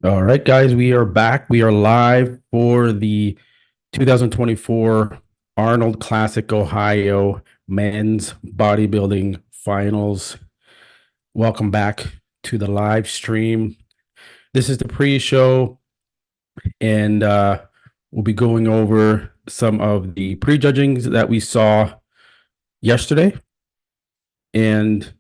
All right, guys, we are back. We are live for the 2024 Arnold Classic Ohio Men's Bodybuilding Finals. Welcome back to the live stream. This is the pre-show, and we'll be going over some of the prejudgings that we saw yesterday, and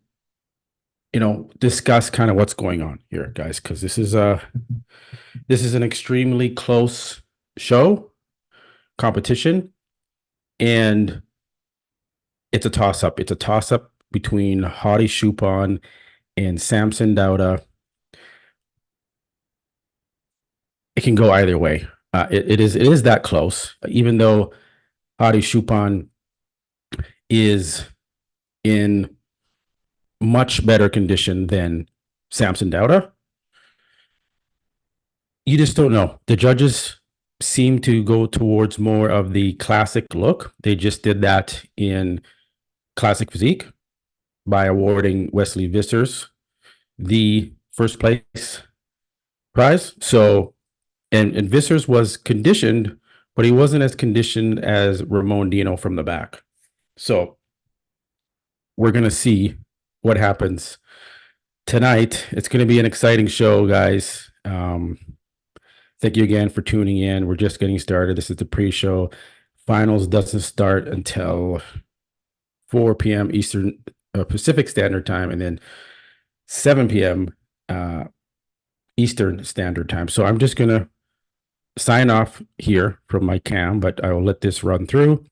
discuss kind of what's going on here, guys, because this is an extremely close show competition, and it's a toss up. It's a toss up between Hadi Chupon and Samson Dauda. It can go either way. It is that close, even though Hadi Chupon is in much better condition than Samson Dauda. You just don't know. The judges seem to go towards more of the classic look. They just did that in Classic Physique by awarding Wesley Vissers the first place prize. So, and Vissers was conditioned, but he wasn't as conditioned as Ramon Dino from the back. So, we're going to see what happens tonight. It's going to be an exciting show, guys. Thank you again for tuning in. We're just getting started. This is the pre-show. Finals doesn't start until 4 p.m. Eastern Pacific Standard Time, and then 7 p.m. Eastern Standard Time. So I'm just gonna sign off here from my cam, but I will let this run through.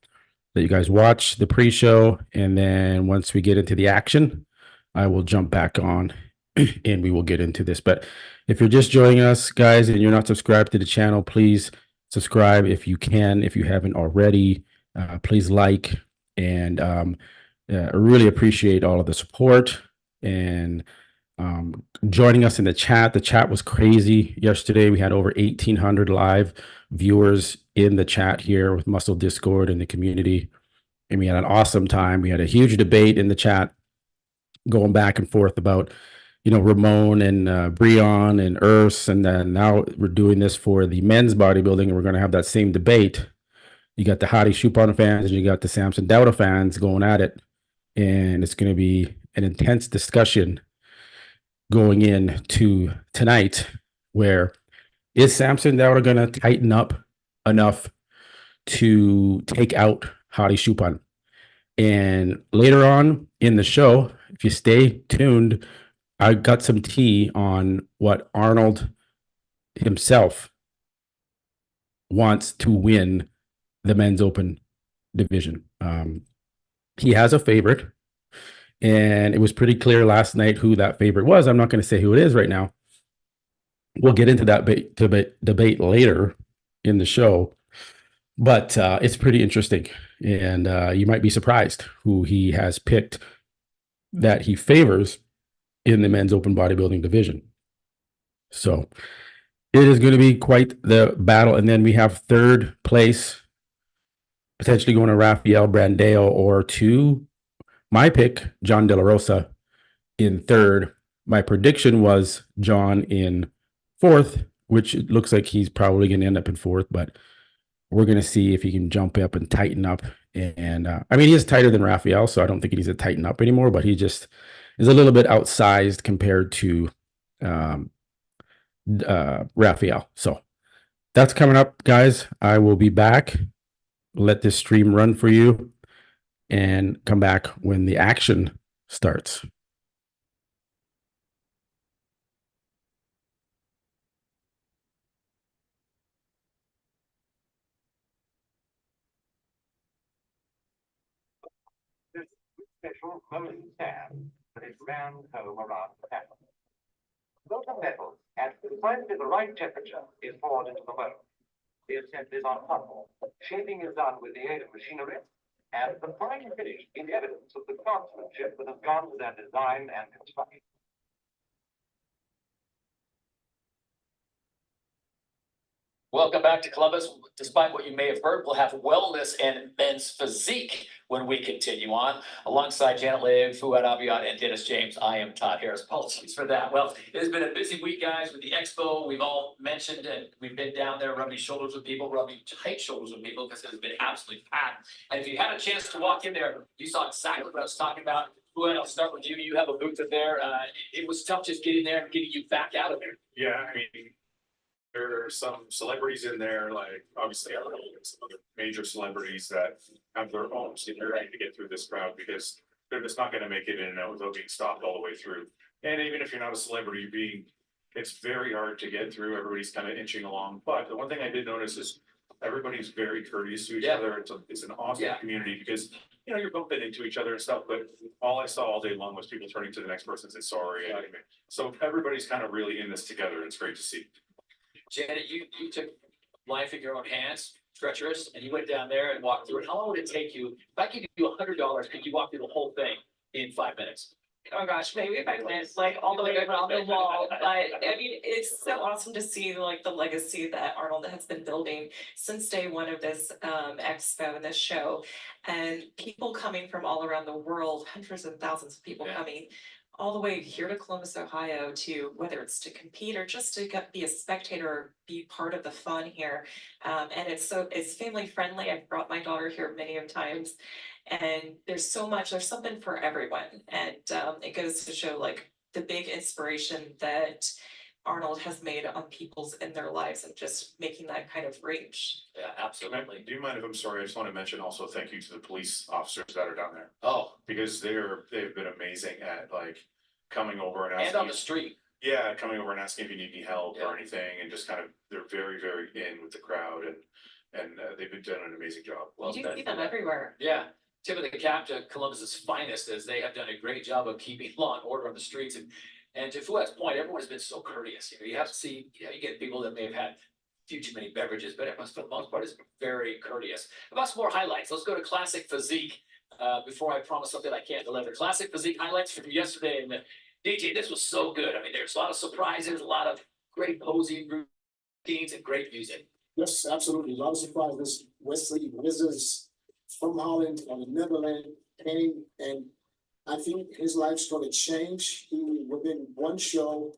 Let you guys watch the pre-show, and then once we get into the action, I will jump back on and we will get into this. But if you're just joining us, guys, and you're not subscribed to the channel, please subscribe if you can. If you haven't already, please like, and I really appreciate all of the support and joining us in the chat. The chat was crazy yesterday. We had over 1,800 live viewers in the chat here with Muscle Discord and the community, and we had an awesome time. We had a huge debate in the chat going back and forth about Ramon and Breon and Urs, and then now we're doing this for the men's bodybuilding, and we're going to have that same debate. You got the Hadi Chupon fans and you got the Samson Dauda fans going at it, and it's going to be an intense discussion going into tonight, where is Samson Dauda going to tighten up enough to take out Hadi Chupon? And later on in the show, if you stay tuned, I got some tea on what Arnold himself wants to win the men's open division. He has a favorite, and it was pretty clear last night who that favorite was. I'm not going to say who it is right now. We'll get into that debate later in the show, but it's pretty interesting, and you might be surprised who he has picked that he favors in the men's open bodybuilding division. So it is going to be quite the battle. And then we have third place potentially going to Rafael Brandeo, or to my pick, John De La Rosa in third. My prediction was John in fourth, which it looks like he's probably going to end up in fourth, but we're going to see if he can jump up and tighten up. And I mean, he is tighter than Rafael, so I don't think he needs to tighten up anymore, but he just is a little bit outsized compared to Rafael. So that's coming up, guys. I will be back. Let this stream run for you and come back when the action starts. This special colored sand that is round home around the panel. Molten metal at precisely the right temperature is poured into the mold. The assembly is on hot. Shaping is done with the aid of machinery, and the fine finish is evidence of the craftsmanship that has gone with their design and construction. Welcome back to Columbus. Despite what you may have heard, we'll have wellness and men's physique when we continue on. Alongside Janet Leigh, Fouad Abiad, and Dennis James, I am Todd Harris. Apologies for that. Well, it has been a busy week, guys, with the expo. We've all mentioned and we've been down there rubbing shoulders with people, rubbing tight shoulders with people because it has been absolutely packed. And if you had a chance to walk in there, you saw exactly what I was talking about. Fouad, I'll start with you. You have a booth in there. It was tough just getting there and getting you back out of there. Yeah, I mean, there are some celebrities in there, like obviously I don't know, some other major celebrities that have their own security to get through this crowd because they're just not going to make it in and out without being stopped all the way through. And even if you're not a celebrity, it's very hard to get through. Everybody's kind of inching along. But the one thing I did notice is everybody's very courteous to each other. It's an awesome community because you're bumping into each other and stuff. But all I saw all day long was people turning to the next person and say sorry. So everybody's kind of really in this together. It's great to see. Janet, you took life in your own hands, treacherous, and you went down there and walked through it. How long would it take you? If I could give you $100, could you walk through the whole thing in 5 minutes? Oh gosh, maybe if I went like all the way around the wall, but I mean, it's so awesome to see like the legacy that Arnold has been building since day one of this expo and this show, and people coming from all around the world, hundreds of thousands of people coming all the way here to Columbus, Ohio, to whether it's to compete or just to be a spectator or be part of the fun here. And it's family friendly. I've brought my daughter here many of times, and there's something for everyone. And it goes to show like the big inspiration that Arnold has made on people's in their lives and just making that kind of reach. Yeah, absolutely. Do you mind if I'm sorry? I just want to mention also thank you to the police officers that are down there. Oh, because they've been amazing at like coming over and asking. And on the street. Yeah, coming over and asking if you need any help or anything, and just kind of they're very, very in with the crowd, and they've been doing an amazing job. Well, you see them everywhere. Yeah. Tip of the cap to Columbus's finest, as they have done a great job of keeping law and order on the streets. And to Fouad's point, everyone has been so courteous. You have to see, you get people that may have had a few too many beverages, but everyone, for the most part, is very courteous. About some more highlights, let's go to Classic Physique before I promise something I can't deliver. Classic Physique highlights from yesterday. And DJ, this was so good. I mean, there's a lot of surprises, a lot of great posing routines, and great music. Yes, absolutely. A lot of surprises. Wesley Wizards from Holland and the Netherlands came, and I think his life's going to change. Within one show,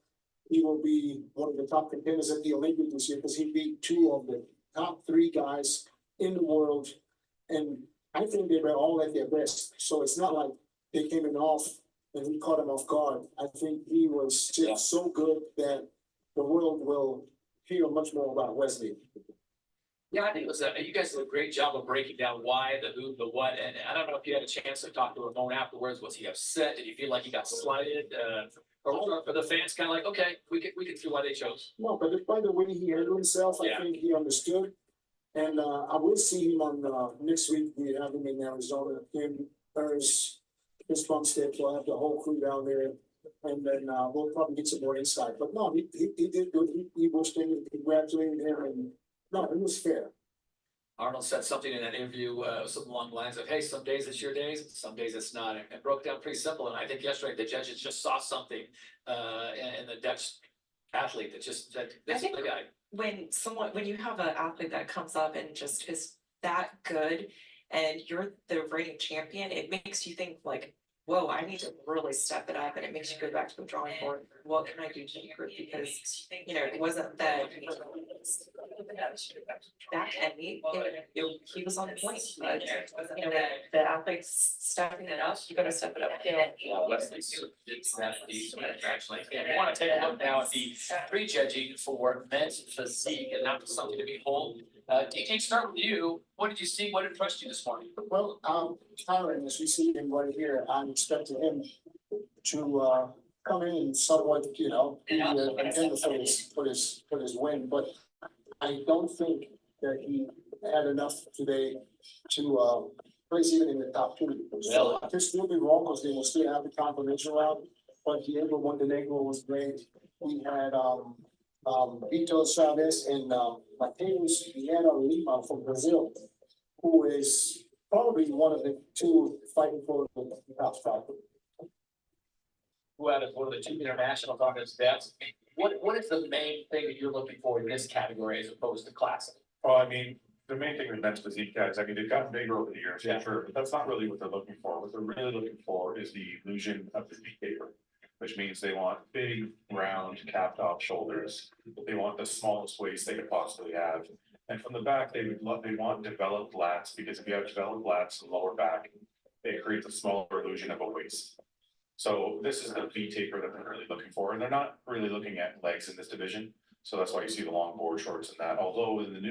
he will be one of the top contenders at the Olympics this year because he beat two of the top three guys in the world, and I think they were all at their best. So it's not like they came in off and he caught him off guard. I think he was just so good that the world will hear much more about Wesley. Yeah, I think it was you guys did a great job of breaking down why, the who, the what, and I don't know if you had a chance to talk to Ramon afterwards. Was he upset? Did he feel like he got slighted? Or for the fans, kind of like, okay, we can see why they chose. No, but by the way he handled himself, I think he understood. And I will see him on next week. We have him in Arizona. Him, Ernst, his Bumstead. We'll have the whole crew down there, and then we'll probably get some more insight. But no, he did good. He wished him, congratulated him, and no, it was fair. Arnold said something in that interview, something along the lines of, hey, some days it's your days, some days it's not. And it broke down pretty simple. And I think yesterday the judges just saw something in the Dutch athlete that just said, this is the guy. When you have an athlete that comes up and just is that good and you're the reigning champion, it makes you think like, whoa, I need to really step it up, and it makes you go back to the drawing board. What can I do to improve? Because it wasn't that heavy. He was on point, but the athletes stepping it up. You got to step it up. I want to take a look now at the pre-judging for men's physique, and that was something to behold. DJ, start with you. What did you see? What impressed you this morning? Well, Tyron, as we see him right here, I'm expecting him to come in and somewhat, be a contender for his win. But I don't think that he had enough today to place even in the top two. So I could still be wrong because they will still have the confirmation round. But Diego Montenegro was great. We had Vitor Chavez and Mateus Vieira Lima from Brazil, who is probably one of the two fighting for the top spot. Who out of one of the two international targets? What is the main thing that you're looking for in this category as opposed to classic? Well, I mean, the main thing with men's physique guys, I mean, they've gotten bigger over the years, Yeah. sure, but that's not really what they're looking for. What they're really looking for is the illusion of the V taper, which means they want big, round, capped off shoulders. They want the smallest waist they could possibly have. And from the back, they want developed lats, because if you have developed lats and lower back, it creates a smaller illusion of a waist. So this is the V taper that they're really looking for, and they're not really looking at legs in this division. So that's why you see the long board shorts and that, although in the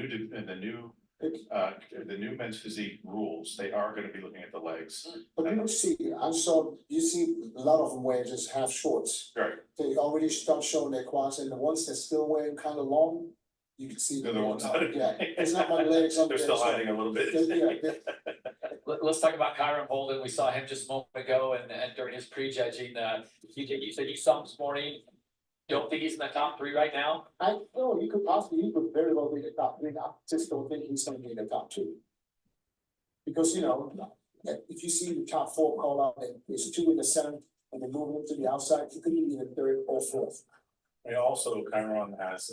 new men's physique rules, they are gonna be looking at the legs. But you see, you see a lot of them wear just half shorts. Right, They already start showing their quads, and the ones that still wearing kind of long, you can see. they're the ones that. Yeah, there's not much legs on They're there, still so- hiding a little bit. Yeah, Let's talk about Kyron Holden. We saw him just a moment ago and during his prejudging, you said you saw him this morning. Don't think he's in the top 3 right now? I know, he could very well be the top 3, I just don't think he's gonna be in the top 2. Because, you know, if you see the top 4 called out, there's 2 in the center, and then moving to the outside, he could be in the 3rd or 4th. And also Chiron has,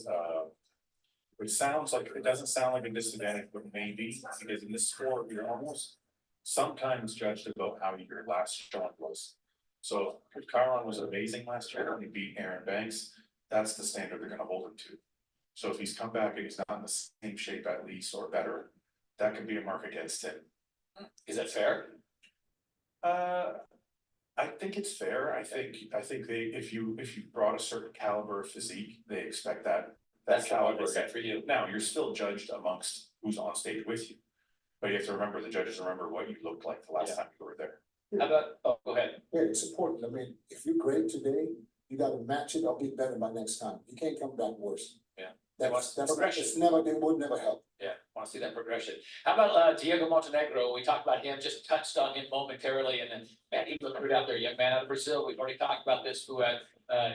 it doesn't sound like a disadvantage, but maybe, because in this sport, you're almost sometimes judged about how your last showing was. So if Chiron was amazing last year and he beat Aaron Banks, that's the standard they're gonna hold him to. So if he's come back and he's not in the same shape at least or better, that could be a mark against him. Is that fair? I think it's fair. I think if you brought a certain caliber of physique, they expect that. That's how caliber it's set for you. Now, you're still judged amongst who's on stage with you. But you have to remember, the judges remember what you looked like the last Yeah. time you were there. How about, oh, go ahead. Yeah, it's important, I mean, if you're great today, you gotta match it or be better by next time, you can't come back worse. Yeah. That's Progression. it's never, it would never help. Yeah, want to see that progression. How about Diego Montenegro? We talked about him, just touched on him momentarily, and then man, he looked good out there, young man out of Brazil. We've already talked about this. Who had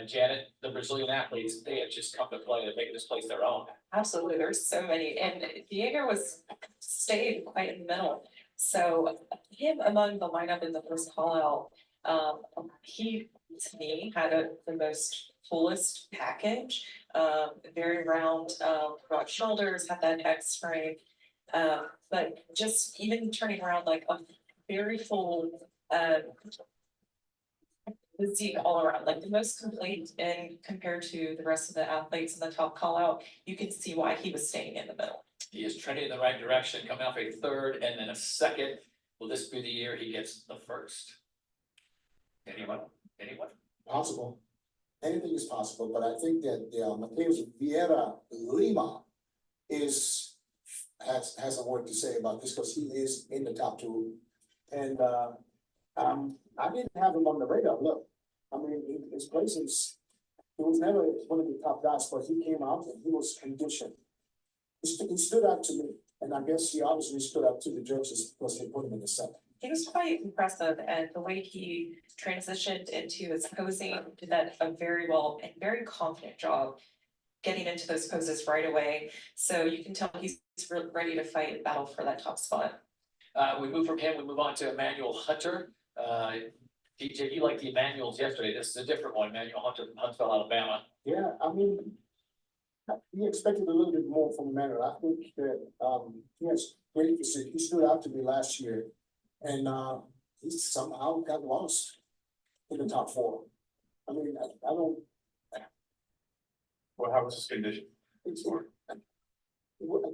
Janet, the Brazilian athletes, they have just come to play. They're making this place their own. Absolutely, there's so many, and Diego stayed quite in the middle. So him among the lineup in the first call out, he to me had the most fullest package, very round, broad shoulders, had that X frame. But just even turning around like a very full, physique all around, like the most complete, and compared to the rest of the athletes in the top call out, you can see why he was staying in the middle. He is trending in the right direction, coming off a 3rd and then a 2nd. Will this be the year he gets the 1st? Anyone? Possible, anything is possible, but I think that, Mateus Vieira Lima has a word to say about this, because he is in the top 2. And, I didn't have him on the radar, look, I mean, his places, he was never one of the top guys, but he came out and he was conditioned. He stood out to me, and I guess he obviously stood out to the judges because they put him in the center. He was quite impressive, and the way he transitioned into his posing, did that a very well and very confident job getting into those poses right away. So you can tell he's ready to fight and battle for that top spot. We move from him, we move on to Emmanuel Hunter. DJ, you liked the Emmanuels yesterday. This is a different one, Emmanuel Hunter from Huntsville, Alabama. Yeah, I mean, we expected a little bit more from Emmanuel. I think that, he has great physique. He stood out to me last year, and, he somehow got lost in the top 4. I mean, I don't. Well, how was his condition? I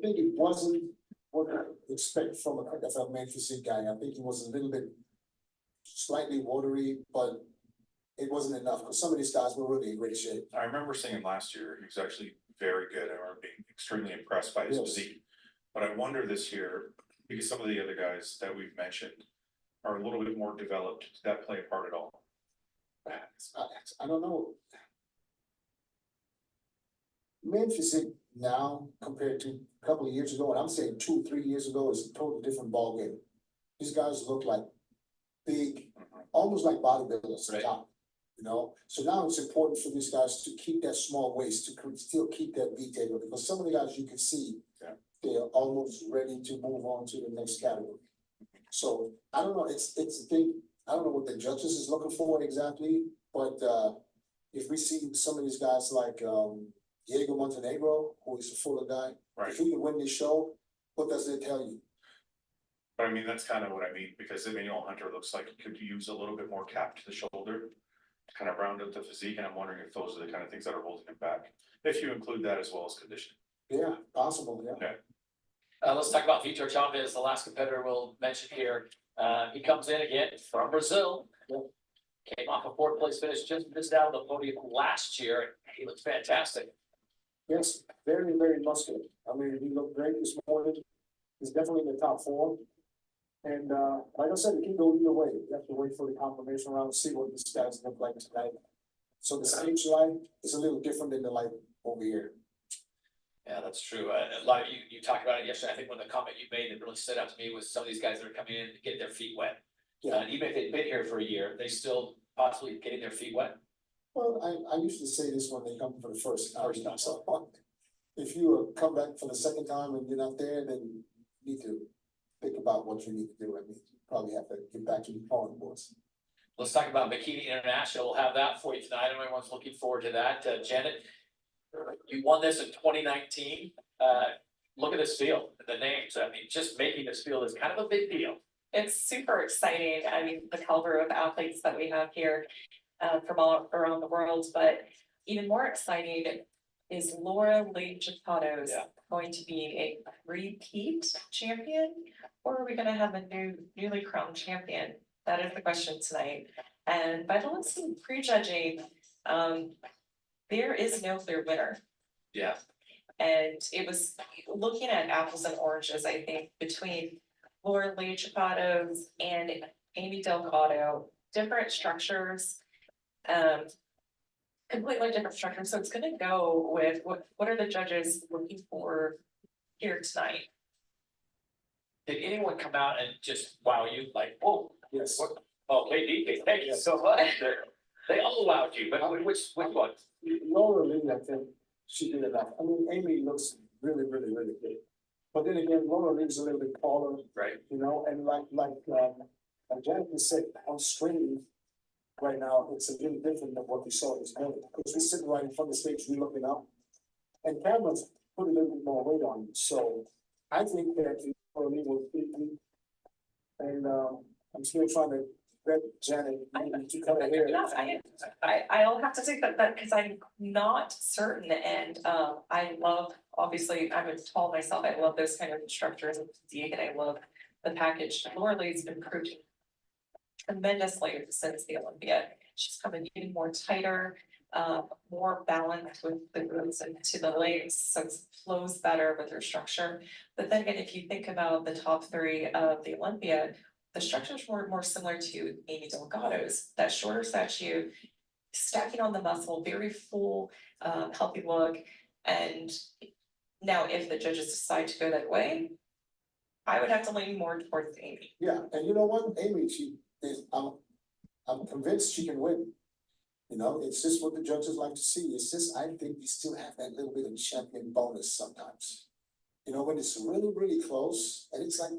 think it wasn't what I expect from a NFL man physique guy. I think he was a little bit slightly watery, but it wasn't enough, because some of these guys were really in great shape. I remember seeing him last year. He was actually very good. I remember being extremely impressed by his Yes. physique. But I wonder this year, because some of the other guys that we've mentioned are a little bit more developed, did that play a part at all? I don't know. Man physique now compared to a couple of years ago, and I'm saying 2-3 years ago, is a totally different ballgame. These guys look like big, almost like bodybuilders at the Right. top, you know? So now it's important for these guys to keep that small waist, to still keep that V taper, because some of the guys you can see, Yeah. they're almost ready to move on to the next category. So I don't know, it's a thing, I don't know what the judges is looking for exactly, but if we see some of these guys like Diego Montenegro, who is a fuller guy, Right. if he can win this show, What does it tell you? But I mean, that's kind of what I mean, because Emmanuel Hunter looks like he could use a little bit more cap to the shoulder to kind of round out the physique, and I'm wondering if those are the kind of things that are holding him back, if you include that as well as conditioning. Yeah, possible, yeah. Yeah. Let's talk about Vitor Chavez, the last competitor we'll mention here. He comes in again from Brazil. Came off a fourth place finish, just missed out on the podium last year. He looks fantastic. Yes, very, very muscular. I mean, he looked great this morning. He's definitely in the top four. And like I said, it can go either way. You have to wait for the confirmation round, see what these guys look like tonight. So the stage light is a little different than the light over here. Yeah, that's true. A lot of you talked about it yesterday. I think one of the comment you made that really stood out to me was some of these guys that are coming in to get their feet wet. Yeah. Even if they've been here for a year, they still possibly getting their feet wet. Well, I usually say this when they come for the first time. So if you come back for the second time and you're not there, then you need to think about what you need to do. I mean, you probably have to get back to the drawing boards. Let's talk about Bikini International. We'll have that for you tonight. I know everyone's looking forward to that. Janet, you won this in 2019. Look at this field, the names. I mean, just making this field is kind of a big deal. It's super exciting. I mean, the caliber of athletes that we have here from all around the world, but even more exciting is Laura Lee Chicato's going to be a repeat champion, or are we going to have a newly crowned champion? That is the question tonight. And by the looks of prejudging, there is no clear winner. Yeah. And it was looking at apples and oranges, I think, between Laura Lee Chicato's and Amy Delgado, different structures, completely different structures. So it's going to go with what are the judges looking for here tonight? Did anyone come out and just wow you like, whoa? Yes. What? Oh, hey, thank you so much. They all wowed you, but which one? Laura Lee, I think she did enough. I mean, Amy looks really, really, really good. But then again, Laura Lee's a little bit taller, Right. you know, and like Janet said, on screen right now, it's a little different than what we saw this morning. Because we're sitting right in front of the stage, we're looking up. And cameras put a little bit more weight on you. So I think that Laura Lee will beat me. And I'm still trying to bet Janet to cut her hair. No, I'll have to take that because I'm not certain, and I love, obviously, I'm a tall myself, I love those kind of structures and physique, and I love the package. Laura Lee's improved tremendously since the Olympia. She's coming even more tighter, more balanced with the glutes and to the legs, so it flows better with her structure. But then again, if you think about the top three of the Olympia, the structures were more similar to Amy Delgado's, that shorter statue, stacking on the muscle, very full, healthy look. And now if the judges decide to go that way, I would have to lean more towards Amy. Yeah, and you know what, Amy, she is, I'm convinced she can win. You know, it's just what the judges like to see. It's just, I think we still have that little bit of champion bonus sometimes. You know, when it's really, really close, and it's like,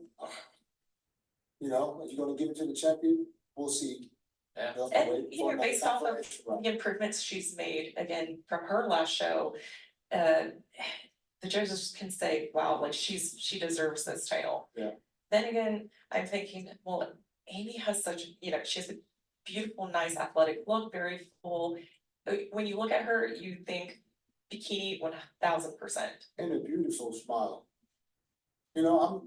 you know, if you're gonna give it to the champion, we'll see. Yeah. And even based off of the improvements she's made, again, from her last show, the judges can say, wow, like she deserves this title. Yeah. Then again, I'm thinking, well, Amy has such, you know, she has a beautiful, nice athletic look, very full. When you look at her, you think Bikini 1000%. And a beautiful smile. You know,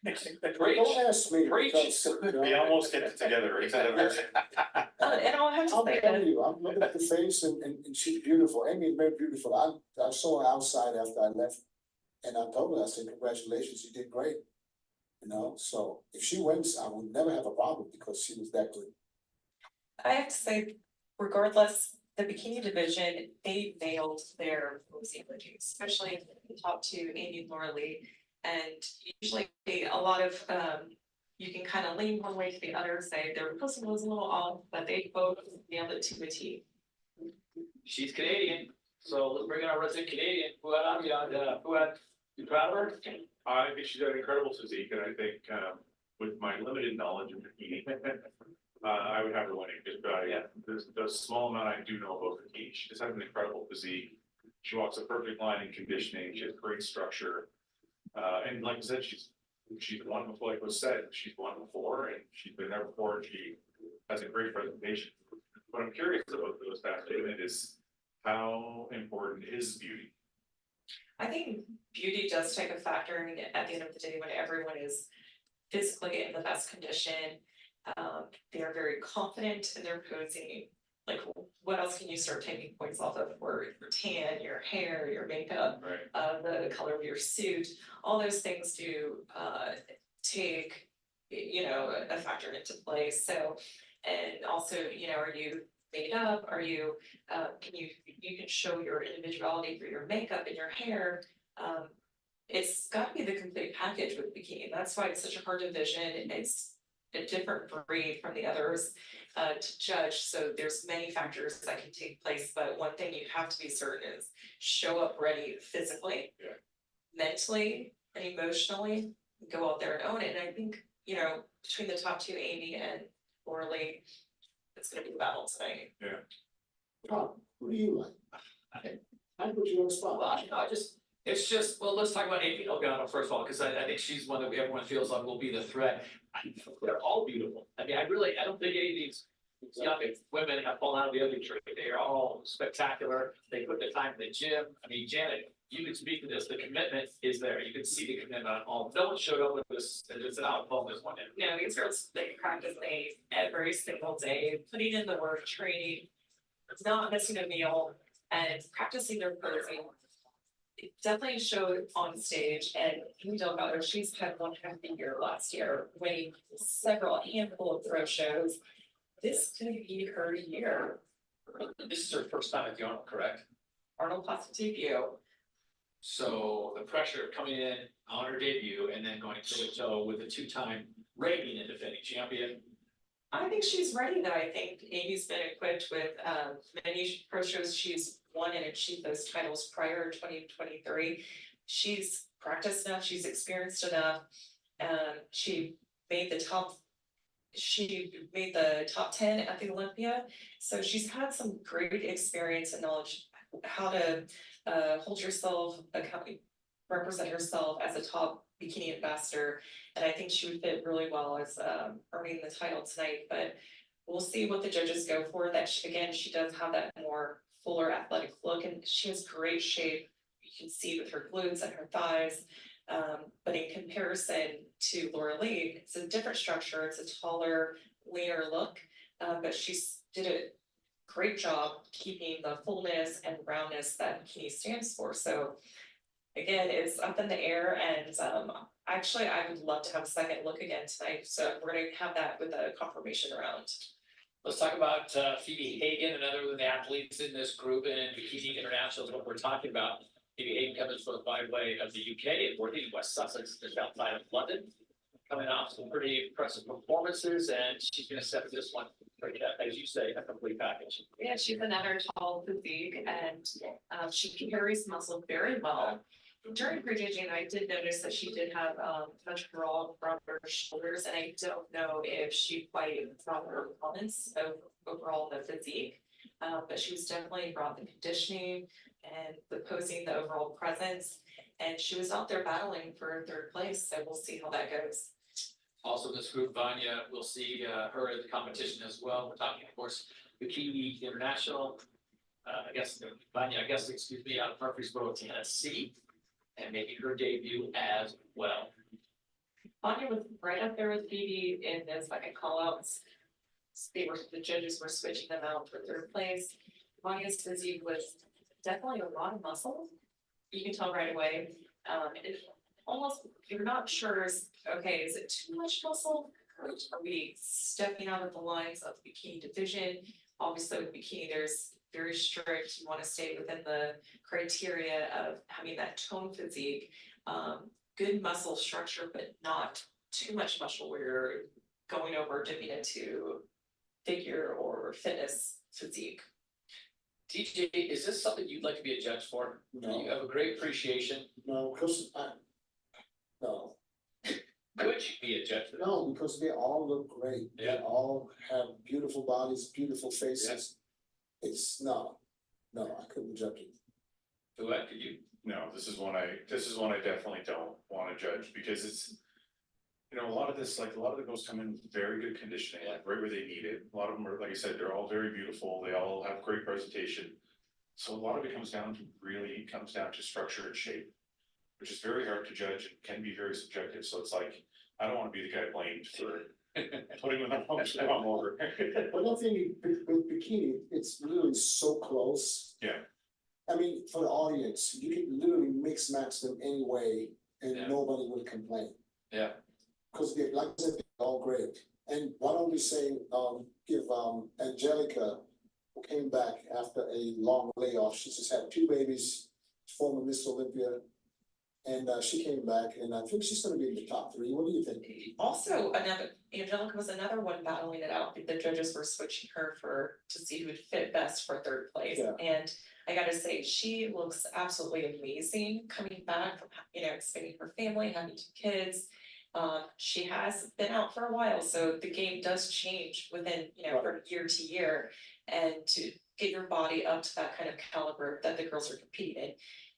Preach. don't ask me. Preach. because, you know, We almost get it together, right? And I'll have to I'm say telling that, you, I'm looking at the face and she's beautiful. Amy is very beautiful. I saw her outside after I left. And I told her, I said, congratulations, you did great. You know, so if she wins, I would never have a problem because she was that good. I have to say, regardless, the Bikini division, they nailed their posing routines, especially the top two, Amy and Laura Lee. And usually a lot of, you can kind of lean one way to the other, say their posing was a little off, but they both nailed it to a T. She's Canadian, so let's bring in our resident Canadian. You proud of her? I think she's got an incredible physique, and I think, with my limited knowledge of bikini, I would have her winning, just about, the small amount I do know about bikini, she just has an incredible physique. She walks a perfect line in conditioning, she has great structure. And like I said, she's won before, like was said, she's won before and she's been there before and she has a great presentation. What I'm curious about those past statement is how important is beauty? I think beauty does take a factor. I mean, at the end of the day, when everyone is physically in the best condition, they are very confident in their posing. Like, what else can you start taking points off of? Or your tan, your hair, your makeup, Right. the color of your suit, all those things do take, a factor into play. So, and also, are you made up? Are you, you can show your individuality through your makeup and your hair. It's got to be the complete package with bikini. That's why it's such a hard division. It's a different breed from the others to judge. So there's many factors that can take place, but one thing you have to be certain is show up ready physically, mentally, and emotionally. Go out there and own it. And I think between the top two, Amy and Laura Lee, it's going to be the battle tonight. Tom, who do you like? I put you on the spot. Well, it's just, well, let's talk about Amy Logano first of all, because I think she's one that everyone feels like will be the threat. They're all beautiful. I mean, I don't think any of these young women have fallen out of the other tree. They are all spectacular. They put the time in the gym. I mean, Janet, you can speak to this. The commitment is there. You can see the commitment on all. No one showed up with this. It's an outfall this one. No, these girls, they practice every single day, putting in the work, training, not missing a meal, and practicing their posing. It definitely showed on stage, and Amy Delgado, she's had one half the year last year, winning handful of pro shows. This could be her year. This is her first time at the Arnold, correct? Arnold Classic debut. So the pressure of coming in on her debut and then going toe to toe with a two-time reigning and defending champion. I think she's ready though. I think Amy's been equipped with many pro shows she's won and achieved those titles prior to 2023. She's practiced enough, she's experienced enough. She made the top 10 at the Olympia. So she's had some great experience and knowledge how to hold yourself, represent herself as a top bikini ambassador. And I think she would fit really well as earning the title tonight. But we'll see what the judges go for. She does have that more fuller athletic look, and she has great shape. You can see with her glutes and her thighs. But in comparison to Laura Lee, it's a different structure. It's a taller, leaner look, but she did a great job keeping the fullness and roundness that bikini stands for. So again, it's up in the air, and actually, I would love to have a second look again tonight. So we're going to have that with a confirmation round. Let's talk about Phoebe Hagen, another of the athletes in this group, and Bikini International is what we're talking about. Phoebe Hagen comes from by way of the UK and working in West Sussex, just outside of London, coming off some pretty impressive performances, and she's going to step this one, as you say, a complete package. Yeah, she's another tall physique, and she carries muscle very well. During pre-judging, I did notice that she did have much broader shoulders, and I don't know if she quite brought her performance overall the physique, but she was definitely brought the conditioning and the posing, the overall presence, and she was out there battling for third place. So we'll see how that goes. Also, this group, Vanya, we'll see her in the competition as well. We're talking, of course, Bikini International. Vanya, excuse me, out of Murfreesboro, Tennessee, and making her debut as well. Vanya was right up there with Phoebe in the second call-outs. The judges were switching them out for third place. Vanya's physique was definitely a lot of muscle. You can tell right away. It almost, you're not sure, is it too much muscle? Or are we stepping out of the lines of the bikini division? Obviously with bikini, there's very strict, you want to stay within the criteria of having that tone physique, good muscle structure, but not too much muscle where you're going over dipping into figure or fitness physique. DJ, is this something you'd like to be a judge for? No. You have a great appreciation. No, because no. Could you be a judge for that? No, because they all look great. Yeah. They all have beautiful bodies, beautiful faces. It's no, I couldn't judge it. Could you? No, this is one I definitely don't want to judge because it's, you know, a lot of the girls come in with very good conditioning, like right where they need it. A lot of them are, like I said, they're all very beautiful. They all have great presentation. So a lot of it comes down to structure and shape, which is very hard to judge and can be very subjective. So it's like, I don't want to be the guy blamed for putting them on over. But one thing with bikini, it's literally so close. Yeah. I mean, for the audience, you can literally mix match them any way and Yeah. nobody will complain. Yeah. Cause they, like I said, they're all great. And why don't we say, give, Angelica, who came back after a long layoff, she just had 2 babies, former Miss Olympia. And, she came back and I think she's gonna be in the top 3. What do you think? Also, Angelica was another one battling it out. The judges were switching her to see who would fit best for 3rd place. Yeah. And I gotta say, she looks absolutely amazing coming back from, expanding her family, having 2 kids. She has been out for a while, so the game does change within, from year to year. And to get your body up to that kind of caliber that the girls are competing in.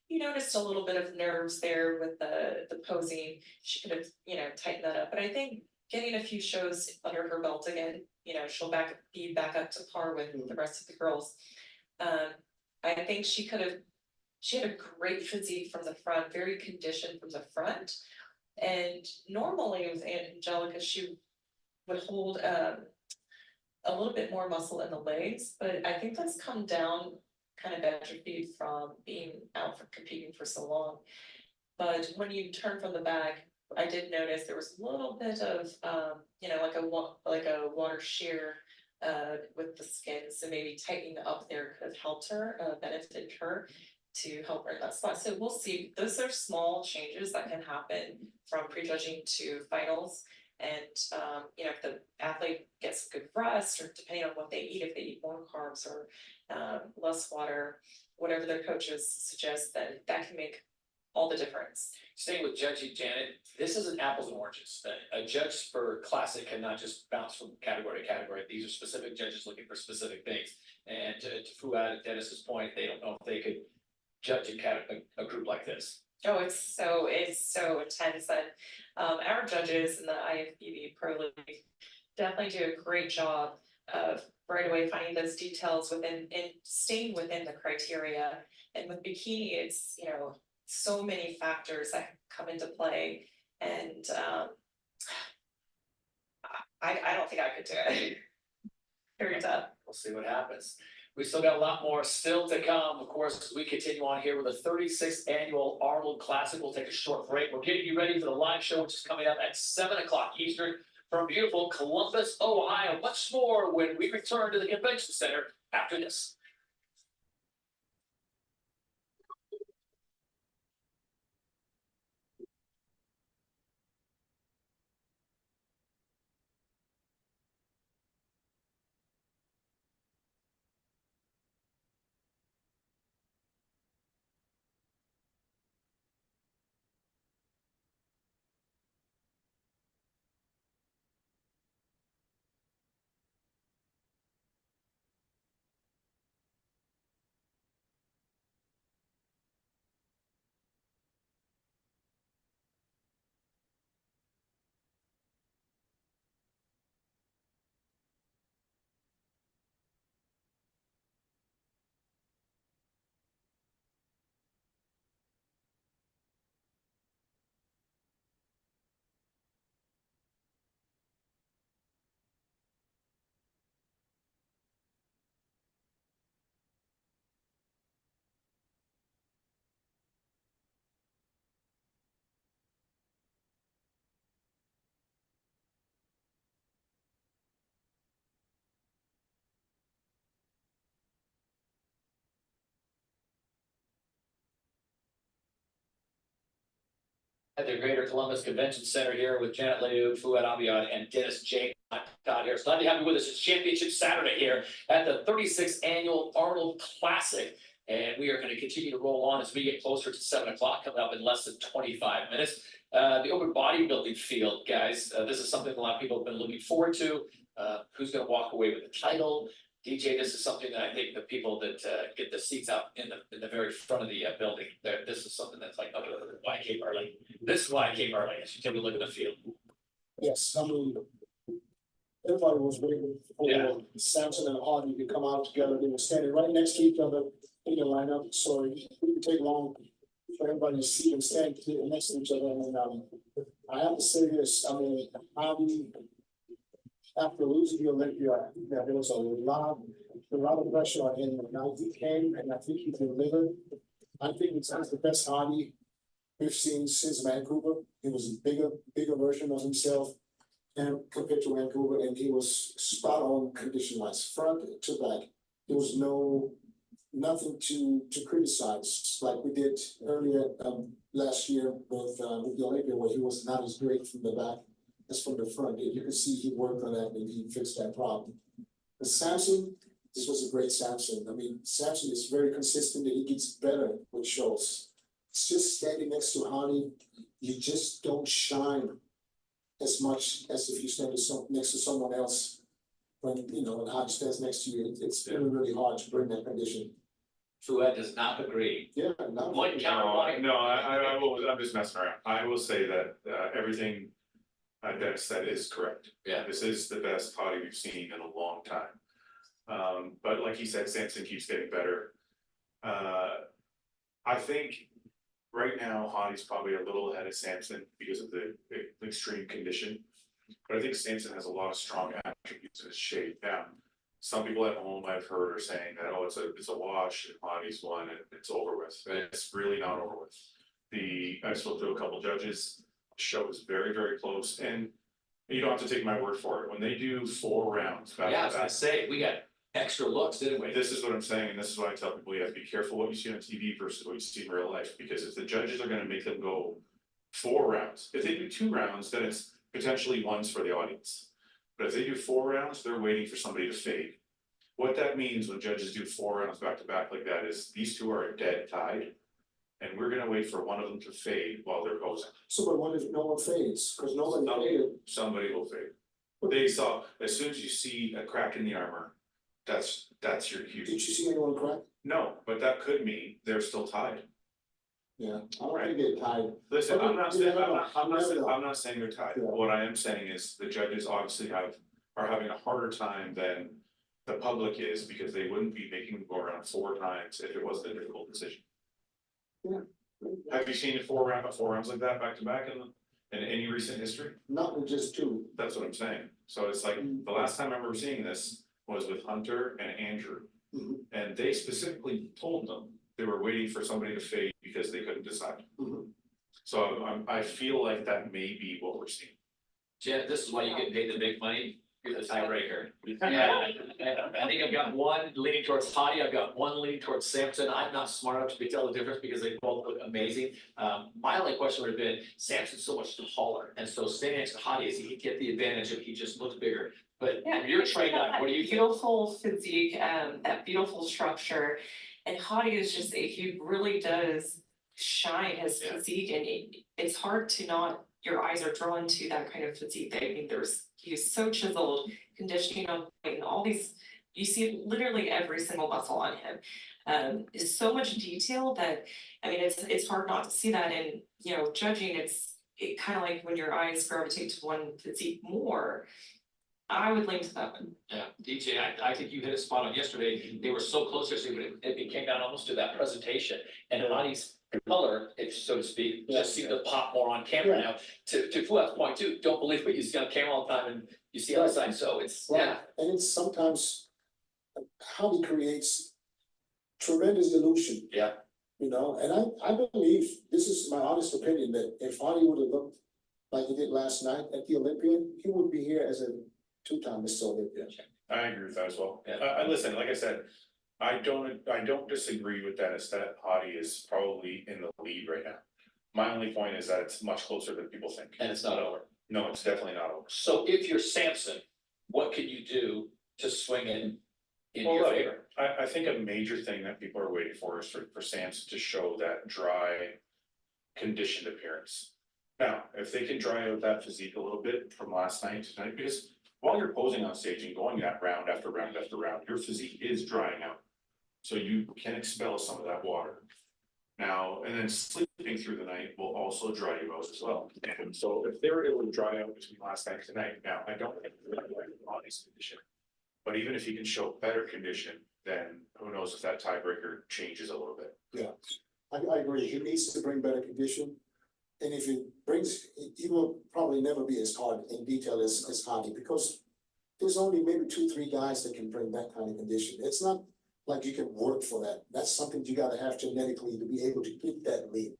You noticed a little bit of nerves there with the posing. She could have, tightened that up. But I think getting a few shows under her belt again, she'll be back up to par with the rest of the girls. I think she had a great physique from the front, very conditioned from the front. And normally with Angelica, she would hold a little bit more muscle in the legs, but I think that's come down kind of atrophied from being out for competing for so long. But when you turn from the back, I did notice there was a little bit of, like a water shear with the skin. So maybe tightening up there could have helped her, benefited her to help her in that spot. So we'll see. Those are small changes that can happen from prejudging to finals. And, if the athlete gets good rest or depending on what they eat, if they eat more carbs or less water, whatever their coaches suggest, then that can make all the difference. Staying with judging, Janet, this isn't apples and oranges. A judge for classic cannot just bounce from category to category. These are specific judges looking for specific things. And to Fuad and Dennis's point, they don't know if they could judge a group like this. Oh, it's so intense, and our judges in the IFBB Pro League definitely do a great job of right away finding those details within and staying within the criteria. And with bikini, it's so many factors that come into play, and I don't think I could do it. Very tough. We'll see what happens. We still got a lot more still to come. Of course, as we continue on here with the 36th annual Arnold Classic, we'll take a short break. We're getting you ready for the live show, which is coming up at 7 o'clock Eastern from beautiful Columbus, Ohio. Much more when we return to the convention center after this. At the Greater Columbus Convention Center here with Janet Leduc, Fuad Abiad, and Dennis J. Got here. So glad to have you with us. It's Championship Saturday here at the 36th annual Arnold Classic. And we are going to continue to roll on as we get closer to 7 o'clock, coming up in less than 25 minutes. The open bodybuilding field, guys, this is something a lot of people have been looking forward to. Who's going to walk away with the title? DJ, this is something that I think the people that get the seats out in the very front of the building, this is something that's like, okay, why I came early. This is why I came early. As you take a look at the field. Yes, I mean, everybody was waiting Yeah. for Samson and Hardy to come out together. They were standing right next to each other in the lineup, so it didn't take long for everybody to see them stand next to each other. And I have to say this, I mean, Hardy, after losing the Olympia, there was a lot of pressure on him. Now he came and I think he delivered. I think it's the best Hardy we've seen since Vancouver. He was a bigger version of himself and compared to Vancouver, and he was spot on condition wise, front to back. There was nothing to criticize like we did earlier last year with the Olympia, where he was not as great from the back as from the front. You can see he worked on that and he fixed that problem. But Samson, this was a great Samson. I mean, Samson is very consistent and he gets better with shows. It's just standing next to Hardy, you just don't shine as much as if you stand next to someone else. When Hardy stands next to you, it's really hard to bring that condition. Fouad does not agree. Yeah, no. One counterpoint. No, I will, I'm just messing around. I will say that everything Dennis said is correct. Yeah. This is the best Hardy we've seen in a long time. But like he said, Samson keeps getting better. I think right now Hardy's probably a little ahead of Samson because of the extreme condition. But I think Samson has a lot of strong attributes in his shape. Now, some people at home I've heard are saying that, oh, it's a wash and Hardy's won and it's over with. But it's really not over with. I spoke to a couple judges. The show is very, very close, and you don't have to take my word for it. When they do 4 rounds, Yeah, I was gonna say, we got extra looks, didn't we? this is what I'm saying, and this is why I tell people you have to be careful what you see on TV versus what you see in real life. Because if the judges are gonna make them go 4 rounds, if they do 2 rounds, then it's potentially ones for the audience. But if they do 4 rounds, they're waiting for somebody to fade. What that means when judges do 4 rounds back to back like that is these 2 are dead tied. And we're gonna wait for one of them to fade while they're posing. So, but what if no one fades? Because nobody faded. Somebody will fade. They saw, as soon as you see a crack in the armor, that's your cue. Did you see anyone crack? No, but that could mean they're still tied. Yeah, I don't think they're tied. Listen, I'm not saying, I'm Never not saying they're tied. Yeah. What I am saying is the judges obviously are having a harder time than the public is, because they wouldn't be making them go around 4 times if it wasn't a difficult decision. Yeah. Have you seen 4 rounds like that back to back in any recent history? Not with just 2. That's what I'm saying. So it's like, the last time I remember seeing this was with Hunter and Andrew. Mhm. And they specifically told them they were waiting for somebody to fade because they couldn't decide. Mhm. So I feel like that may be what we're seeing. Jen, this is why you get paid the big money. You're the tiebreaker. Yeah, I think I've got one leaning towards Hardy, I've got one leaning towards Samson. I'm not smart enough to be tell the difference because they both look amazing. My only question would have been, Samson's so much taller, and so standing next to Hardy, is he could get the advantage of he just looks bigger. But you're trained on, what do you feel? Beautiful physique, that beautiful structure, and Hardy is just, he really does shine his physique, and it's hard to not, your eyes are drawn to that kind of physique. I mean, he's so chiseled, conditioning on point, and all these, you see literally every single muscle on him. Is so much detail that, I mean, it's hard not to see that. And, judging, it kind of like when your eyes gravitate to one physique more, I would lean to that one. Yeah, DJ, I think you hit a spot on yesterday. They were so close yesterday, but it came down almost to that presentation, and Hardy's color, if so to speak, just seemed to pop more on camera now. To Fouad's point too, don't believe what you see on camera all the time and you see outside, so it's, And it's sometimes how he creates tremendous illusion. Yeah. And I believe, this is my honest opinion, that if Hardy would have looked like he did last night at the Olympian, he would be here as a 2-time Mr. Olympia. I agree with that as well. I listen, like I said, I don't disagree with Dennis that Hardy is probably in the lead right now. My only point is that it's much closer than people think. and it's not over. No, it's definitely not over. So if you're Samson, what can you do to swing in your Look, favor? I think a major thing that people are waiting for is for Samson to show that dry, conditioned appearance. Now, if they can dry out that physique a little bit from last night to tonight, because while you're posing on stage and going that round after round after round, your physique is drying out. So you can expel some of that water. Now, and then sleeping through the night will also dry you out as well. And so if they were able to dry out between last night and tonight, now I don't think they're like body's condition. But even if he can show better condition, then who knows if that tiebreaker changes a little bit. Yeah, I agree. He needs to bring better condition. And if he brings, he will probably never be as hard in detail as Hardy, because there's only maybe 2-3 guys that can bring that kind of condition. It's not like you can work for that. That's something you gotta have genetically to be able to get that lead.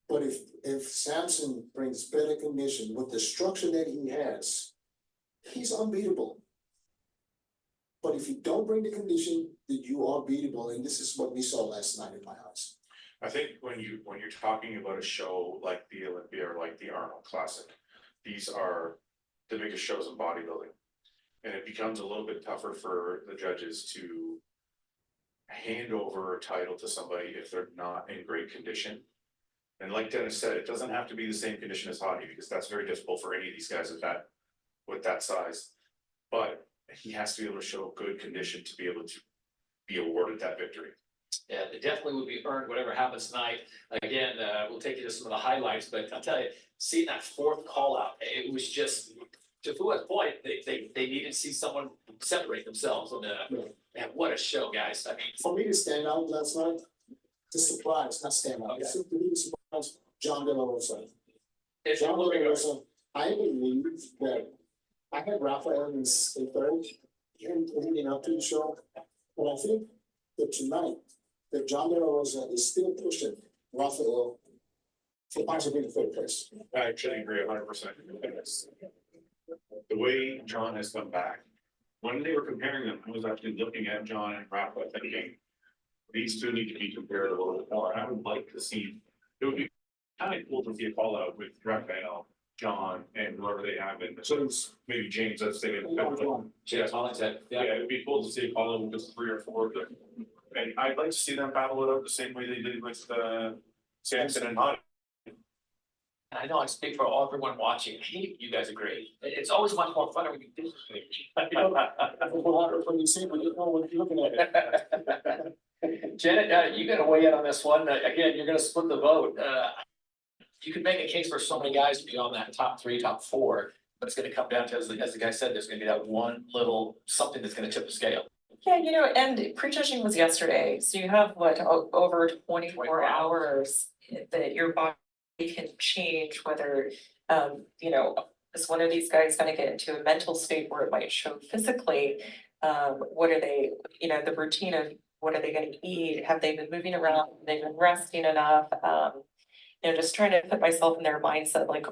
But if Samson brings better condition with the structure that he has, he's unbeatable. But if you don't bring the condition, then you are beatable, and this is what we saw last night in my eyes. I think when you're talking about a show like the Olympia or like the Arnold Classic, these are the biggest shows in bodybuilding. And it becomes a little bit tougher for the judges to hand over a title to somebody if they're not in great condition. And like Dennis said, it doesn't have to be the same condition as Hadi, because that's very difficult for any of these guys with that size. But he has to be able to show good condition to be able to be awarded that victory. Yeah, it definitely would be earned, whatever happens tonight. Again, we'll take you to some of the highlights, but I'll tell you, seeing that fourth call out, it was just, to Fuad's point, they needed to see someone separate themselves. And man, what a show, guys. I mean, For me to stand out last night, the surprise, not stand out, it's to be the surprise, John De La Rosa. if John you're looking De La at Rosa, I believe that I had Rafael in third, him leading up to the show, but I think that tonight, that John De La Rosa is still pushing Rafael for possibly the third place. I actually agree 100%. The way John has come back, when they were comparing them, I was actually looking at John and Rafa thinking, these two need to be compared a little bit more. I would like to see, it would be kind of cool to see a call out with Rafael, John, and whoever they have in, so it's maybe James, that's thinking. James Hollins said, Yeah, it'd be cool to see a call out with just 3 or 4 of them. And I'd like to see them battle it out the same way they did with Samson and Hadi. I know I speak for everyone watching. Hey, you guys are great. It's always much more fun when you do When you see, when you know what you're looking at. Janet, you gotta weigh in on this one. Again, you're gonna split the vote. You could make a case for so many guys to be on that top 3, top 4, but it's gonna come down to, as the guy said, there's gonna be that one little something that's gonna tip the scale. Yeah, and prejudging was yesterday, so you have what, over 24 hours that your body can change whether, is one of these guys gonna get into a mental state where it might show physically? What are they, the routine of what are they gonna eat? Have they been moving around? Have they been resting enough? Just trying to put myself in their mindset, like,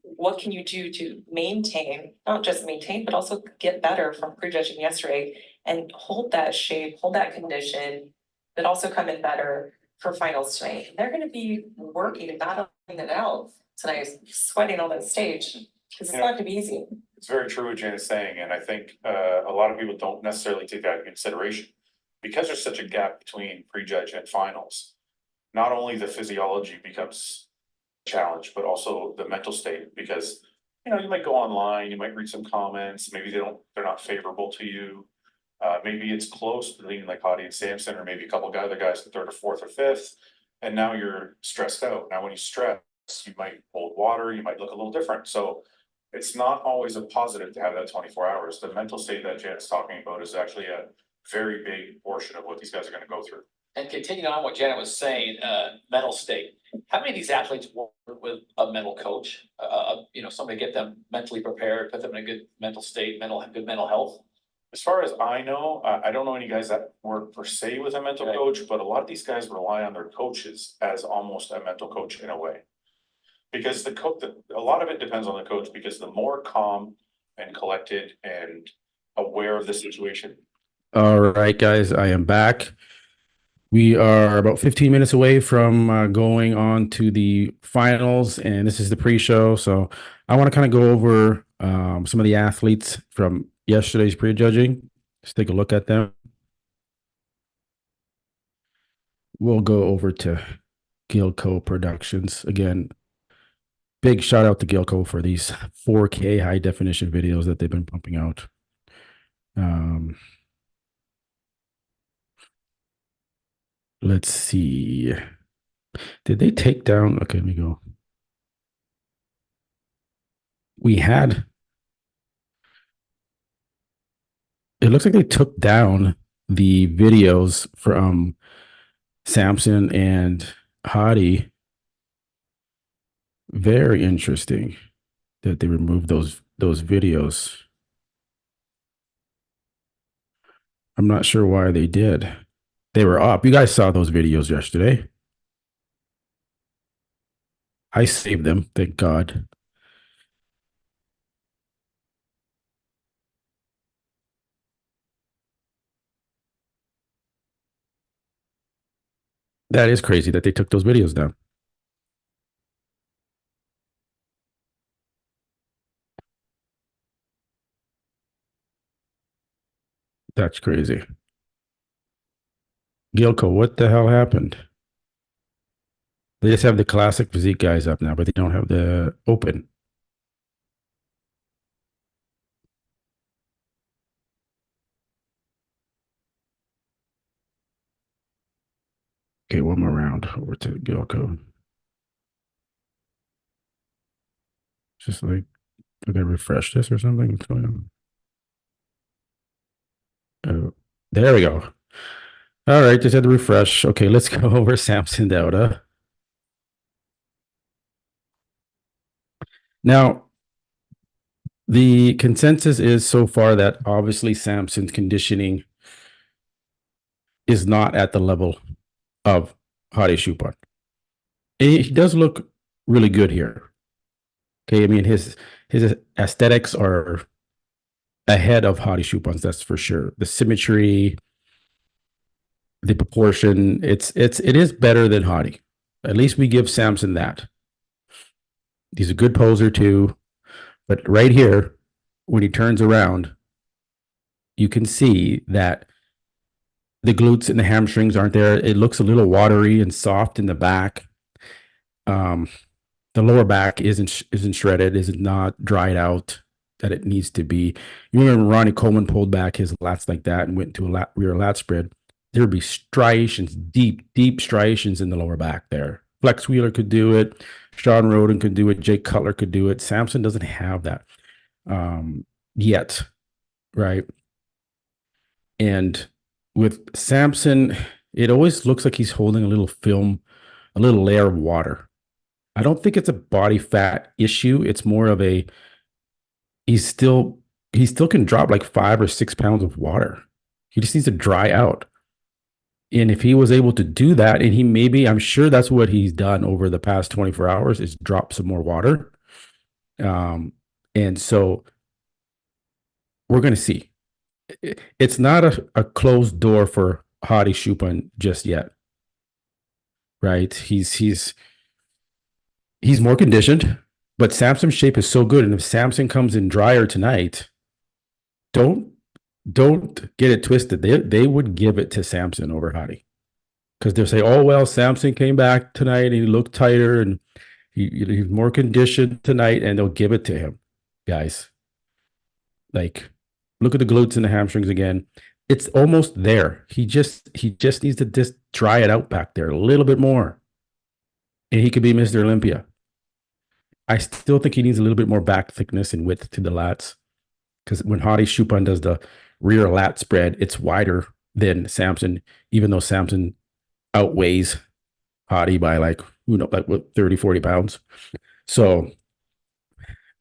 what can you do to maintain, not just maintain, but also get better from prejudging yesterday and hold that shape, hold that condition, but also come in better for finals tonight. They're gonna be working and battling it out tonight, sweating on that stage, because it's not gonna be easy. It's very true what Jen is saying, and I think a lot of people don't necessarily take that into consideration. Because there's such a gap between prejudge and finals, not only the physiology becomes a challenge, but also the mental state, because you might go online, you might read some comments, maybe they're not favorable to you. Maybe it's close between like Hadi and Samson, or maybe a couple of other guys in 3rd or 4th or 5th, and now you're stressed out. Now, when you stress, you might hold water, you might look a little different. So it's not always a positive to have that 24 hours. The mental state that Janet's talking about is actually a very big portion of what these guys are going to go through. And continuing on what Janet was saying, mental state. How many of these athletes work with a mental coach? Somebody get them mentally prepared, put them in a good mental state, good mental health. As far as I know, I don't know any guys that work per se with a mental coach, but a lot of these guys rely on their coaches as almost a mental coach in a way. Because a lot of it depends on the coach, because the more calm and collected and aware of the situation. All right, guys, I am back. We are about 15 minutes away from going on to the finals, and this is the pre-show. So I want to kind of go over some of the athletes from yesterday's prejudging. Let's take a look at them. We'll go over to Gilco Productions again. big shout out to Gilco for these 4K high definition videos that they've been pumping out. Let's see. Did they take down? Okay, let me go. We had. It looks like they took down the videos from Samson and Hadi. Very interesting that they removed those videos. I'm not sure why they did. They were up. You guys saw those videos yesterday. I saved them, thank God. That is crazy that they took those videos down. That's crazy. Gilco, what the hell happened? They just have the classic physique guys up now, but they don't have the open. Okay, one more round over to Gilco. Just like, did I refresh this or something? What's going on? Oh, there we go. All right, just had to refresh. Okay, let's go over Samson Dauda. Now, the consensus is so far that obviously Samson's conditioning is not at the level of Hadi Choopan. He does look really good here. Okay, I mean his aesthetics are ahead of Hadi Choopan's, that's for sure. The symmetry, the proportion, it is better than Hadi. At least we give Samson that. He's a good poser too. But right here, when he turns around, you can see that the glutes and the hamstrings aren't there. It looks a little watery and soft in the back. The lower back isn't shredded, is not dried out that it needs to be. You remember Ronnie Coleman pulled back his lats like that and went to a rear lat spread. There would be striations, deep striations in the lower back there. Flex Wheeler could do it. Sean Roden could do it. Jake Cutler could do it. Samson doesn't have that yet, right? And with Samson, it always looks like he's holding a little film, a little layer of water. I don't think it's a body fat issue. It's more of a he still can drop like 5 or 6 pounds of water. He just needs to dry out. And if he was able to do that, and he maybe, I'm sure that's what he's done over the past 24 hours is drop some more water. And so we're going to see. It's not a closed door for Hadi Choopan just yet, right? He's more conditioned, but Samson's shape is so good. And if Samson comes in drier tonight, don't get it twisted. They would give it to Samson over Hadi because they'll say, "Oh well, Samson came back tonight and he looked tighter and he's more conditioned tonight," and they'll give it to him, guys. Like, look at the glutes and the hamstrings again. It's almost there. He just needs to just dry it out back there a little bit more, and he could be Mr. Olympia. I still think he needs a little bit more back thickness and width to the lats because when Hadi Choopan does the rear lat spread, it's wider than Samson, even though Samson outweighs Hadi by like 30, 40 pounds. So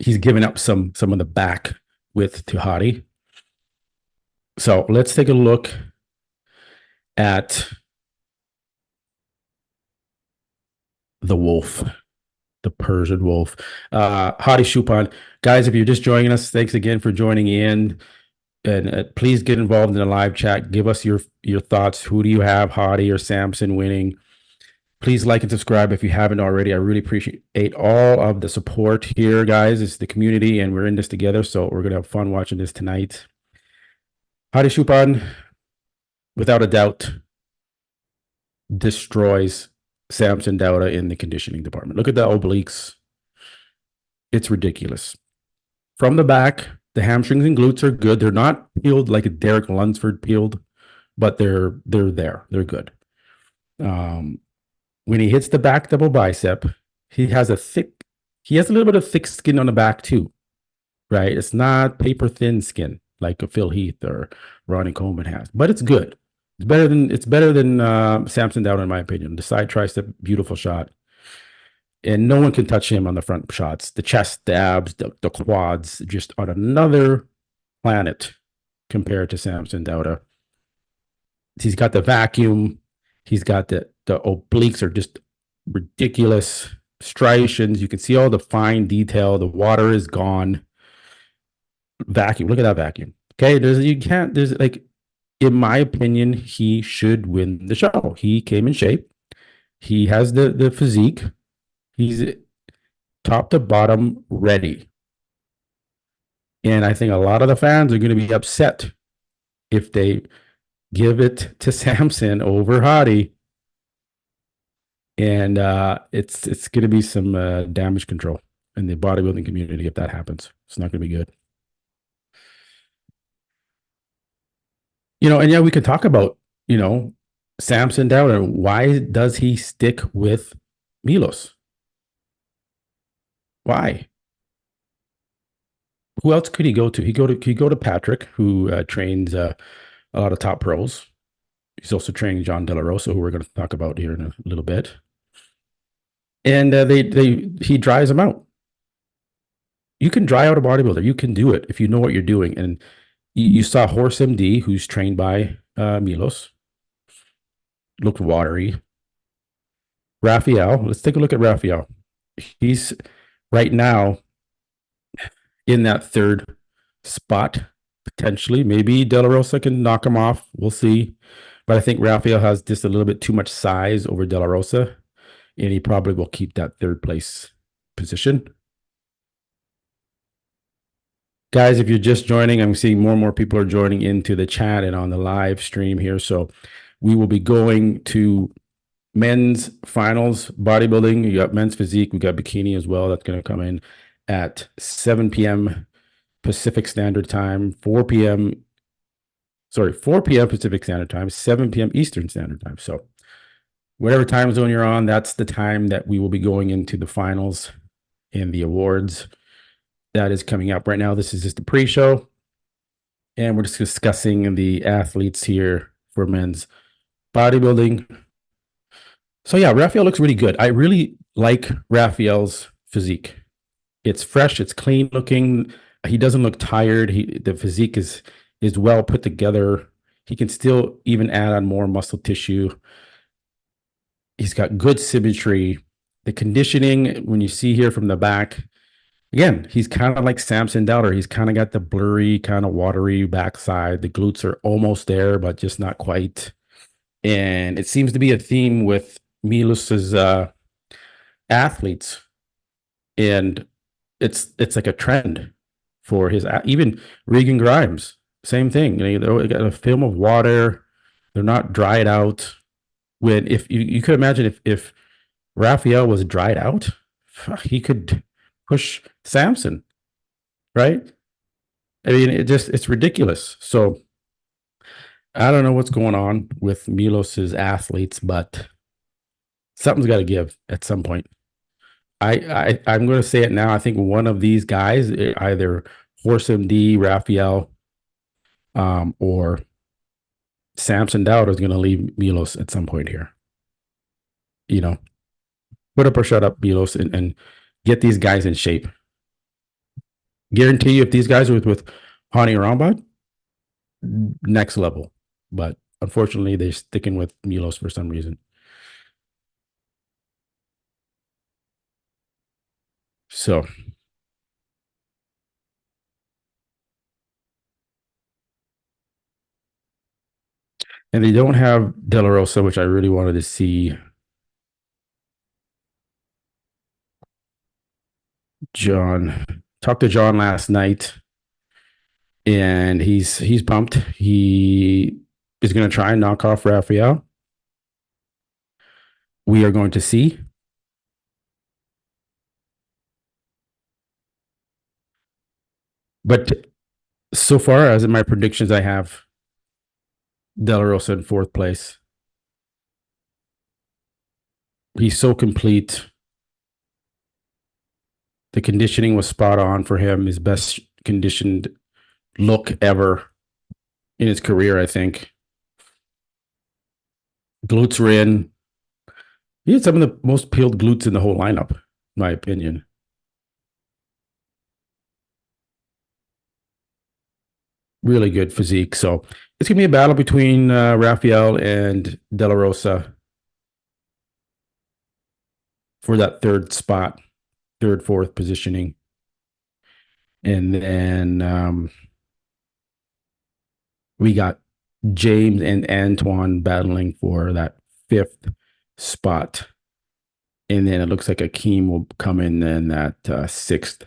he's given up some of the back width to Hadi. So let's take a look at the wolf, the Persian wolf. Hadi Choopan. Guys, if you're just joining us, thanks again for joining in. And please get involved in the live chat. Give us your thoughts. Who do you have, Hadi or Samson winning? Please like and subscribe if you haven't already. I really appreciate all of the support here, guys. It's the community, and we're in this together. So we're going to have fun watching this tonight. Hadi Choopan, without a doubt, destroys Samson Dauda in the conditioning department. Look at the obliques. it's ridiculous. From the back, the hamstrings and glutes are good. They're not peeled like a Derek Lunsford peeled, but they're there. They're good. When he hits the back double bicep, he has a little bit of thick skin on the back too, right? It's not paper thin skin like a Phil Heath or Ronnie Coleman has, but it's good. It's better than Samson Dowd in my opinion. The side tricep, beautiful shot, and no one can touch him on the front shots. The chest, the abs, the quads, just on another planet compared to Samson Dowd. He's got the vacuum. He's got the obliques are just ridiculous striations. You can see all the fine detail. The water is gone. Vacuum. Look at that vacuum. Okay, there's like, in my opinion, he should win the show. He came in shape. He has the physique. He's top to bottom ready. And I think a lot of the fans are going to be upset if they give it to Samson over Hadi. And it's going to be some damage control in the bodybuilding community if that happens. It's not going to be good. And yeah, we could talk about, Samson Dowd. Why does he stick with Milos? Why? Who else could he go to? He could go to Patrick, who trains a lot of top pros. He's also training John De La Rosa, who we're going to talk about here in a little bit. And he dries them out. You can dry out a bodybuilder. You can do it if you know what you're doing. And you saw Horse MD, who's trained by Milos, looked watery. Raphael, let's take a look at Raphael. He's right now in that third spot, potentially. Maybe De La Rosa can knock him off. We'll see. But I think Raphael has just a little bit too much size over De La Rosa, and he probably will keep that third place position. Guys, if you're just joining, I'm seeing more and more people are joining into the chat and on the live stream here. So we will be going to men's finals bodybuilding. You got men's physique. We got bikini as well. That's going to come in at 7 p.m. Pacific Standard Time, 4 p.m. Pacific Standard Time, 7 p.m. Eastern Standard Time. So whatever time zone you're on, that's the time that we will be going into the finals and the awards. That is coming up right now. This is just the pre-show, and we're just discussing the athletes here for men's bodybuilding. So yeah, Raphael looks really good. I really like Raphael's physique. It's fresh, it's clean looking. He doesn't look tired. The physique is well put together. He can still even add on more muscle tissue. He's got good symmetry. The conditioning, when you see here from the back, again, he's kind of like Samson Dowd. He's kind of got the blurry, kind of watery backside. The glutes are almost there, but just not quite. And it seems to be a theme with Milos's athletes. And it's like a trend for his, even Regan Grimes, same thing. They got a film of water. They're not dried out. When if you could imagine if Raphael was dried out, he could push Samson, right? I mean, it's ridiculous. So I don't know what's going on with Milos's athletes, but something's got to give at some point. I'm going to say it now. I think one of these guys, either Horse MD, Raphael, or Samson Dowd, is going to leave Milos at some point here. Put up or shut up Milos and get these guys in shape. Guarantee you, if these guys are with Hani Rambod, next level. But unfortunately, they're sticking with Milos for some reason. So, and they don't have De La Rosa, which I really wanted to see. John, talked to John last night, and he's pumped. He is going to try and knock off Raphael. We are going to see. But so far, as in my predictions, I have De La Rosa in fourth place. He's so complete. The conditioning was spot on for him. His best conditioned look ever in his career, I think. Glutes were in. He had some of the most peeled glutes in the whole lineup, in my opinion. Really good physique. So it's gonna be a battle between Raphael and De La Rosa for that third spot, third, fourth positioning. And then we got James and Antoine battling for that fifth spot. And then it looks like Akeem will come in that sixth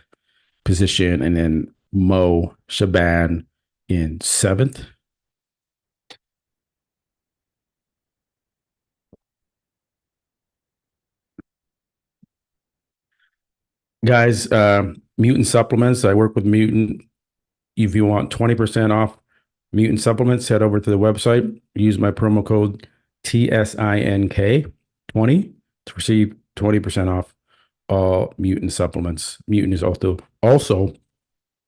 position. And then Mo Shaban in seventh. Guys, Mutant Supplements. I work with Mutant. If you want 20% off Mutant Supplements, head over to the website. Use my promo code TSINK20 to receive 20% off all Mutant Supplements. Mutant is also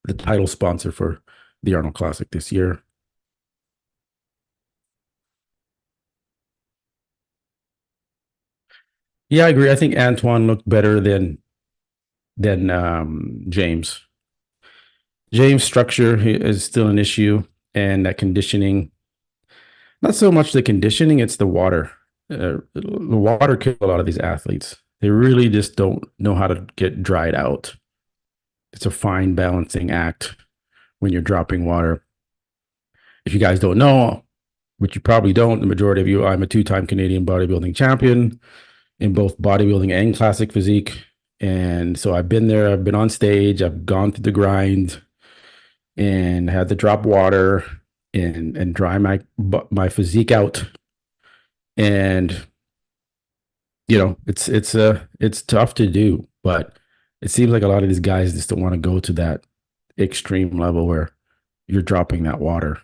the title sponsor for the Arnold Classic this year. Yeah, I agree. I think Antoine looked better than James. James' structure is still an issue, and that conditioning. Not so much the conditioning; it's the water. The water kills a lot of these athletes. They really just don't know how to get dried out. It's a fine balancing act when you're dropping water. If you guys don't know, which you probably don't, the majority of you, I'm a two-time Canadian bodybuilding champion in both bodybuilding and classic physique. And so I've been there, I've been on stage, I've gone through the grind and had to drop water and dry my physique out. And it's tough to do, but it seems like a lot of these guys just don't want to go to that extreme level where you're dropping that water,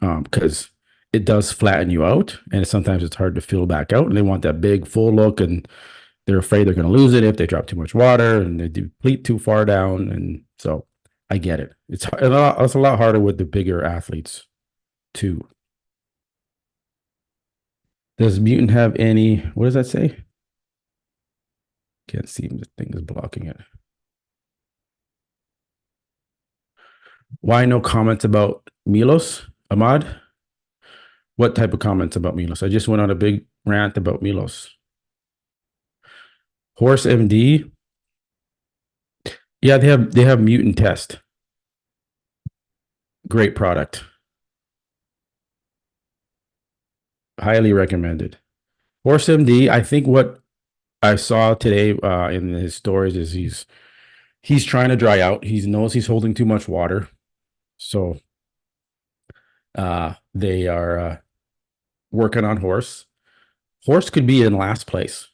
because it does flatten you out, and sometimes it's hard to fill back out, and they want that big full look, and they're afraid they're going to lose it if they drop too much water and they deplete too far down. And so I get it. It's a lot harder with the bigger athletes too. Does Mutant have any? What does that say? Can't see. The thing is blocking it. Why no comments about Milos, Ahmad? What type of comments about Milos? I just went on a big rant about Milos. Horse MD. Yeah, they have Mutant Test. Great product. Highly recommended. Horse MD, I think what I saw today in his stories is he's trying to dry out. He knows he's holding too much water. So they are working on Horse. Horse could be in last place,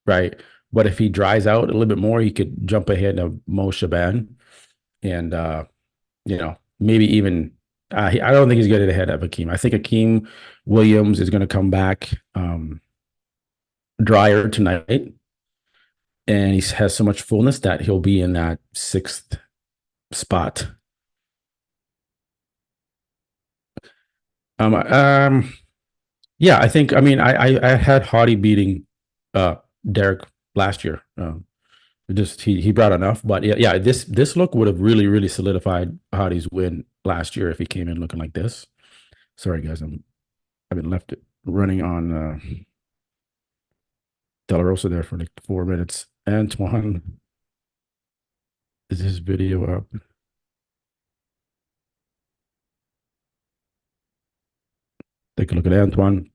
right? But if he dries out a little bit more, he could jump ahead of Mo Shaban. And, maybe even, I don't think he's getting ahead of Akeem. I think Akeem Williams is going to come back drier tonight. And he has so much fullness that he'll be in that sixth spot. Yeah, I think, I had Hottie beating Derek last year. He brought enough, but yeah, this look would have really solidified Hottie's win last year if he came in looking like this. Sorry guys, I've been left running on De La Rosa there for like 4 minutes. Antoine, is his video up? Take a look at Antoine.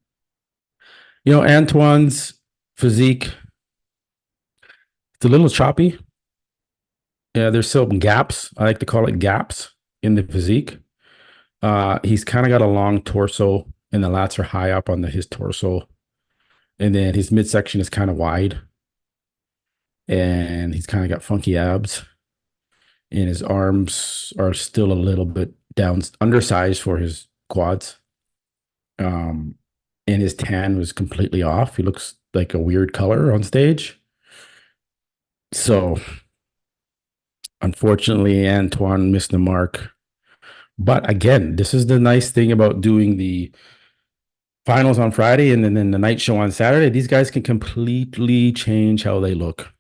Antoine's physique, it's a little choppy. Yeah, there's some gaps. I like to call it gaps in the physique. He's kind of got a long torso, and the lats are high up on his torso. And then his midsection is kind of wide. And he's kind of got funky abs. and his arms are still a little bit down, undersized for his quads. Um, and his tan was completely off. He looks like a weird color on stage. So unfortunately, Antoine missed the mark. But again, this is the nice thing about doing the finals on Friday and then the night show on Saturday. These guys can completely change how they look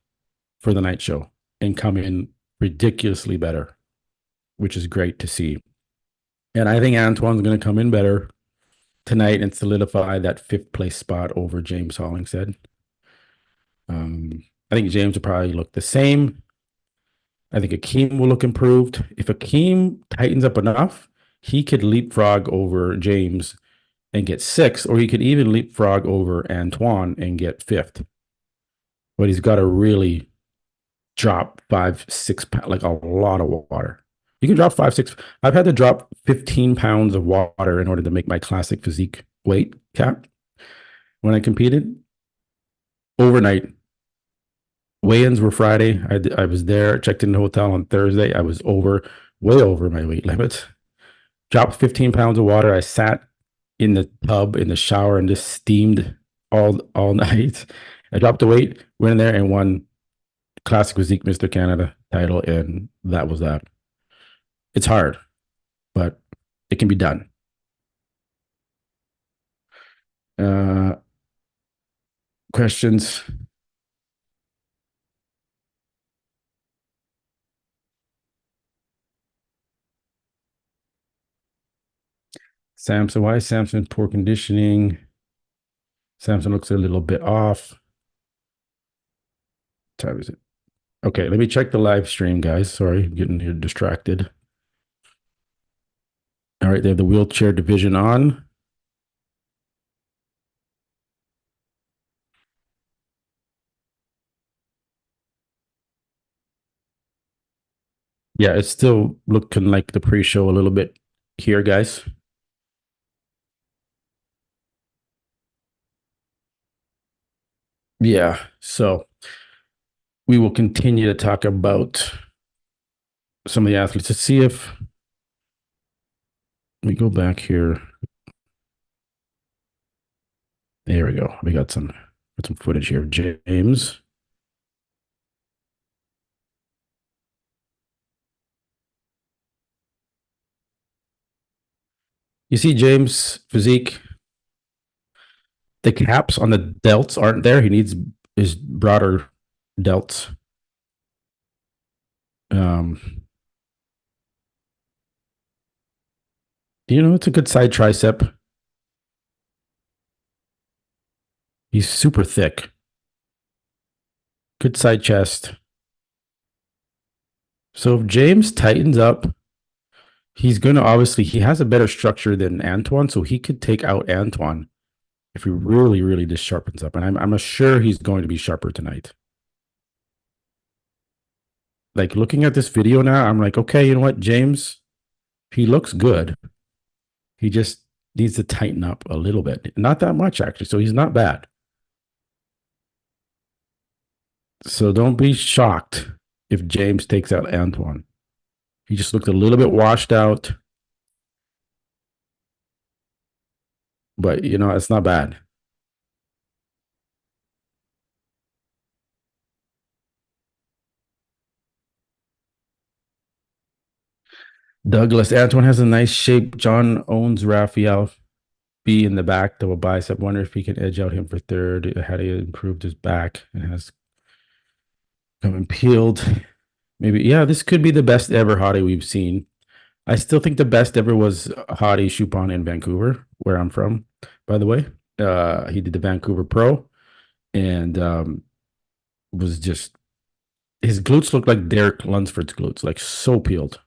for the night show and come in ridiculously better, which is great to see. And I think Antoine's going to come in better tonight and solidify that fifth place spot over James Hollingshead. I think James will probably look the same. I think Akeem will look improved. If Akeem tightens up enough, he could leapfrog over James and get sixth, or he could even leapfrog over Antoine and get fifth. But he's got to really drop 5, 6 pounds, like a lot of water. You can drop 5, 6. I've had to drop 15 pounds of water in order to make my classic physique weight cap when I competed overnight. Weigh-ins were Friday. I was there, checked in the hotel on Thursday. I was way over my weight limit. Dropped 15 pounds of water. I sat in the tub in the shower and just steamed all night. I dropped the weight, went in there and won Classic Physique Mr. Canada title, and that was that. It's hard, but it can be done. Questions? Samson, why is Samson poor conditioning? Samson looks a little bit off. What time is it? Okay, let me check the live stream, guys. Sorry, I'm getting here distracted. All right, they have the wheelchair division on. Yeah, it's still looking like the pre-show a little bit here, guys. Yeah, so we will continue to talk about some of the athletes. Let's see if we go back here. There we go. We got some footage here of James. You see James' physique. The caps on the delts aren't there. He needs his broader delts. You know, it's a good side tricep. He's super thick. Good side chest. So if James tightens up, he's going to obviously, he has a better structure than Antoine, so he could take out Antoine if he really, really just sharpens up. And I'm sure he's going to be sharper tonight. Like looking at this video now, I'm like, okay, you know what, James, he looks good. He just needs to tighten up a little bit. Not that much, actually. So he's not bad. So don't be shocked if James takes out Antoine. He just looked a little bit washed out. But, you know, it's not bad. Douglas, Antoine has a nice shape. John owns Raphael B in the back, double bicep. Wonder if he can edge out him for third. Had he improved his back and has come peeled. Maybe, yeah, this could be the best ever hottie we've seen. I still think the best ever was Hottie Chupon in Vancouver, where I'm from, by the way. He did the Vancouver Pro and was just, his glutes look like Derek Lunsford's glutes, like so peeled,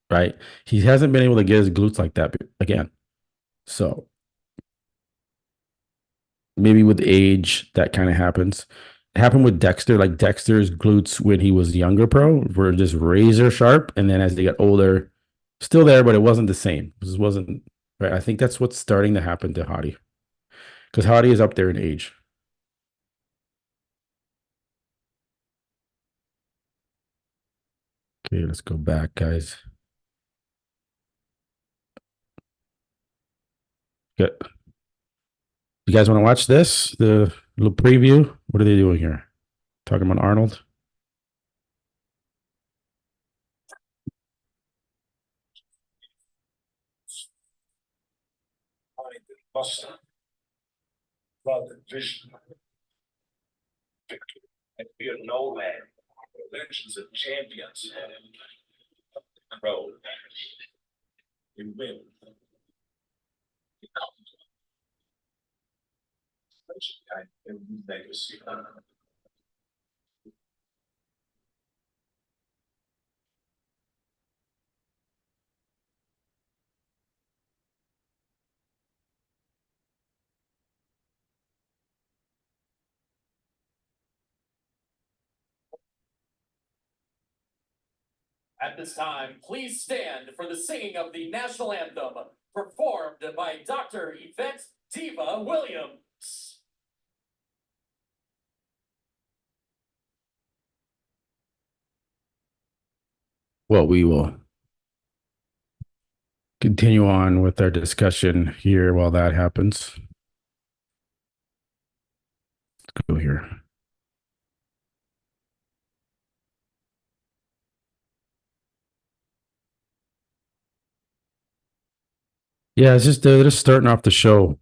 right? He hasn't been able to get his glutes like that again. So maybe with age, that kind of happens. It happened with Dexter, like Dexter's glutes when he was younger pro were just razor sharp. And then as they got older, still there, but it wasn't the same. This wasn't right. I think that's what's starting to happen to Hottie because Hottie is up there in age. Okay, let's go back, guys. Good. You guys want to watch this? The little preview? What are they doing here? Talking about Arnold? About the vision. Victory. And be a nomad. Legends of champions. Road. You win. You come. Legacy. At this time, please stand for the singing of the national anthem, performed by Dr. Yvette Diva Williams. Well, we will continue on with our discussion here while that happens. Let's go here. Yeah, it's just they're just starting off the show.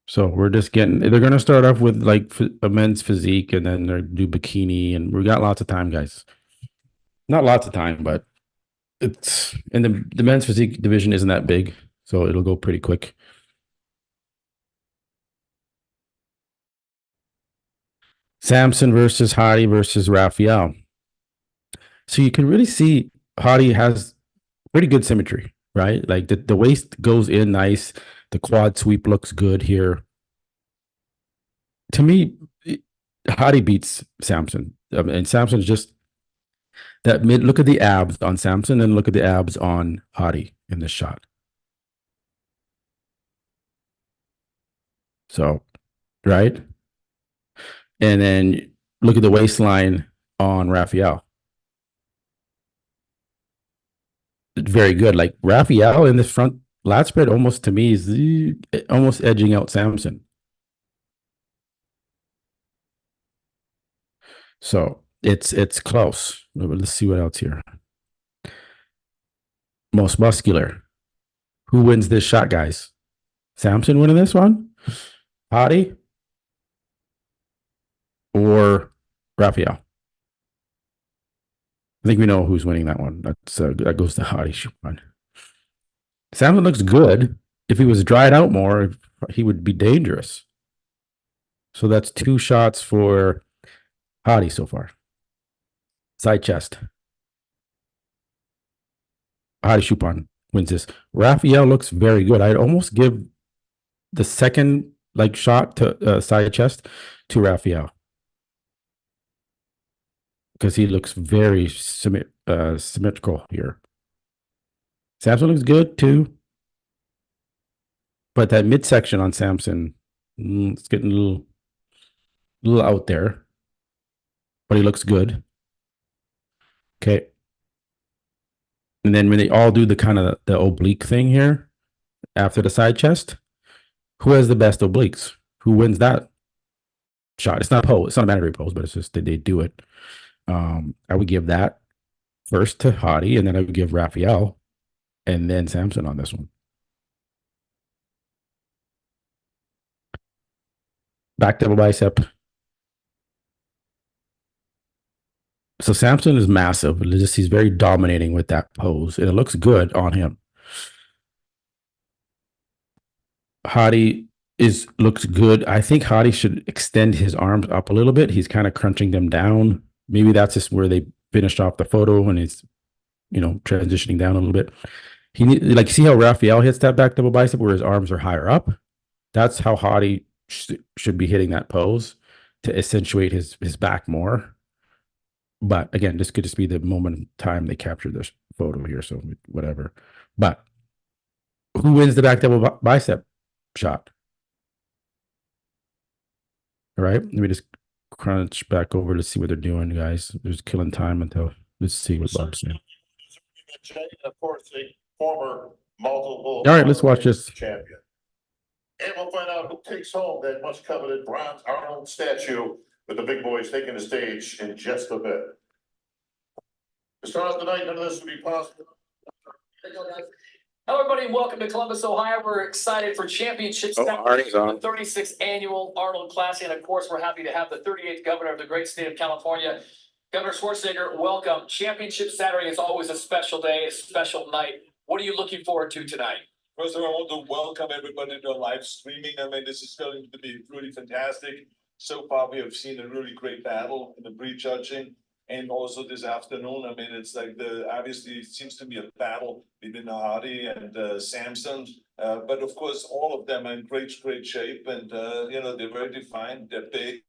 So we're just getting, they're going to start off with like a men's physique and then they do bikini. And we got lots of time, guys. Not lots of time, but it's, and the men's physique division isn't that big. So it'll go pretty quick. Samson versus Hadi versus Raphael. So you can really see Hadi has pretty good symmetry, right? Like the waist goes in nice. The quad sweep looks good here. To me, Hadi beats Samson. And Samson's just that mid. Look at the abs on Samson and look at the abs on Hadi in this shot. So, right? And then look at the waistline on Raphael. Very good. Like Raphael in this front lat spread almost to me is almost edging out Samson. So it's close. Let's see what else here. Most muscular. Who wins this shot, guys? Samson winning this one? Hadi? Or Raphael? I think we know who's winning that one. That goes to Hadi. Samson looks good. If he was dried out more, he would be dangerous. So that's 2 shots for Hadi so far. Side chest. Hadi Chupin wins this. Raphael looks very good. I'd almost give the second shot to side chest to Raphael because he looks very symmetrical here. Samson looks good too, but that midsection on Samson, it's getting a little out there, but he looks good. Okay. And then when they all do the kind of the oblique thing here after the side chest, who has the best obliques? Who wins that shot? It's not a pose. It's not a mandatory pose, but it's just that they do it. I would give that first to Hadi, and then I would give Raphael, and then Samson on this one. Back double bicep. So Samson is massive. He's very dominating with that pose, and it looks good on him. Hadi looks good. I think Hadi should extend his arms up a little bit. He's kind of crunching them down. Maybe that's just where they finished off the photo and he's, transitioning down a little bit. See how Raphael hits that back double bicep where his arms are higher up? That's how Hadi should be hitting that pose to accentuate his back more. But again, this could just be the moment in time they captured this photo here. So whatever. But who wins the back double bicep shot? All right. Let me just crunch back over to see what they're doing, guys. They're just killing time until let's see what Bob's saying. Of course, a former multiple. All right, let's watch this. Champion. And we'll find out who takes home that much coveted bronze Arnold statue with the big boys taking the stage in just a bit. To start off tonight, none of this would be possible. Hello, everybody, and welcome to Columbus, Ohio. We're excited for Championship Arnie's on. the 36th Annual Arnold Classic, and of course, we're happy to have the 38th Governor of the great state of California, Governor Schwarzenegger. Welcome. Championship Saturday is always a special day, a special night. What are you looking forward to tonight? First of all, I want to welcome everybody to live streaming. I mean, this is going to be really fantastic. So far, we have seen a really great battle in the pre-judging. And also this afternoon, I mean, it's like obviously it seems to be a battle between Hardy and Samson. But of course, all of them are in great shape, and you know, they're very defined, they're big.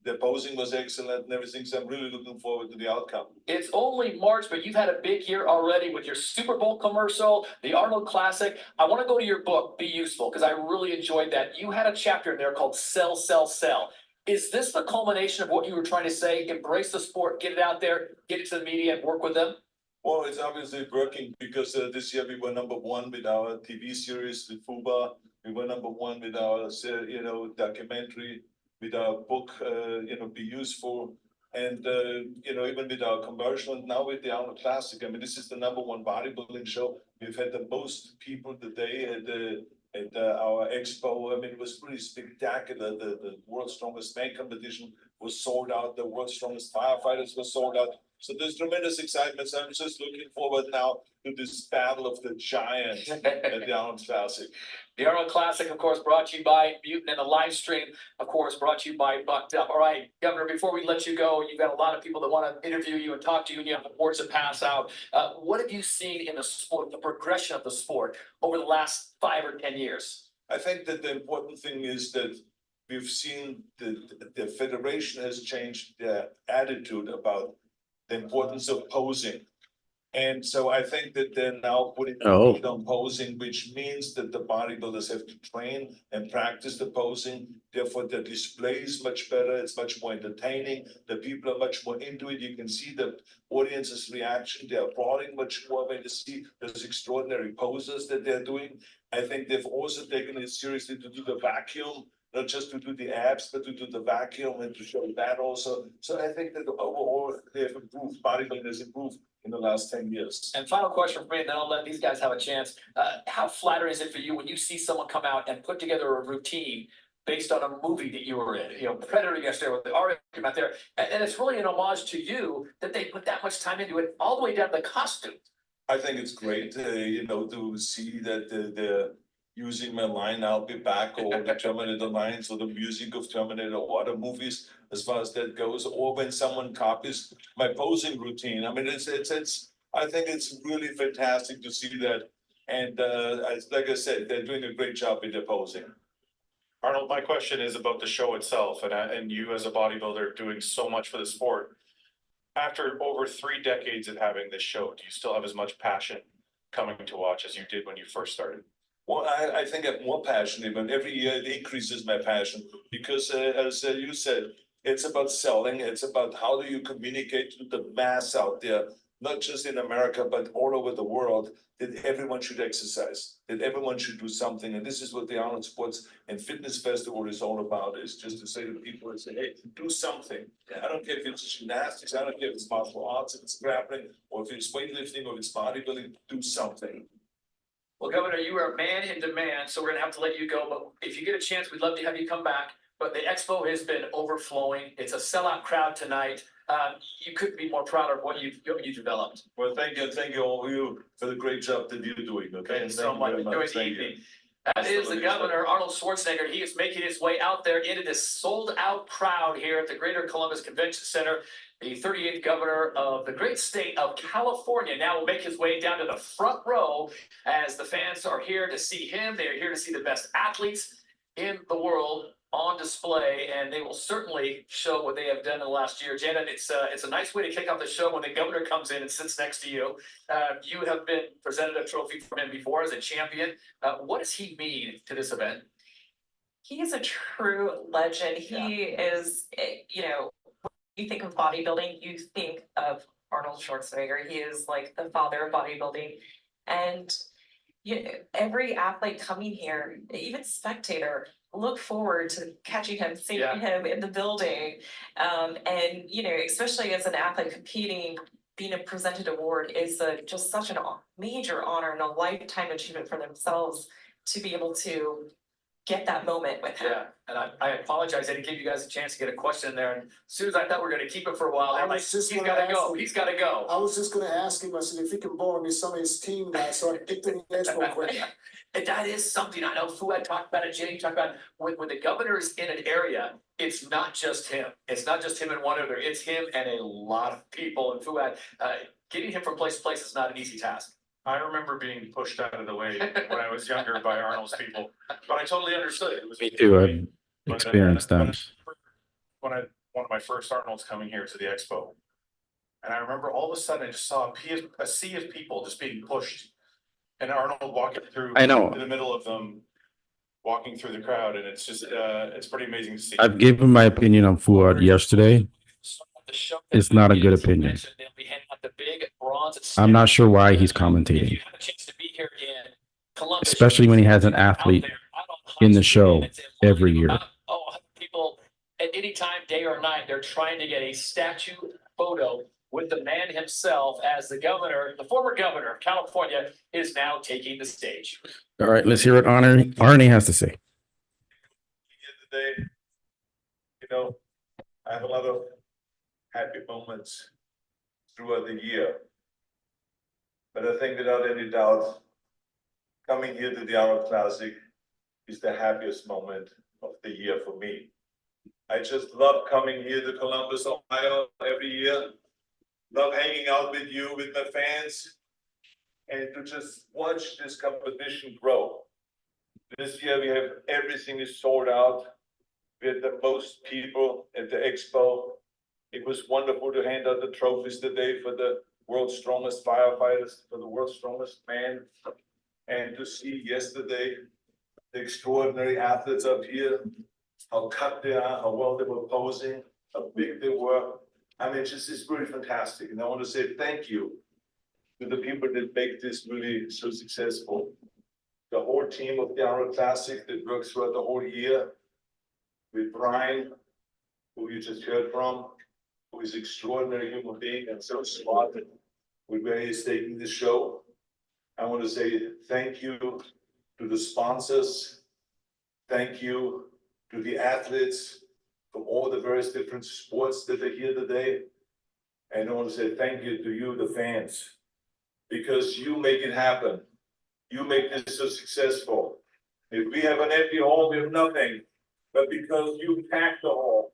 Their posing was excellent and everything, so I'm really looking forward to the outcome. It's only March, but you've had a big year already with your Super Bowl commercial, the Arnold Classic. I want to go to your book, Be Useful, because I really enjoyed that. You had a chapter in there called Sell, Sell, Sell. Is this the culmination of what you were trying to say? Embrace the sport, get it out there, get it to the media, and work with them? Well, it's obviously working because this year we were #1 with our TV series with FUBA. We were #1 with our, you know, documentary, with our book, you know, Be Useful, and you know, even with our commercial, and now with the Arnold Classic. I mean, this is the #1 bodybuilding show. We've had the most people today at our expo. I mean, it was really spectacular. The World's Strongest Man competition was sold out. The World's Strongest Firefighters was sold out. So there's tremendous excitement. So I'm just looking forward now to this battle of the giants at the Arnold Classic. The Arnold Classic, of course, brought to you by Mutant, and the live stream, of course, brought to you by buildup. All right, Governor, before we let you go, you've got a lot of people that want to interview you and talk to you, and you have awards to pass out. What have you seen in the sport, the progression of the sport over the last 5 or 10 years? I think that the important thing is that we've seen the federation has changed their attitude about the importance of posing. And so I think that they're now putting heat on posing, which means that the bodybuilders have to train and practice the posing. Therefore, the display is much better. It's much more entertaining. The people are much more into it. You can see the audience's reaction. They're applauding much more when they see those extraordinary poses that they're doing. I think they've also taken it seriously to do the vacuum, not just to do the abs, but to do the vacuum and to show that also. So I think that overall they have improved. Bodybuilding has improved in the last 10 years. And final question for me, and then I'll let these guys have a chance. How flattering is it for you when you see someone come out and put together a routine based on a movie that you were in? You know, Predator yesterday with the art out there, and it's really an homage to you that they put that much time into it, all the way down to the costume. I think it's great, you know, to see that they're using my line. I'll be back, or the Terminator lines, or the music of Terminator, or other movies, as far as that goes, or when someone copies my posing routine. I mean, I think it's really fantastic to see that. And like I said, they're doing a great job with their posing. Arnold, my question is about the show itself, and you as a bodybuilder doing so much for the sport. After over 3 decades of having this show, do you still have as much passion coming to watch as you did when you first started? Well, I think I'm more passionate, but every year it increases my passion because, as you said, it's about selling. It's about how do you communicate to the mass out there, not just in America, but all over the world, that everyone should exercise, that everyone should do something. And this is what the Arnold Sports and Fitness Festival is all about, is just to say to people, and say, hey, do something. I don't care if it's gymnastics, I don't care if it's martial arts, if it's grappling, or if it's weightlifting, or if it's bodybuilding, do something. Well, Governor, you are a man in demand, so we're going to have to let you go. But if you get a chance, we'd love to have you come back. But the expo has been overflowing. It's a sellout crowd tonight. You couldn't be more proud of what you've developed. Well, thank you all of you for the great job that you're doing. Okay, thank you so much. Enjoy the evening. That is the Governor, Arnold Schwarzenegger. He is making his way out there into this sold-out crowd here at the Greater Columbus Convention Center. The 38th Governor of the great state of California now will make his way down to the front row as the fans are here to see him. They are here to see the best athletes in the world on display, and they will certainly show what they have done in the last year. Janet, it's a nice way to kick off the show when the Governor comes in and sits next to you. You have been presented a trophy from him before as a champion. What does he mean to this event? he is a true legend. He is, you know, you think of bodybuilding, you think of Arnold Schwarzenegger. He is like the father of bodybuilding. And you know, every athlete coming here, even spectator, look forward to catching him, seeing Yeah. him in the building. And you know, especially as an athlete competing, being a presented award is just such major honor and a lifetime achievement for themselves to be able to get that moment with him. Yeah, and I apologize, I didn't give you guys a chance to get a question in there, and as soon as I thought we were gonna keep it for a while, they're like, was just he's gonna gotta go, ask him. he's gotta go. I was just gonna ask him, I said, if he can borrow me some of his team guys, so I can get to the edge real quick. And that is something, I know Fuad talked about it, Jenny talked about, when the governor is in an area, it's not just him. It's not just him and one other, it's him and a lot of people, and Fuad, getting him from place to place is not an easy task. I remember being pushed out of the way when I was younger by Arnold's people, but I totally understood. It was Me too. I've But then- experienced that. When one of my first Arnold's coming here to the expo. And I remember all of a sudden I just saw a sea of people just being pushed. And Arnold walking through. I know. In the middle of them, walking through the crowd, and it's just, it's pretty amazing to see. I've given my opinion on Fuad yesterday. It's not a good opinion. I'm not sure why he's commentating, especially when he has an athlete in the show every year. People at any time, day or night, they're trying to get a statue photo with the man himself as the governor, the former governor of California, is now taking the stage. All right, let's hear what Arnie has to say. Today, you know, I have a lot of happy moments throughout the year. But I think without any doubt, coming here to the Arnold Classic is the happiest moment of the year for me. I just love coming here to Columbus, Ohio every year. Love hanging out with you, with my fans, and to just watch this competition grow. This year we have everything is sold out. We had the most people at the expo. It was wonderful to hand out the trophies today for the world's strongest firefighters, for the world's strongest man. And to see yesterday the extraordinary athletes up here, how cut they are, how well they were posing, how big they were. I mean, it's really fantastic. And I want to say thank you to the people that make this really so successful. The whole team of the Arnold Classic that works throughout the whole year, with Brian, who you just heard from, who is an extraordinary human being and so smart with where he's taking the show. I want to say thank you to the sponsors. Thank you to the athletes from all the various different sports that are here today. And I want to say thank you to you, the fans, because you make it happen. You make this so successful. If we have an empty hall, we have nothing. But because you pack the hall,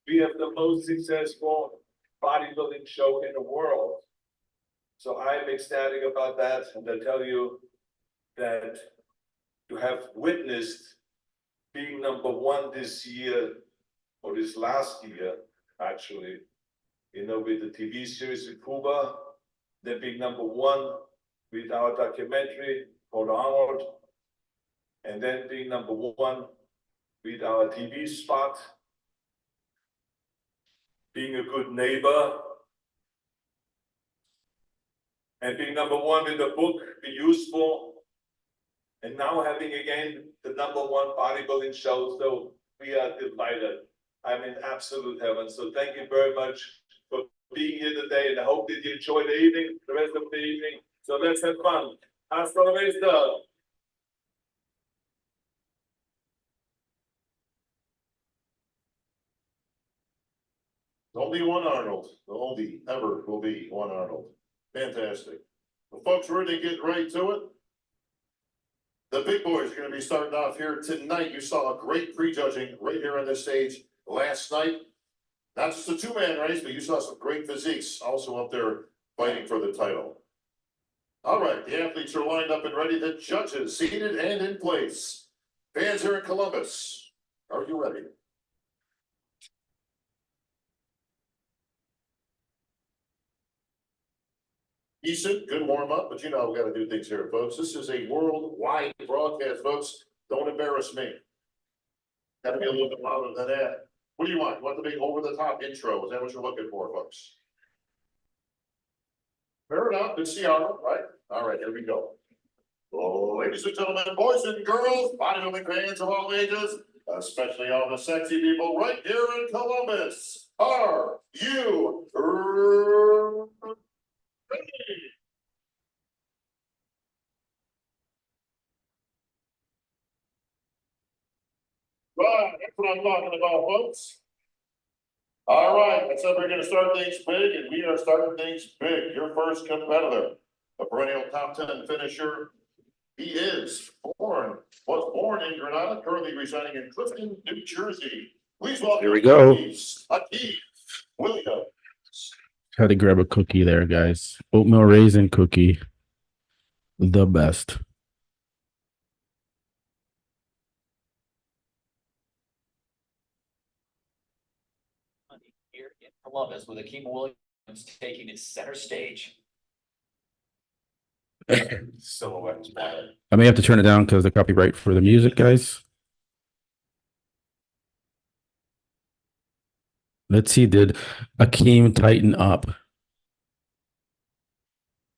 we have the most successful bodybuilding show in the world. So I'm ecstatic about that, and I tell you that to have witnessed being number one this year, or this last year, actually, you know, with the TV series with Cuba, then being number one with our documentary called Arnold, and then being number one with our TV spot, being a good neighbor, and being number one with the book, Be Useful, and now having again the number one bodybuilding show. So we are delighted. I'm in absolute heaven. So thank you very much for being here today, and I hope that you enjoy the evening, the rest of the evening. So let's have fun. Hasta la vista. Only one Arnold, the only ever will be one Arnold. Fantastic. Well, folks, we're ready to get right to it. The big boys are going to be starting off here tonight. You saw a great prejudging right here on this stage last night. Not just a two-man race, but you saw some great physiques also up there fighting for the title. All right, the athletes are lined up and ready. The judges seated and in place. Fans here in Columbus, are you ready? Decent, good warm-up, but you know we got to do things here, folks. This is a worldwide broadcast, folks. Don't embarrass me. Gotta be a little bit louder than that. What do you want? You want the big over the top intro? Is that what you're looking for, folks? Fair enough. Good to see Arnold, right? All right, here we go. Oh, ladies and gentlemen, boys and girls, bodybuilding fans of all ages, especially all the sexy people right here in Columbus. Are you ready? Right, that's what I'm talking about, folks. All right, I said we're gonna start things big, and we are starting things big. Your first competitor, a perennial top 10 finisher. He was born in Grenada, currently residing in Clifton, New Jersey. Please welcome. Here we go. Akeem Williams. Had to grab a cookie there, guys. Oatmeal raisin cookie. The best. Here in Columbus with Akeem Williams taking its center stage. Silhouette. I may have to turn it down because the copyright for the music, guys. Let's see, did Akeem tighten up?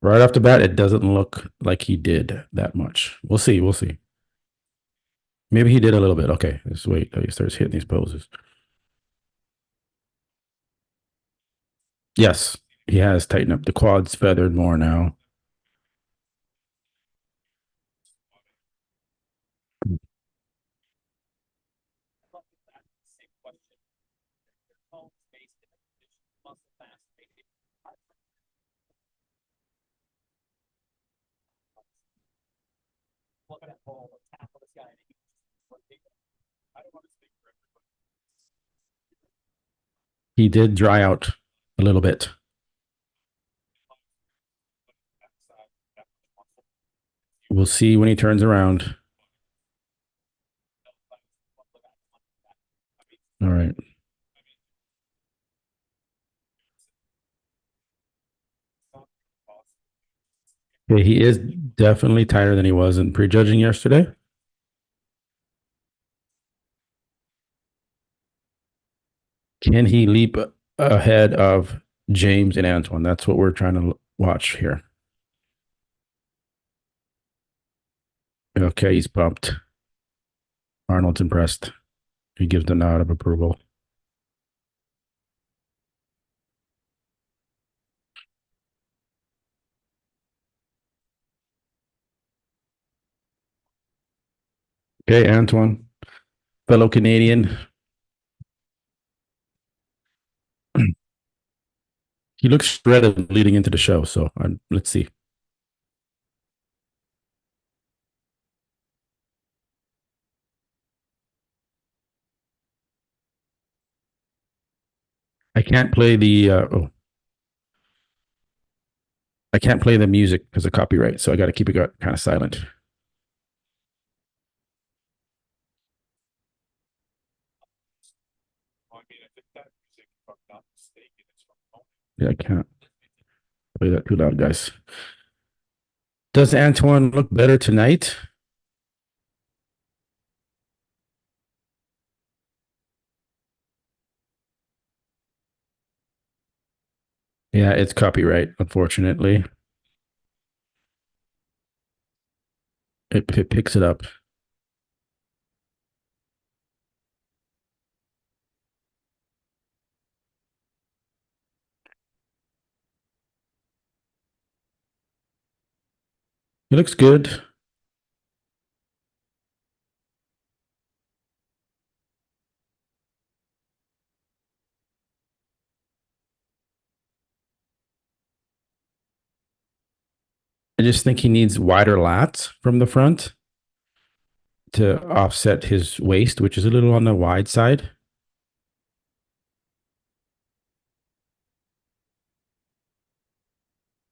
Right off the bat, it doesn't look like he did that much. We'll see. We'll see. Maybe he did a little bit. Okay, let's wait till he starts hitting these poses. Yes, he has tightened up. The quads feathered more now. He did dry out a little bit. We'll see when he turns around. All right. Okay, he is definitely tighter than he was in prejudging yesterday. Can he leap ahead of James and Antoine? That's what we're trying to watch here. Okay, he's pumped. Arnold's impressed. He gives the nod of approval. Okay, Antoine, fellow Canadian. He looks shredded leading into the show, so let's see. I can't play the I can't play the music because of copyright, so I got to keep it kind of silent. Yeah, I can't play that too loud, guys. Does Antoine look better tonight? Yeah, it's copyright, unfortunately. It picks it up. It looks good. I just think he needs wider lats from the front to offset his waist, which is a little on the wide side.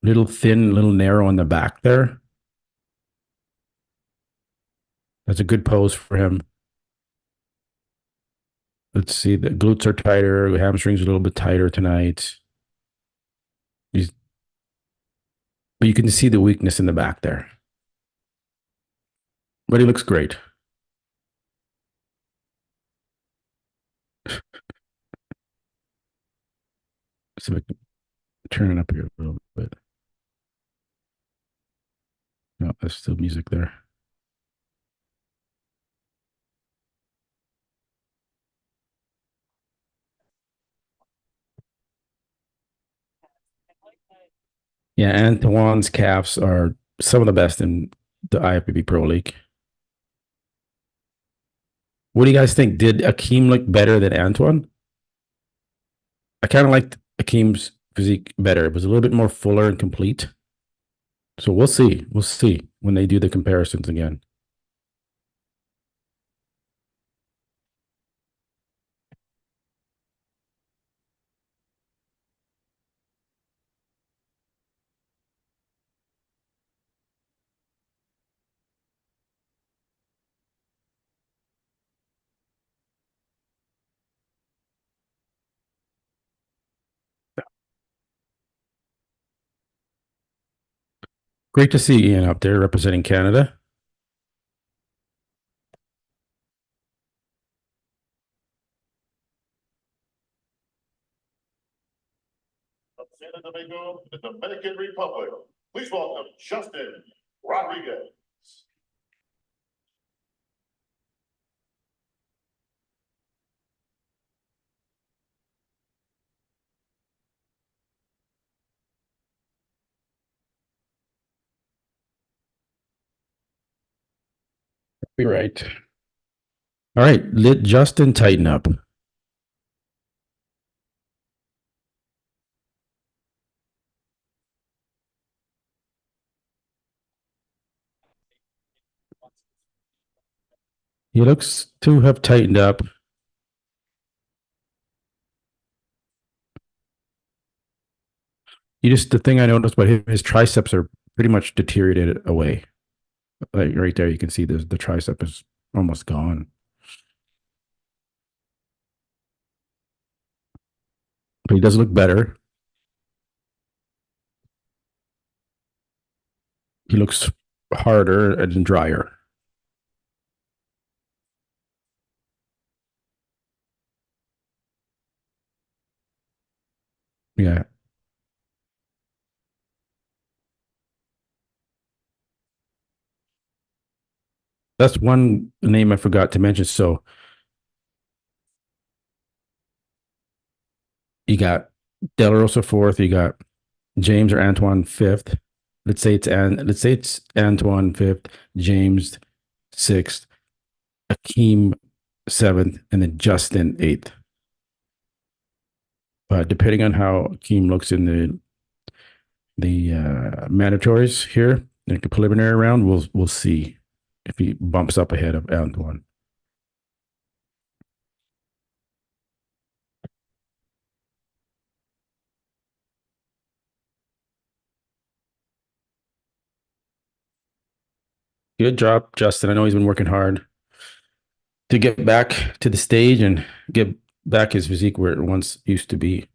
Little thin, little narrow in the back there. That's a good pose for him. Let's see, the glutes are tighter, the hamstrings are a little bit tighter tonight. But you can see the weakness in the back there. But he looks great. see if I can turn it up here a little bit. No, there's still music there. Yeah, Antoine's calves are some of the best in the IFBB Pro League. What do you guys think? Did Akeem look better than Antoine? I kind of liked Akeem's physique better. It was a little bit more fuller and complete. So we'll see. We'll see when they do the comparisons again. Great to see Ian up there representing Canada. San Domingo, the Dominican Republic. Please welcome Justin Rodriguez. Be right. All right, let Justin tighten up. He looks to have tightened up. The thing I noticed about his triceps are pretty much deteriorated away. Like right there, you can see the tricep is almost gone. But he does look better. He looks harder and drier. Yeah. That's one name I forgot to mention. So you got Del Rosa fourth, you got James or Antoine fifth. Let's say it's Antoine fifth, James sixth, Akeem seventh, and then Justin eighth. But depending on how Akeem looks in the mandatories here, in the preliminary round, we'll see if he bumps up ahead of Antoine. Good job, Justin. I know he's been working hard to get back to the stage and get back his physique where it once used to be.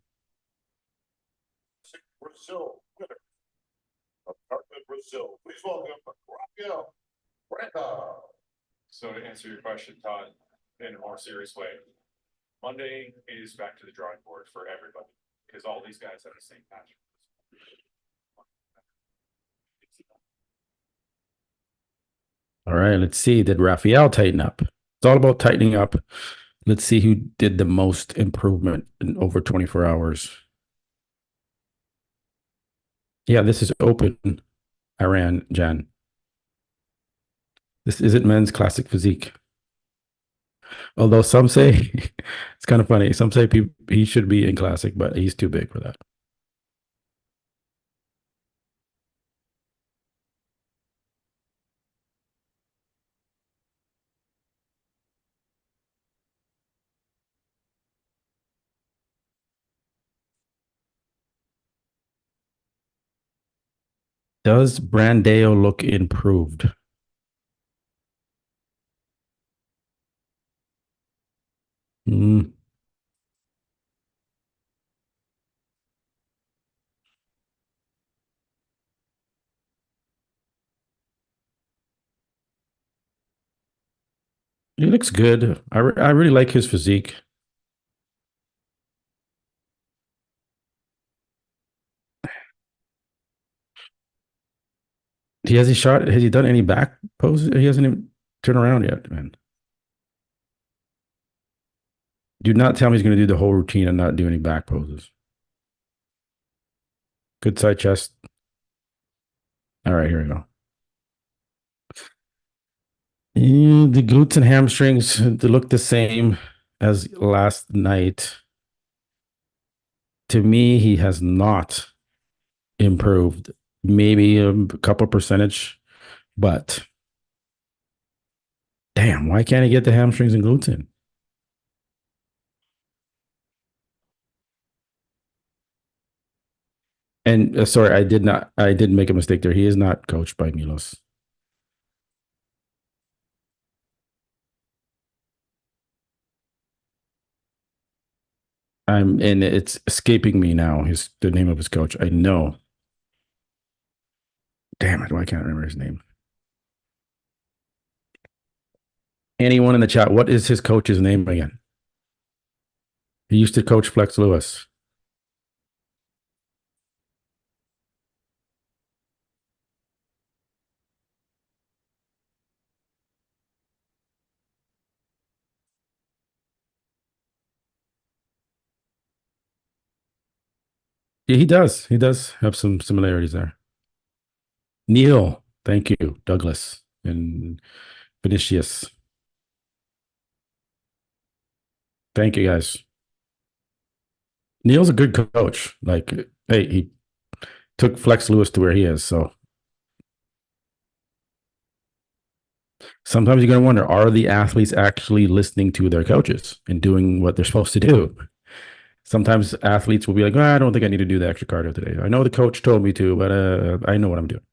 Brazil winner of Cutler, Brazil. Please welcome Rafael Branta. So to answer your question, Todd, in a more serious way, Monday is back to the drawing board for everybody, because all these guys have the same passion. All right, let's see. Did Raphael tighten up? It's all about tightening up. Let's see who did the most improvement in over 24 hours. Yeah, this is open Iran, Jan. This isn't men's classic physique. Although some say it's kind of funny. Some say he should be in classic, but he's too big for that. Does Brandeo look improved? Mm, he looks good. I really like his physique. Has he shot? Has he done any back poses? He hasn't even turned around yet, man. Do not tell me he's going to do the whole routine and not do any back poses. Good side chest. All right, here we go. And the glutes and hamstrings, they look the same as last night. To me, he has not improved. Maybe a couple percentage, but damn, why can't he get the hamstrings and glutes in? And sorry, I did make a mistake there. He is not coached by Milos. And it's escaping me now. The name of his coach. I know. Damn it, why can't I remember his name? Anyone in the chat, what is his coach's name again? He used to coach Flex Lewis. Yeah, he does. He does have some similarities there. Neil, thank you. Douglas and Vinicius. Thank you, guys. Neil's a good coach. Like, hey, he took Flex Lewis to where he is. So sometimes you're going to wonder, are the athletes actually listening to their coaches and doing what they're supposed to do? Sometimes athletes will be like, I don't think I need to do the extra cardio today. I know the coach told me to, but I know what I'm doing.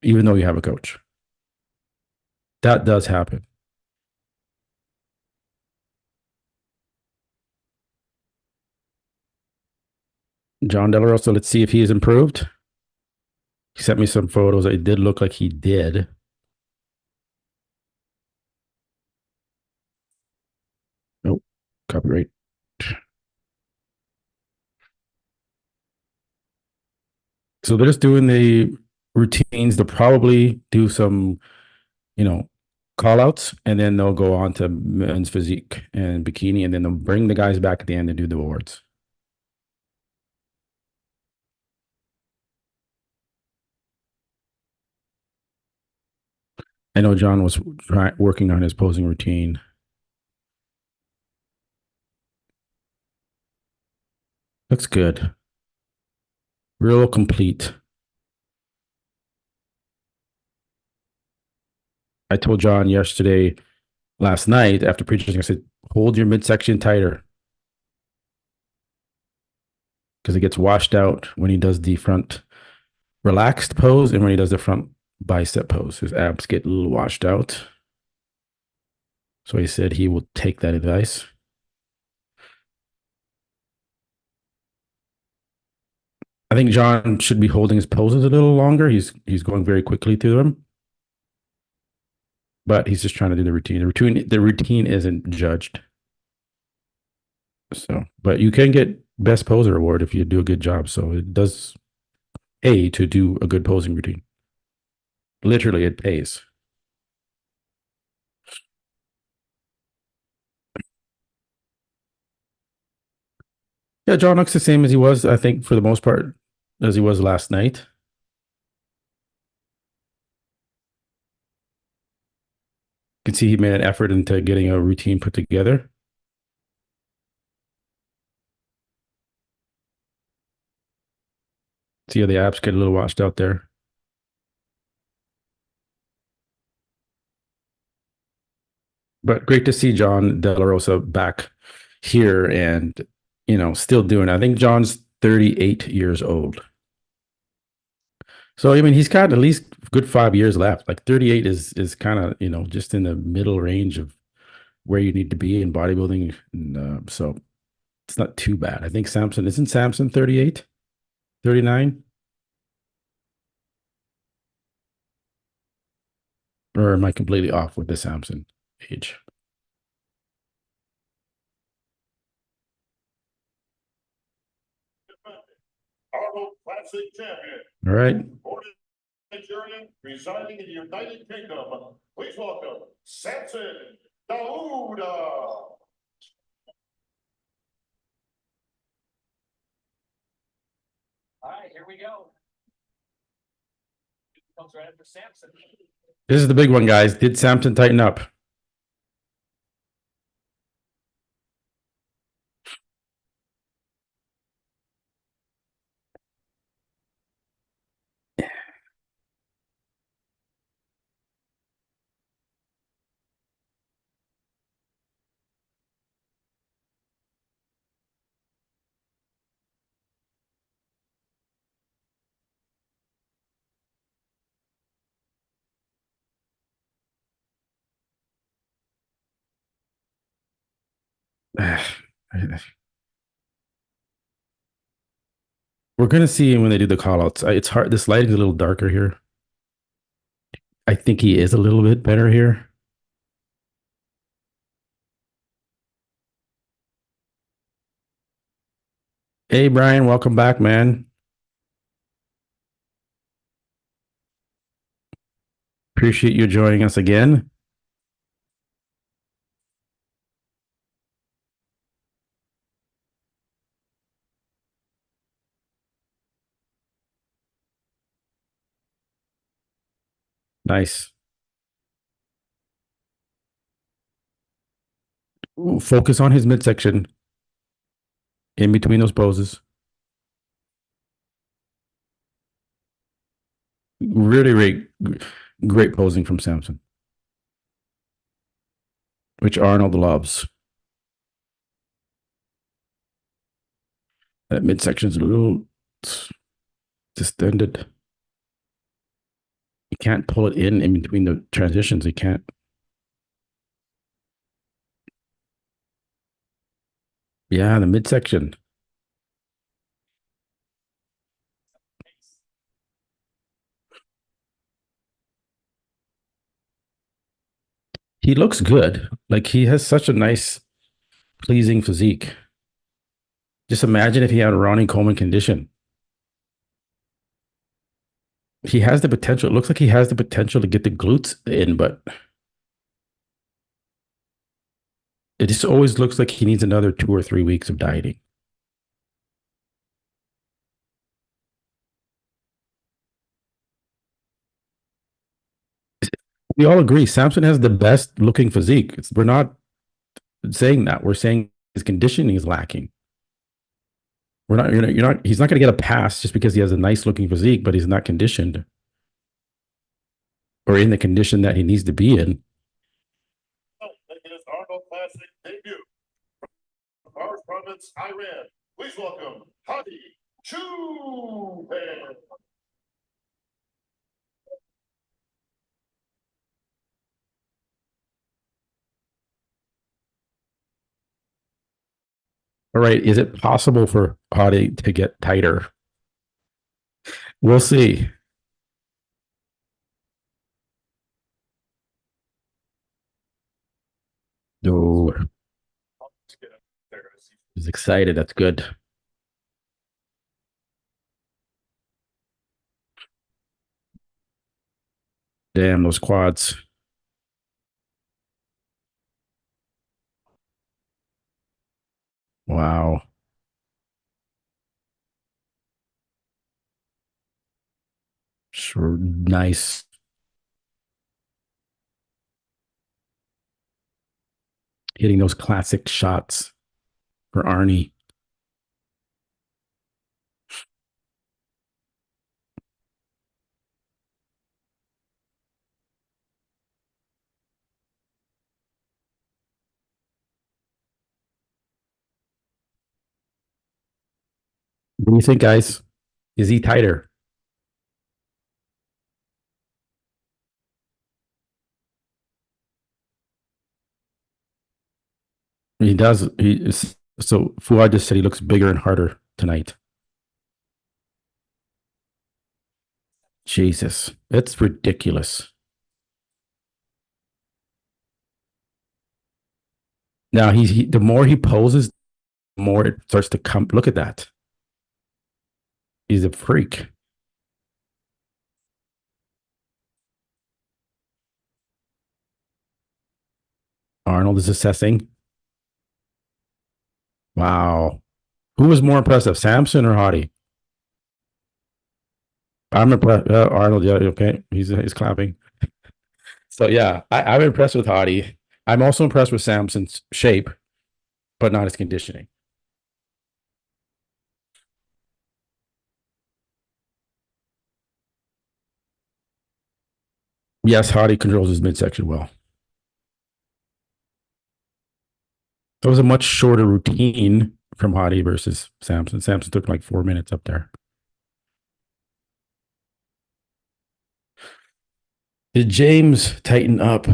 Even though you have a coach. That does happen. John De La Rosa, let's see if he has improved. He sent me some photos. It did look like he did. Nope. Copyright. So they're just doing the routines. They'll probably do some, call outs, and then they'll go on to men's physique and bikini, and then they'll bring the guys back at the end and do the awards. I know John was working on his posing routine. Looks good. Real complete. I told John last night after preaching, I said, hold your midsection tighter. Because it gets washed out when he does the front relaxed pose and when he does the front bicep pose. His abs get a little washed out. So he said he will take that advice. I think John should be holding his poses a little longer. He's going very quickly through them. But he's just trying to do the routine. The routine isn't judged. So, but you can get best poser award if you do a good job. So it does pay to do a good posing routine. Literally, it pays. Yeah, John looks the same as he was, I think, for the most part, as he was last night. You can see he made an effort into getting a routine put together. See how the abs get a little washed out there. But great to see John De La Rosa back here and, still doing it. I think John's 38 years old. So, I mean, he's got at least good 5 years left. Like 38 is kind of, just in the middle range of where you need to be in bodybuilding. And, so it's not too bad. I think isn't Samson 38, 39? Or am I completely off with the Samson age? Arnold Classic Champion. All right. Nigerian residing in the United Kingdom. Please welcome Samson Daouda. All right, here we go. Comes right after Samson. This is the big one, guys. Did Samson tighten up? We're gonna see when they do the callouts. It's hard. This lighting's a little darker here. I think he is a little bit better here. Hey, Brian, welcome back, man. Appreciate you joining us again. Nice. Ooh, focus on his midsection in between those poses. Really great posing from Samson, which Arnold loves. That midsection's a little distended. You can't pull it in between the transitions. You can't. Yeah, the midsection. He looks good. Like he has such a nice, pleasing physique. Just imagine if he had a Ronnie Coleman condition. He has the potential. It looks like he has the potential to get the glutes in, but it just always looks like he needs another 2 or 3 weeks of dieting. We all agree Samson has the best looking physique. We're not saying that. We're saying his conditioning is lacking. We're not, you're not, he's not going to get a pass just because he has a nice looking physique, but he's not conditioned or in the condition that he needs to be in. Making his Arnold Classic debut from Fars Province, Iran. Please welcome Hadi Choopan. All right. Is it possible for Hadi to get tighter? We'll see. No, he's excited. That's good. Damn, those quads. Wow. Sure. Nice. Hitting those classic shots for Arnie. What do you think, guys? Is he tighter? He does. He is. So Fuad just said he looks bigger and harder tonight. Jesus, it's ridiculous. Now the more he poses, the more it starts to come. Look at that. He's a freak. Arnold is assessing. Wow. Who was more impressive, Samson or Hottie? I'm impressed. Arnold, yeah, okay. He's clapping. So yeah, I'm impressed with Hottie. I'm also impressed with Samson's shape, but not his conditioning. Yes, Hottie controls his midsection well. It was a much shorter routine from Hottie versus Samson. Samson took like 4 minutes up there. Did James tighten up?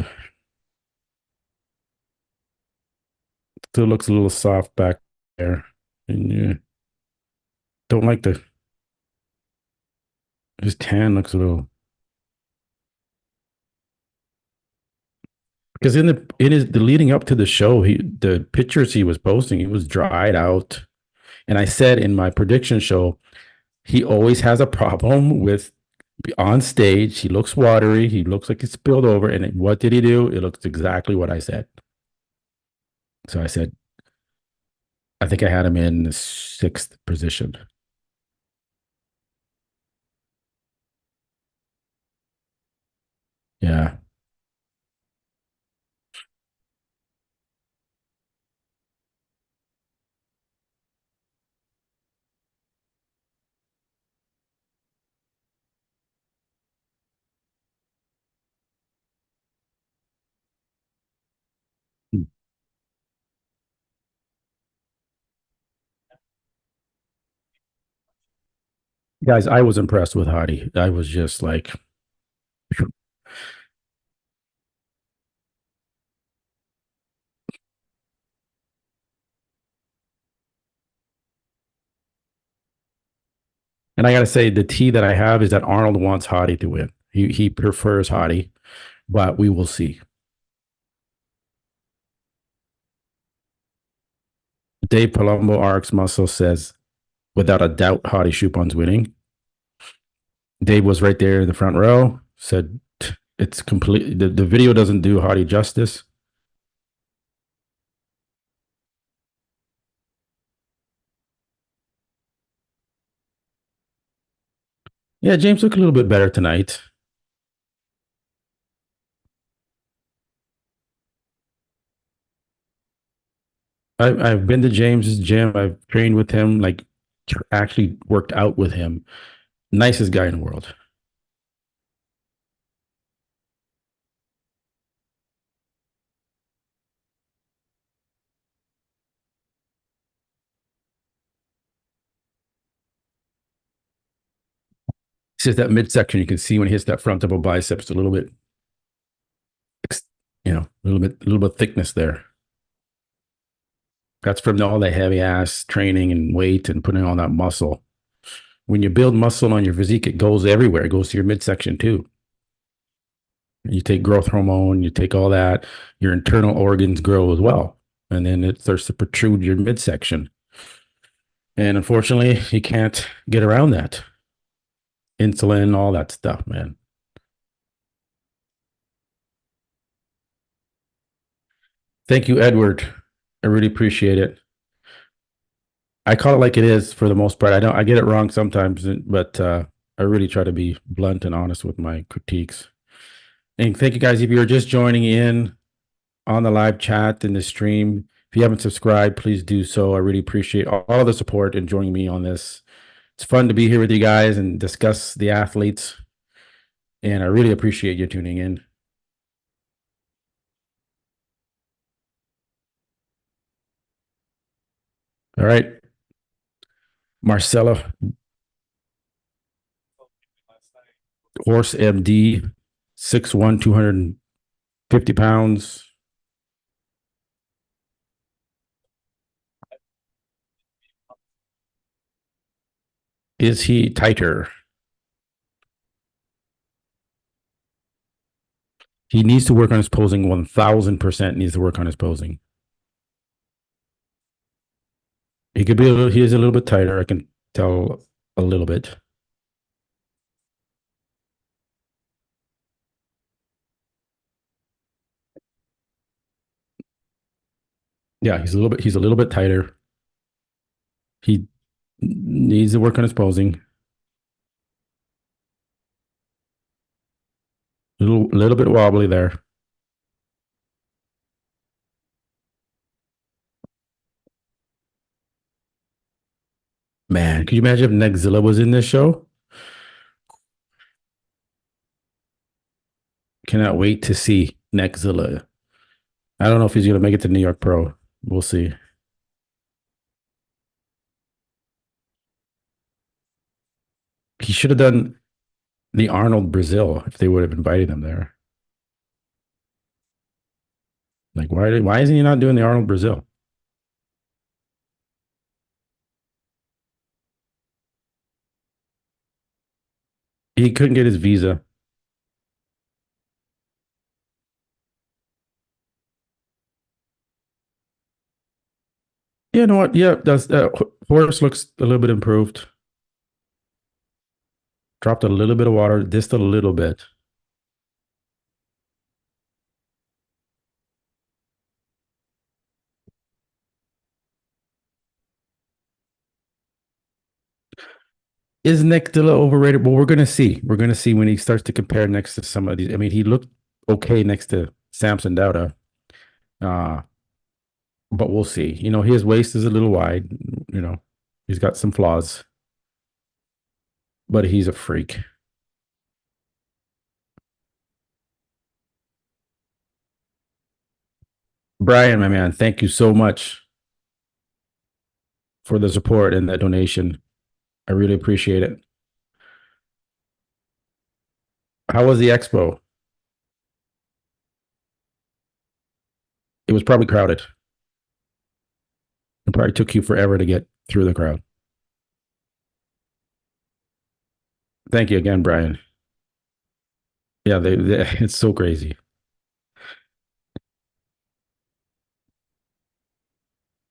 Still looks a little soft back there. And don't like his tan looks a little, because the leading up to the show, the pictures he was posting, he was dried out. And I said in my prediction show, he always has a problem with on stage. He looks watery. He looks like he's spilled over. And what did he do? It looks exactly what I said. So I said, I think I had him in the 6th position. Yeah. Guys, I was impressed with Hottie. I was just like, and I got to say, the tea that I have is that Arnold wants Hottie to win. He prefers Hottie, but we will see. Dave Palumbo, RX Muscle says, without a doubt, Hottie Chupon's winning. Dave was right there in the front row, said it's complete. The video doesn't do Hottie justice. Yeah, James looked a little bit better tonight. I've been to James's gym. I've trained with him, like actually worked out with him. Nicest guy in the world. It's just that midsection, you can see when he hits that front double biceps, a little bit, a little bit thickness there. That's from all the heavy ass training and weight and putting on that muscle. When you build muscle on your physique, it goes everywhere. It goes to your midsection too. You take growth hormone, you take all that, your internal organs grow as well. And then it starts to protrude your midsection. And unfortunately, you can't get around that. Insulin, all that stuff, man. Thank you, Edward. I really appreciate it. I call it like it is for the most part. I get it wrong sometimes, but I really try to be blunt and honest with my critiques. And thank you guys if you're just joining in on the live chat in the stream. If you haven't subscribed, please do so. I really appreciate all the support and joining me on this. It's fun to be here with you guys and discuss the athletes. And I really appreciate you tuning in. All right. Marcella Horse MD, 6'1", 250 pounds. Is he tighter? He needs to work on his posing. 1000% needs to work on his posing. He could be he is a little bit tighter. I can tell a little bit. Yeah, he's a little bit tighter. He needs to work on his posing. Little bit wobbly there. Man, could you imagine if Nexzilla was in this show? Cannot wait to see Nexzilla. I don't know if he's gonna make it to New York Pro. We'll see. He should have done the Arnold Brazil if they would have invited him there. Like, why isn't he not doing the Arnold Brazil? He couldn't get his visa. Yeah, you know what? Yeah, that's horse looks a little bit improved. Dropped a little bit of water, just a little bit. Is Nick Dilla overrated? Well, we're gonna see. We're gonna see when he starts to compare next to some of these. I mean, he looked okay next to Samson Dauda. Uh, but we'll see. You know, his waist is a little wide. You know, he's got some flaws, but he's a freak. Brian, my man, thank you so much for the support and that donation. I really appreciate it. How was the expo? It was probably crowded. It probably took you forever to get through the crowd. Thank you again, Brian. Yeah, it's so crazy.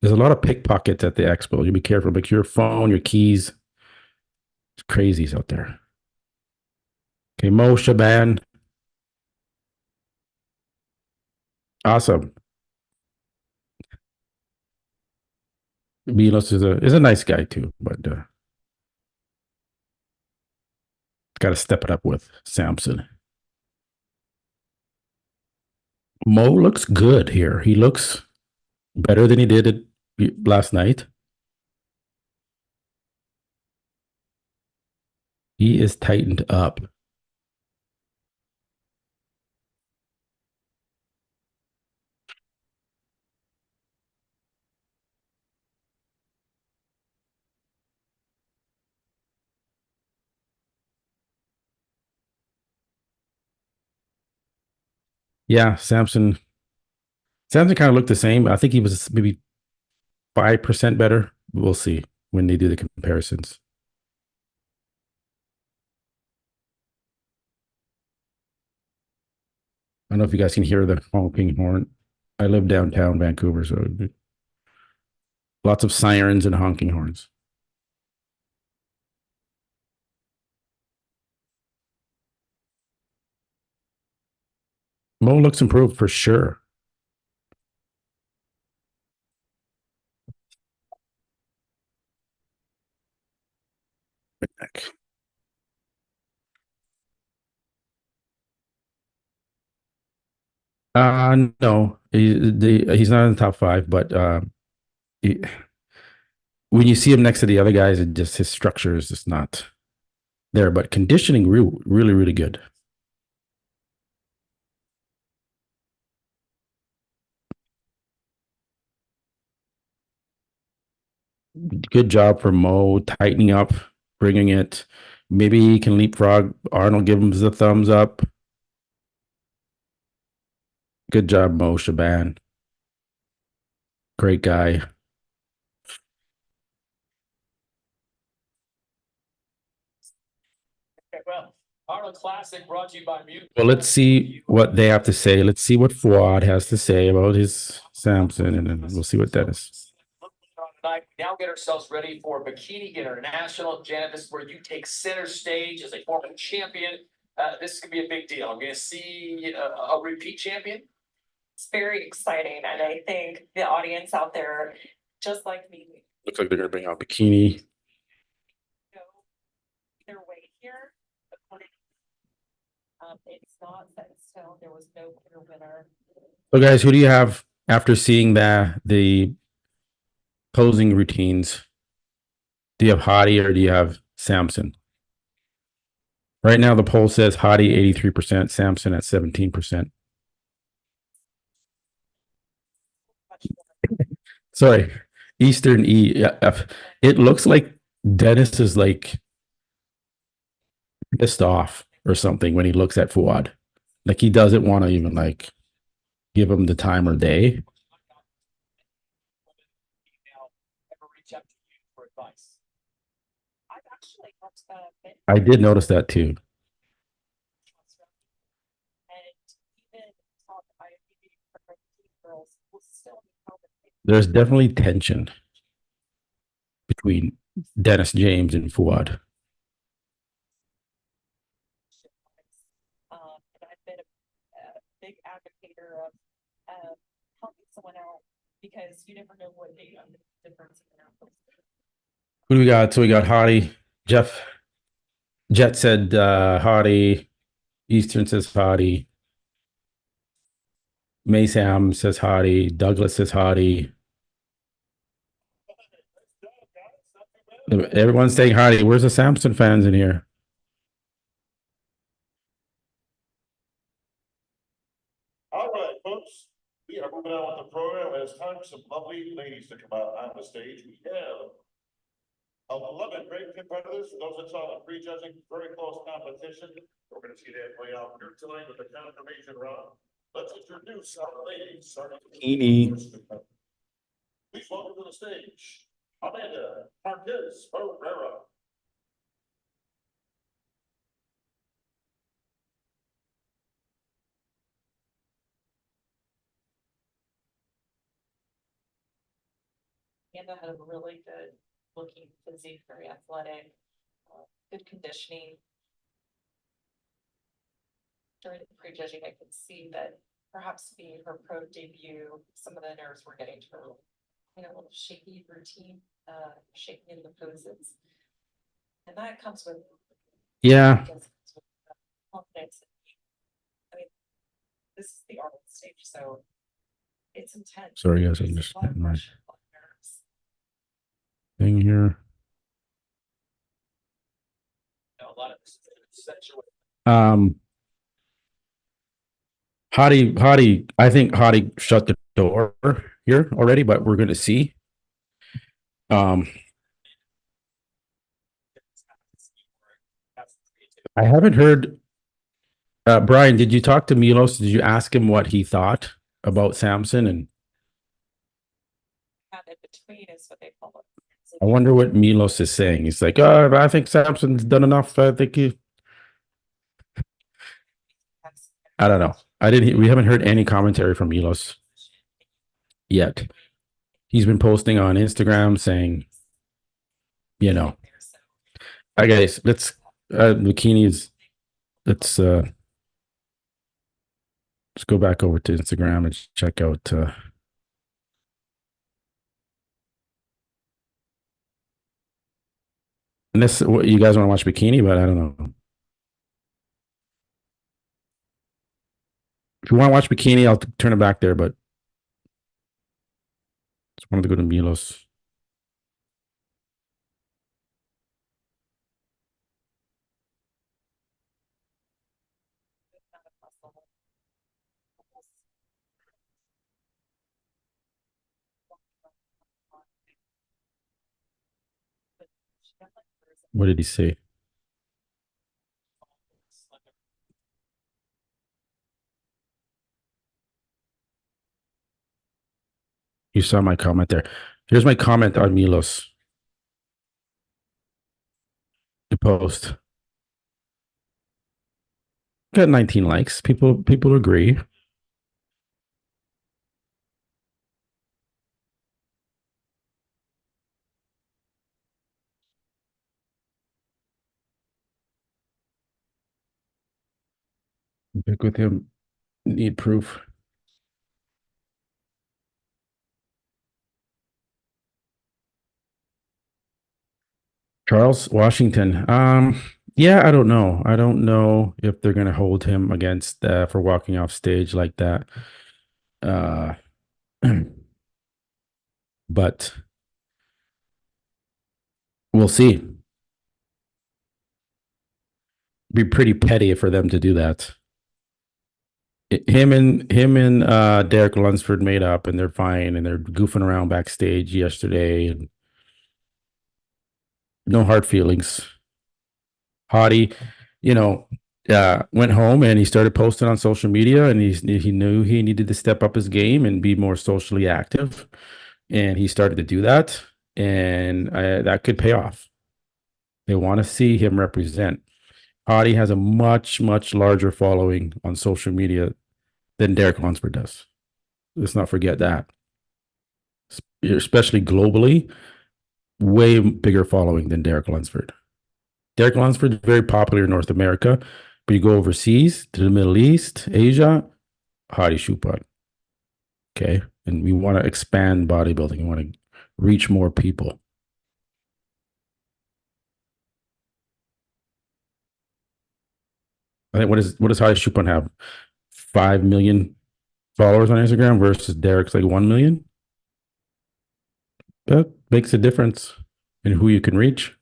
There's a lot of pickpockets at the expo. You be careful. Make your phone, your keys. It's crazies out there. Okay, Mo Shaban. Awesome. Milos is a nice guy too, but got to step it up with Samson. Mo looks good here. He looks better than he did last night. He is tightened up. Yeah, Samson kind of looked the same. I think he was maybe 5% better. We'll see when they do the comparisons. I don't know if you guys can hear the honking horn. I live downtown Vancouver, so lots of sirens and honking horns. Mo looks improved for sure. No, he's not in the top five, but he, when you see him next to the other guys, it just his structure is just not there. But conditioning, really, really good. Good job for Mo tightening up, bringing it. Maybe he can leapfrog Arnold. Give him the thumbs up. Good job, Mo Shaban. Great guy. Okay, well, Arnold Classic brought to you by Mute. Well, let's see what they have to say. Let's see what Fuad has to say about his Samson, and then we'll see what that is. Tonight, we now get ourselves ready for Bikini International. Janet, this is where you take center stage as a former champion. This could be a big deal. I'm going to see a repeat champion. It's very exciting, and I think the audience out there, just like me, Looks like they're gonna bring out Bikini. know their way here. According, it's not set in stone. There was no clear winner. So, guys, who do you have after seeing the posing routines? Do you have Hottie or do you have Samson? Right now, the poll says Hottie 83%, Samson at 17%. Sorry, Eastern EF. It looks like Dennis is like pissed off or something when he looks at Fuad. Like he doesn't want to even like give him the time or day. Ever reach out to you for advice? I've actually helped I did notice that too. and even taught IFBB for girls will still be held in There's definitely tension between Dennis James and Fuad. And I've been a big advocator of helping someone out because you never know what the difference in their outcomes. Who do we got? So we got Hottie, Jeff. Jet said Hottie. Eastern says Hottie. Maysam says Hottie. Douglas says Hottie. Everyone's saying Hottie. Where's the Samson fans in here? All right, folks, we are moving on with the program, and it's time for some lovely ladies to come out on the stage. We have 11 great competitors. For those that saw the prejudging, very close competition. We're gonna see that play out here tonight with the confirmation round. Let's introduce our ladies, starting with Bikini. Please welcome to the stage, Amanda Marquez Herrera. Amanda had a really good looking physique, very athletic, good conditioning. During the prejudging, I could see that perhaps being her pro debut, some of the nerves were getting to her, a little shaky routine, shaking in the poses. And that comes with confidence. I mean, this is the Arnold stage, so it's intense. Sorry, guys, I'm just getting my thing here. A lot of this is sensual. Hottie, I think Hottie shut the door here already, but we're gonna see. I haven't heard. Brian, did you talk to Milos? Did you ask him what he thought about Samson? And in between is what they call it. I wonder what Milos is saying. He's like, I think Samson's done enough. I think I don't know. We haven't heard any commentary from Milos yet. He's been posting on Instagram saying, I guess let's bikinis. Let's go back over to Instagram and check out and this you guys want to watch Bikini, but I don't know. If you want to watch Bikini, I'll turn it back there, but just wanted to go to Milos. What did he say? You saw my comment there. Here's my comment on Milos. The post. Got 19 likes. People agree. Back with him. Need proof. Charles Washington. Yeah, I don't know. I don't know if they're gonna hold him against for walking off stage like that. Uh, but we'll see. Be pretty petty for them to do that. Him and Derek Lunsford made up, and they're fine, and they're goofing around backstage yesterday, and no hard feelings. Hottie, you know, went home and he started posting on social media, and he knew he needed to step up his game and be more socially active, and he started to do that, and that could pay off. They want to see him represent. Hottie has a much larger following on social media than Derek Lunsford does. Let's not forget that, especially globally, way bigger following than Derek Lunsford. Derek Lunsford is very popular in North America, but you go overseas to the Middle East, Asia, Hadi Shupat. Okay. And we want to expand bodybuilding. We want to reach more people. I think what does Hadi Shupat have? 5 million followers on Instagram versus Derek's like 1 million. That makes a difference in who you can reach.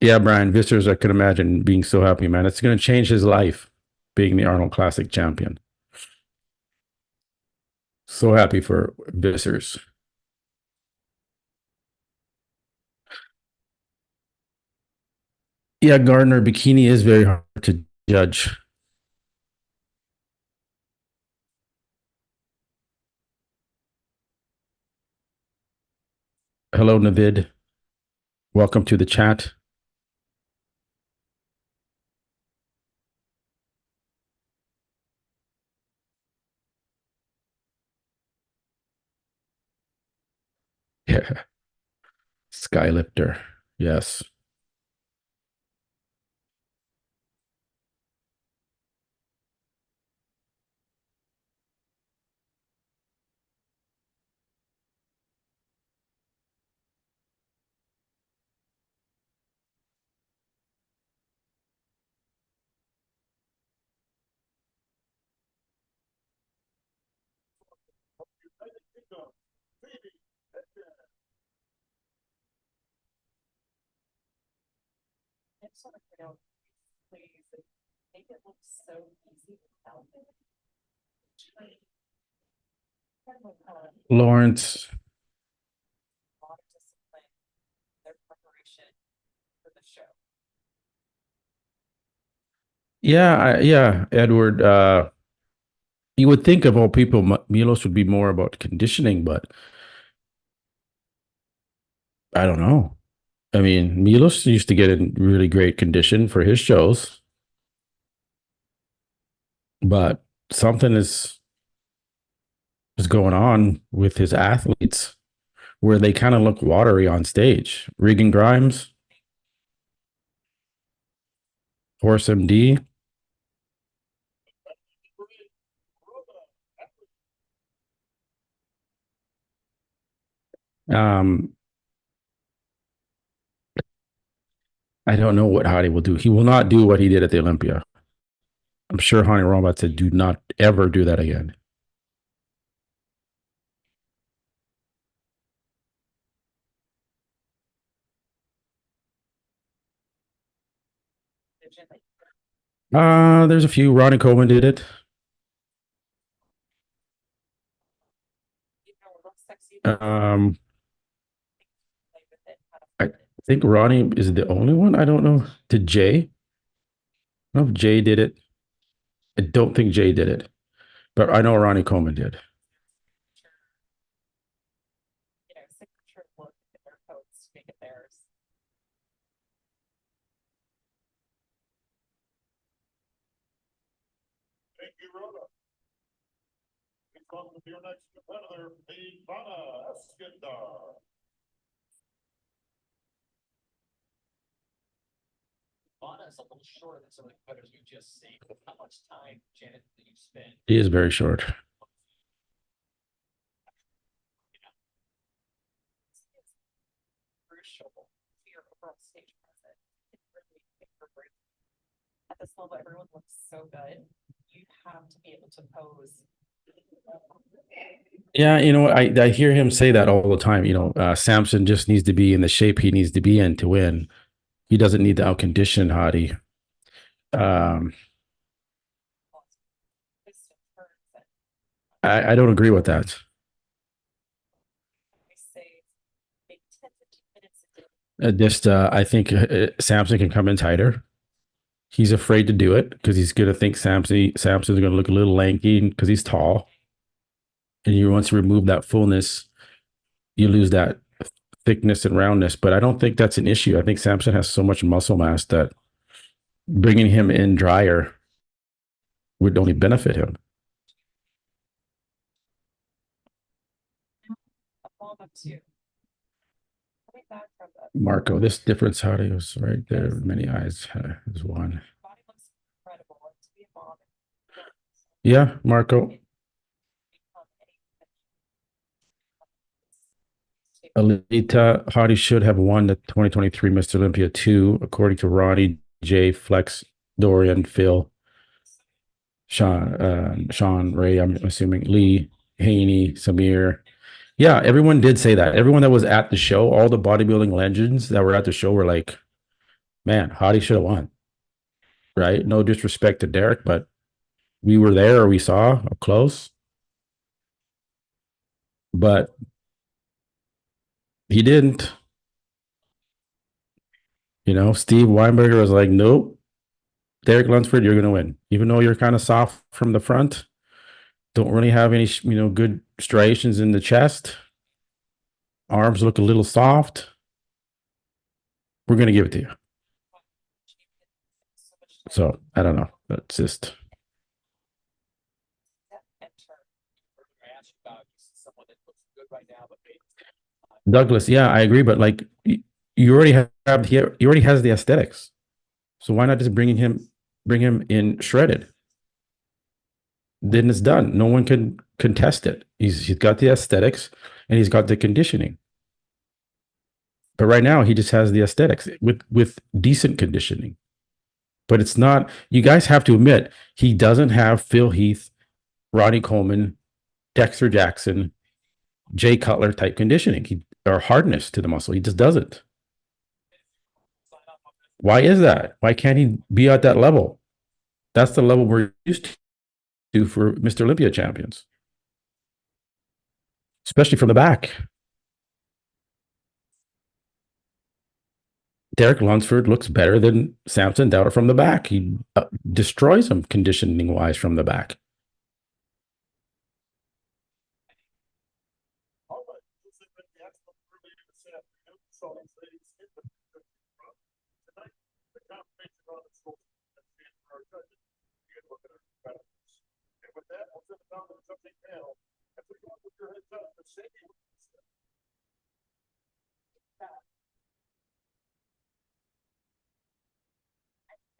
Yeah, Brian Vissers, I could imagine being so happy, man. It's going to change his life being the Arnold Classic champion. So happy for Vissers. Yeah, Gardner Bikini is very hard to judge. Hello, Navid. Welcome to the chat. Yeah, Skylifter. Yes. Make it look so easy without it. Lawrence. A lot of discipline, their preparation for the show. Yeah, Edward. You would think of all people, Milos would be more about conditioning, but I don't know. I mean, Milos used to get in really great condition for his shows, but something is going on with his athletes where they kind of look watery on stage. Regan Grimes, Horse MD. Um, I don't know what Hadi will do. He will not do what he did at the Olympia. I'm sure Hani Romat said, do not ever do that again. There's a few. Ronnie Coleman did it. Um, I think Ronnie is the only one. I don't know. Did Jay? I don't know if Jay did it. I don't think Jay did it, but I know Ronnie Coleman did. Signature look in their coats, make it theirs. Thank you, Rhoda. Welcome to your next competitor, Ivana Eskandar. Vana is a little shorter than some of the competitors we've just seen. How much time, Janet, do you spend? He is very short. crucial to your overall stage presence. It really make or break. At this level, everyone looks so good. You have to be able to pose. Yeah, you know, I hear him say that all the time. You know, Samson just needs to be in the shape he needs to be in to win. He doesn't need to outcondition Hadi. Um, I don't agree with that. I say maybe 10, 15 minutes a day. Just, I think Samson can come in tighter. He's afraid to do it because he's going to think Samson's going to look a little lanky because he's tall. And you once you remove that fullness, you lose that thickness and roundness. But I don't think that's an issue. I think Samson has so much muscle mass that bringing him in drier would only benefit him. A bomb up two. Coming back from the Marco, this difference, how do you was right there? Many eyes is one. body looks incredible. And to be a bomb. Yeah, Marco. Alita Hadi should have won the 2023 Mr. Olympia 2, according to Ronnie, Jay, Flex, Dorian, Phil, Sean, Ray, I'm assuming, Lee, Haney, Samir. Yeah, everyone did say that. Everyone that was at the show, all the bodybuilding legends that were at the show were like, man, Hadi should have won. Right? No disrespect to Derek, but we were there or we saw up close. But he didn't. You know, Steve Weinberger was like, nope, Derek Lunsford, you're going to win. Even though you're kind of soft from the front, don't really have any, good striations in the chest. Arms look a little soft. We're going to give it to you. So, I don't know. That's just. Douglas, yeah, I agree, but like you already have he already has the aesthetics. So why not just bring him in shredded? Then it's done. No one can contest it. He's got the aesthetics and he's got the conditioning. But right now he just has the aesthetics with decent conditioning. But it's not, you guys have to admit, he doesn't have Phil Heath, Ronnie Coleman, Dexter Jackson, Jay Cutler type conditioning or hardness to the muscle. He just doesn't. Why is that? Why can't he be at that level? That's the level we're used to for Mr. Olympia champions, especially from the back. Derek Lunsford looks better than Samson Dowder from the back. He destroys him conditioning wise from the back.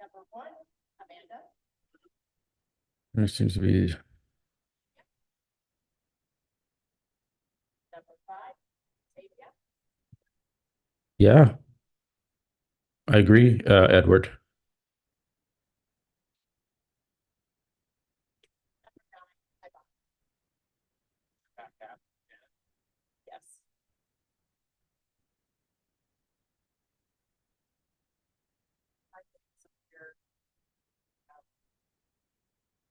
Number one, Amanda. There seems to be. Number five, Tavia. Yeah, I agree, Edward. Yes. I think it's here.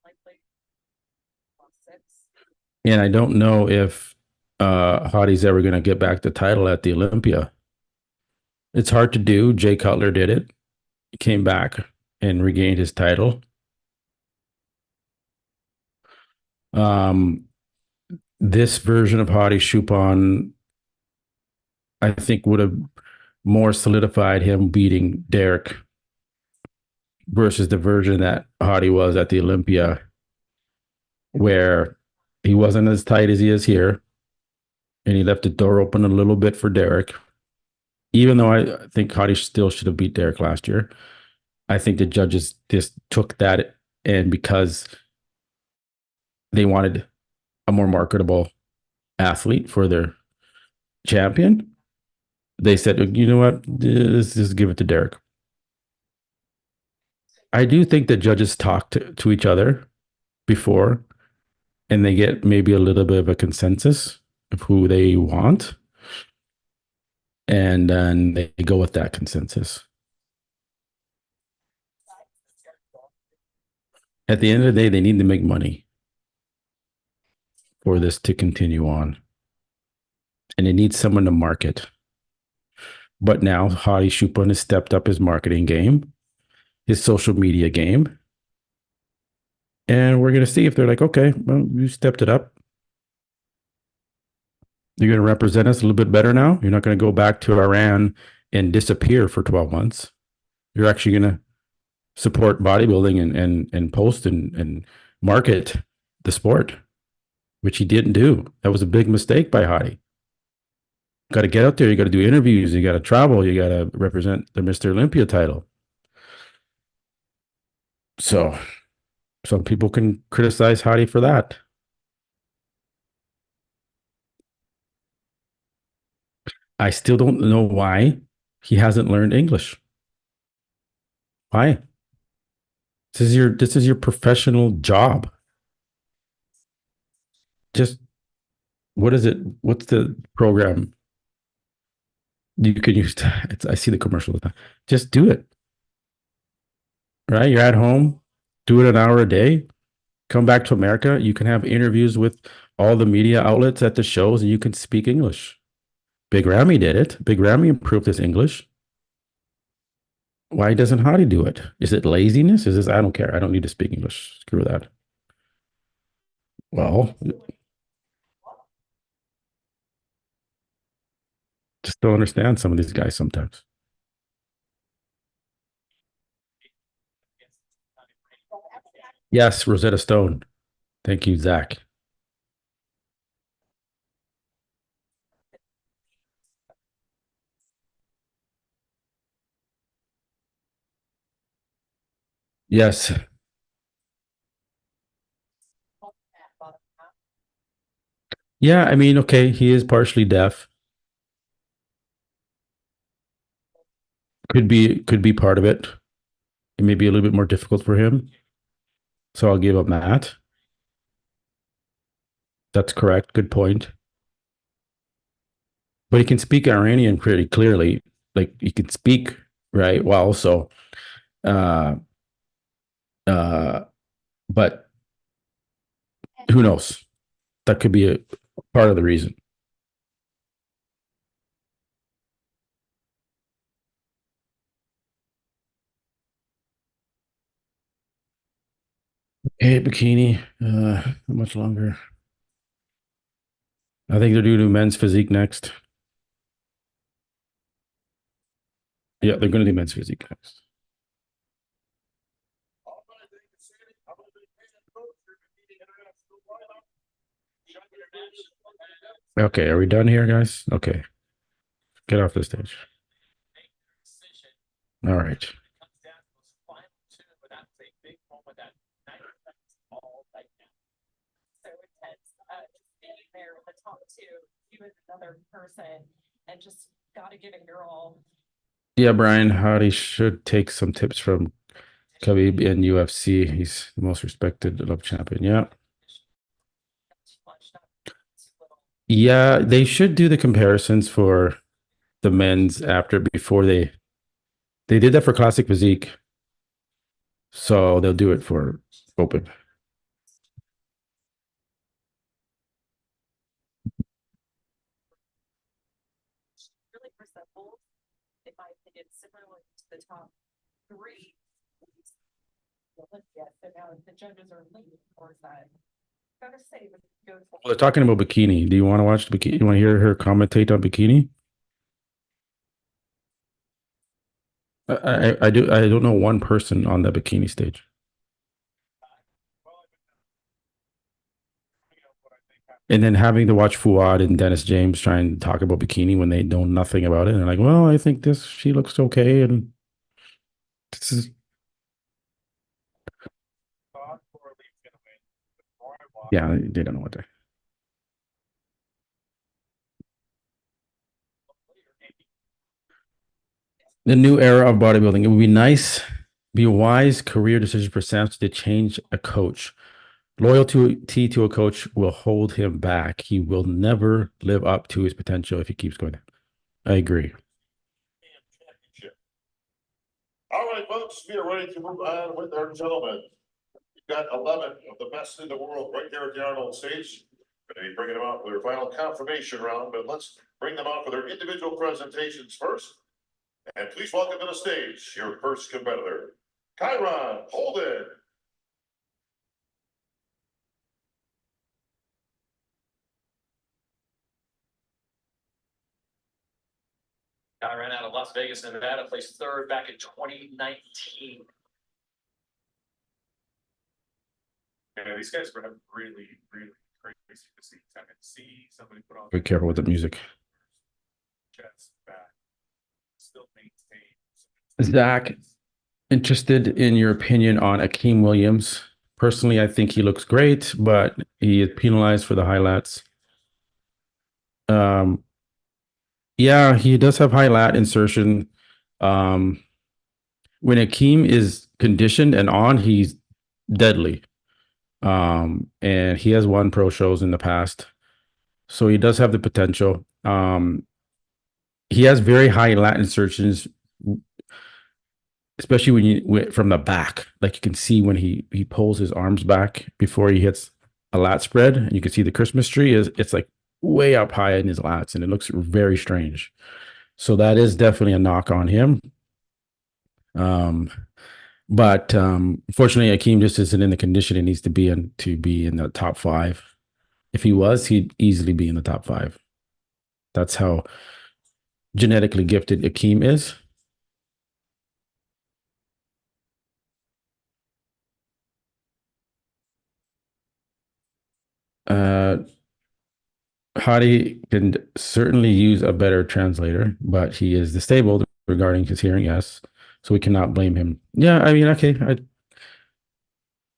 Likely. 6. And I don't know if Hadi's ever going to get back the title at the Olympia. It's hard to do. Jay Cutler did it. He came back and regained his title. This version of Hadi Chupon, I think, would have more solidified him beating Derek versus the version that Hadi was at the Olympia, where he wasn't as tight as he is here, and he left the door open a little bit for Derek. Even though I think Hadi still should have beat Derek last year, I think the judges just took that, and because they wanted a more marketable athlete for their champion, they said, you know what, let's just give it to Derek. I do think that judges talk to each other before, and they get maybe a little bit of a consensus of who they want, and then they go with that consensus. At the end of the day, they need to make money for this to continue on, and it needs someone to market. But now Hadi Chupin has stepped up his marketing game, his social media game, and we're going to see if they're like, okay, well, you stepped it up. You're going to represent us a little bit better now. You're not going to go back to Iran and disappear for 12 months. You're actually going to support bodybuilding and post and market the sport, which he didn't do. That was a big mistake by Hadi. Got to get out there. You got to do interviews. You got to travel. You got to represent the Mr. Olympia title. So some people can criticize Hadi for that. I still don't know why he hasn't learned English. Why? This is your professional job. Just what is it? What's the program you can use? I see the commercial. Just do it. Right? You're at home. Do it an hour a day. Come back to America. You can have interviews with all the media outlets at the shows, and you can speak English. Big Ramy did it. Big Ramy improved his English. Why doesn't Hadi do it? Is it laziness? Is this, I don't care. I don't need to speak English. Screw that. Well, just don't understand some of these guys sometimes. Yes, Rosetta Stone. Thank you, Zach. Yes. Yeah, I mean, okay, he is partially deaf. Could be part of it. It may be a little bit more difficult for him. So I'll give him that. That's correct. Good point. But he can speak Iranian pretty clearly. Like he can speak right well. So uh uh but who knows? That could be a part of the reason. Hey, Bikini. How much longer? I think they're doing men's physique next. Yeah, they're going to do men's physique next. Okay, are we done here, guys? Okay, get off the stage. All right. So intense, being there with the top two, you as another person, and just gotta give it your all. Yeah, Brian Howdy should take some tips from Khabib in UFC. He's the most respected love champion. Yeah. Yeah, they should do the comparisons for the men's after before they did that for classic physique. So they'll do it for open. Really resembles, in my opinion, similar to the top three. Olympia, so now the judges are leaning towards that. Gotta say, Well, they're talking about Bikini. Do you want to watch the Bikini? You want to hear her commentate on Bikini? I do. I don't know one person on the Bikini stage. And then having to watch Fuad and Dennis James trying to talk about Bikini when they know nothing about it. And like, well, I think she looks okay. And this is, yeah, they don't know what they. The new era of bodybuilding. It would be a wise career decision for Samson to change a coach. Loyalty to a coach will hold him back. He will never live up to his potential if he keeps going. I agree. All right, folks, we are ready to move on with our gentlemen. We've got 11 of the best in the world right there at the Arnold stage. We're going to be bringing them out for their final confirmation round, but let's bring them out for their individual presentations first. And please welcome to the stage your first competitor, Chiron Holden. I ran out of Las Vegas, Nevada, placed third back in 2019. Yeah, these guys were really, really crazy to see. I can see somebody put on Be careful with the music. chest back, still maintain. Zach, interested in your opinion on Akeem Williams. Personally, I think he looks great, but he is penalized for the high lats. Yeah, he does have high lat insertion. When Akeem is conditioned and on, he's deadly. And he has won pro shows in the past, so he does have the potential. He has very high lat insertions, especially when you from the back. Like you can see when he pulls his arms back before he hits a lat spread, and you can see the Christmas tree it's like way up high in his lats, and it looks very strange. So that is definitely a knock on him. But unfortunately, Akeem just isn't in the condition he needs to be in the top 5. If he was, he'd easily be in the top 5. That's how genetically gifted Akeem is. Hadi can certainly use a better translator, but he is disabled regarding his hearing, yes. So we cannot blame him. Yeah, I mean, okay,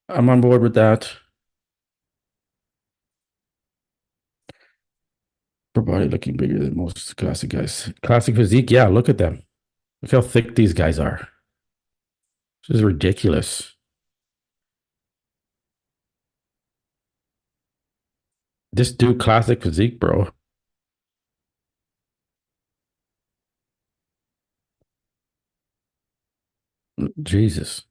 I'm on board with that. For body looking bigger than most classic guys. Classic physique, yeah, look at them. Look how thick these guys are. This is ridiculous. Just do classic physique, bro. Jesus.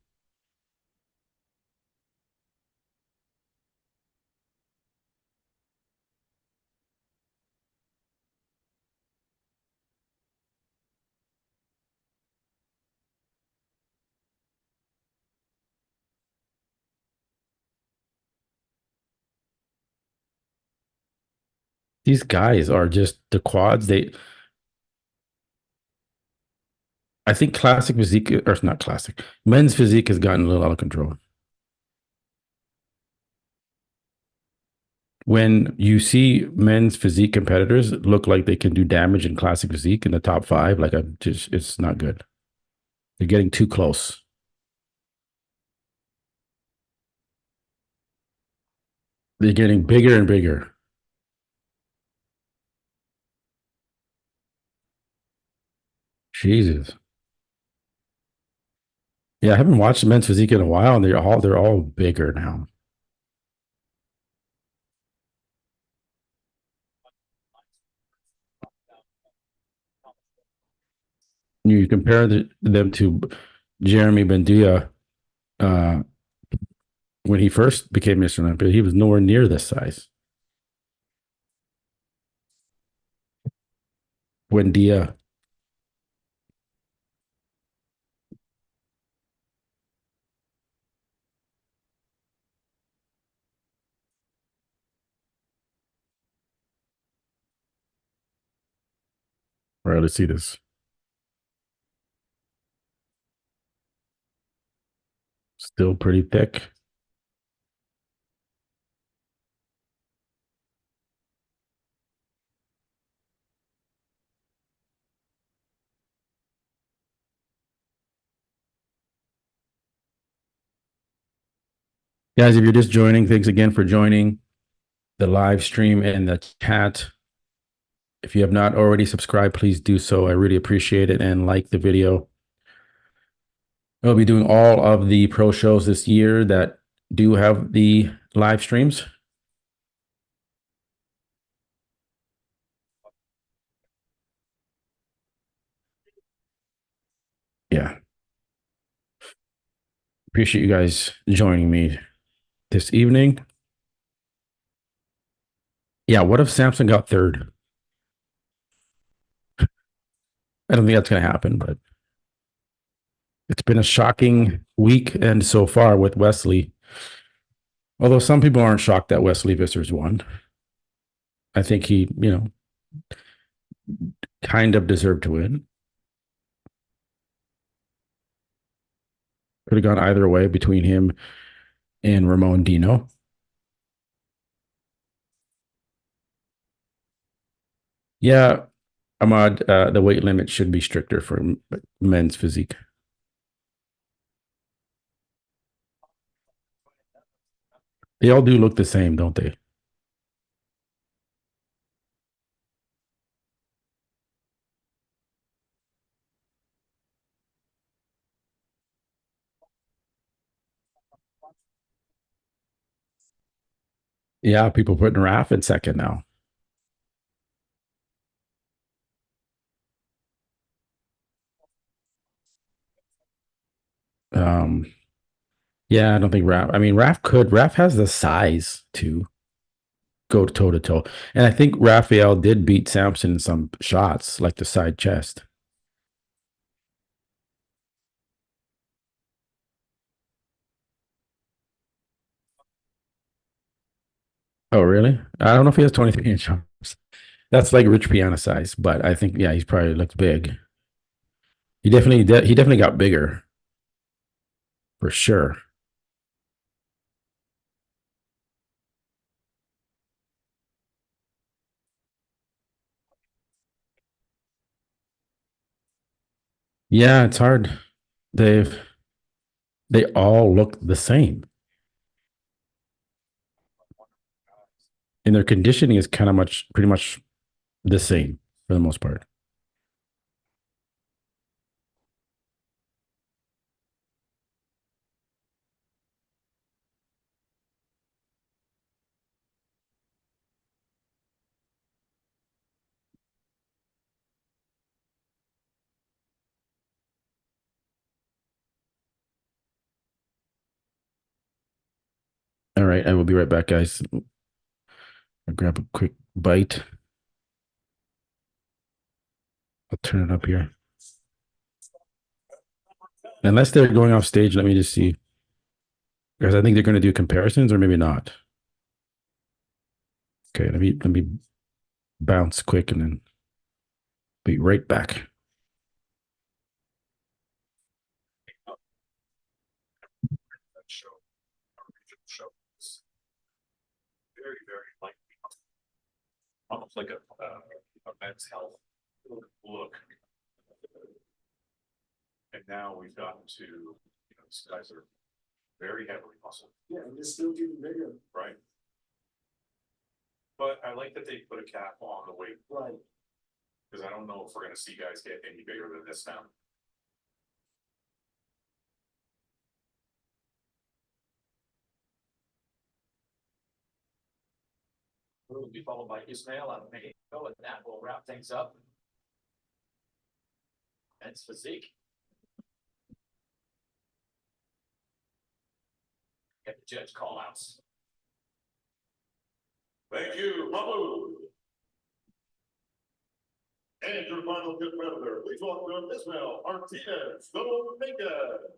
These guys are just the quads. I think classic physique, or not classic, men's physique has gotten a little out of control. When you see men's physique competitors look like they can do damage in classic physique in the top 5, like it's not good. They're getting too close. They're getting bigger and bigger. Jesus. Yeah, I haven't watched men's physique in a while, and they're all bigger now. You compare them to Jeremy Bendia when he first became Mr. Olympia, he was nowhere near this size. Buendia. All right, let's see this. Still pretty thick. Guys, if you're just joining, thanks again for joining the live stream and the chat. If you have not already subscribed, please do so. I really appreciate it, and like the video. I'll be doing all of the pro shows this year that do have the live streams. Yeah. Appreciate you guys joining me this evening. Yeah, what if Samson got third? I don't think that's going to happen, but it's been a shocking week and so far with Wesley. Although some people aren't shocked that Wesley Vissers won. I think he, kind of deserved to win. Could have gone either way between him and Ramon Dino. Yeah, Ahmad, the weight limit should be stricter for men's physique. They all do look the same, don't they? Yeah, people putting Raf in second now. Um, yeah, I don't think Raf. I mean, Raf could. Raf has the size to go toe to toe, and I think Raphael did beat Samson in some shots, like the side chest. Oh, really? I don't know if he has 23-inch arms. That's like Rich Piana size, but I think yeah, he's probably looks big. He definitely got bigger for sure. Yeah, it's hard. They've they all look the same, and their conditioning is kind of pretty much the same for the most part. All right, I will be right back, guys. I'll grab a quick bite. I'll turn it up here. Unless they're going off stage, let me just see. Because I think they're going to do comparisons or maybe not. Okay, let me bounce quick and then be right back. Very, very light. Almost like a men's health look. And now we've gotten to, these guys are very heavily muscled. Yeah, and they're still getting bigger. Right. But I like that they put a cap on the weight. Right. Because I don't know if we're gonna see guys get any bigger than this now. Will be followed by Ismail out of Mexico, and that will wrap things up. Men's physique. Get the judge call outs. Thank you, Mahmoud. And your final competitor, please welcome Ismail Martinez, Dominguez.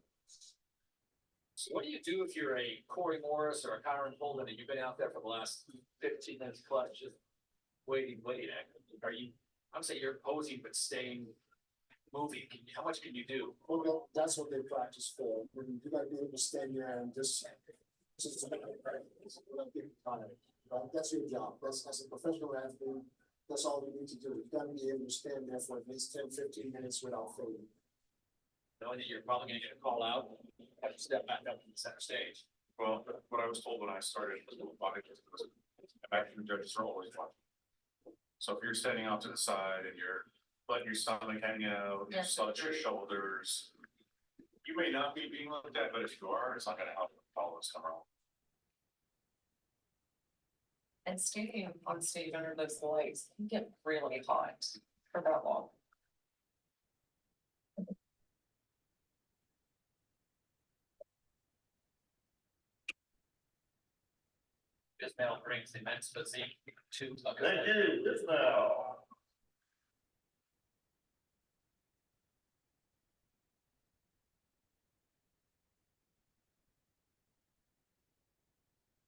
So what do you do if you're a Corey Morris or a Kyron Holden and you've been out there for the last 15 minutes plus just waiting? Are you, I'm saying you're posing but staying moving. How much can you do? Well, that's what they practice for. You gotta be able to stand your hand, just practice. That's your job. That's as a professional athlete, that's all you need to do. You gotta be able to stand there for at least 10-15 minutes without failing. Knowing that you're probably gonna get a call out, have to step back up to the center stage. Well, what I was told when I started was the judges are always watching. So if you're standing out to the side and you're letting your stomach hang out, you slouch your shoulders, You may not be being looked at, but if you are, it's not gonna help follow this camera. And staying on stage under those lights can get really hot for that long. Ismail brings immense physique to a Thank you, Ismail.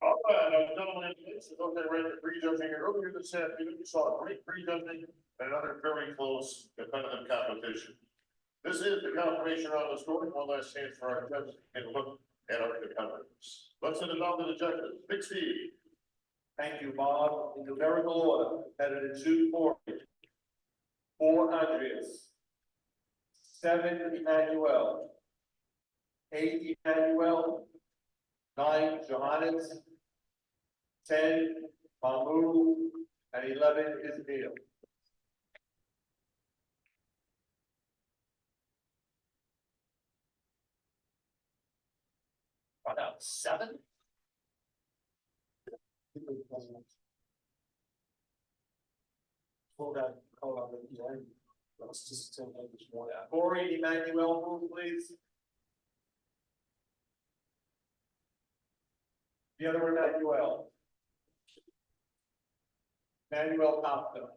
All right, now, gentlemen, this is okay, right, the prejudging earlier this afternoon, we saw a great prejudging and another very close competitive competition. This is the confirmation round of scoring, one last chance for our judges to take a look at our competitors. Let's send it down to the judges. Big Steve. Thank you, Bob. In numerical order, competitor 240. 4 Andreas. 7 Emmanuel. 8 Emmanuel. 9 Johannes. 10 Mahmoud. And 11 Ismail. Brought out 7. Pull that call out at the end. Let's just take this one out. Corey Emmanuel, move please. The other Emmanuel. Emmanuel Costa.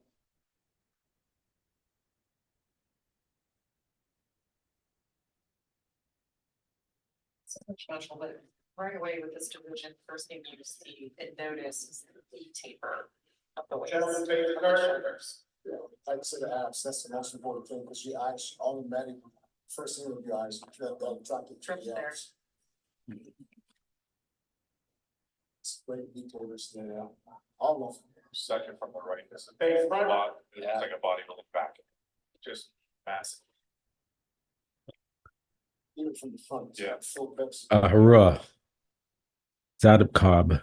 So much special, but right away with this division, first thing you see and notice is the taper of the waist. Gentlemen, take the of the card. shoulders. Yeah, like I said, the abs, that's the most important thing, because your eyes, automatic, first thing with your eyes, that attracted to Trips the there. abs. It's great detailers there, all of them. Second from the right, this is Face a front. lot, it's like a bodybuilding back, just massive. Even from the front. it's Yeah. Full pecs. Hurrah. Zadab Cobb.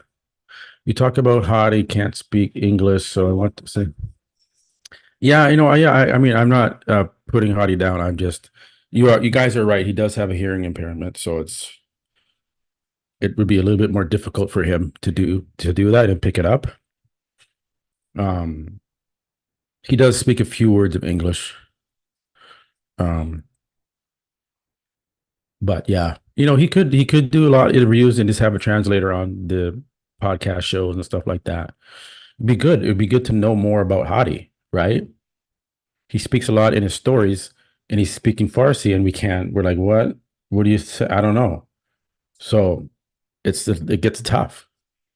You talk about Hadi can't speak English, so I want to say, yeah, I mean, I'm not putting Hadi down. I'm just, you guys are right. He does have a hearing impairment, so it would be a little bit more difficult for him to do that and pick it up. He does speak a few words of English. But yeah, he could do a lot of interviews and just have a translator on the podcast shows and stuff like that. It'd be good. It'd be good to know more about Hadi, right? He speaks a lot in his stories and he's speaking Farsi and we're like, what do you say? I don't know. So it gets tough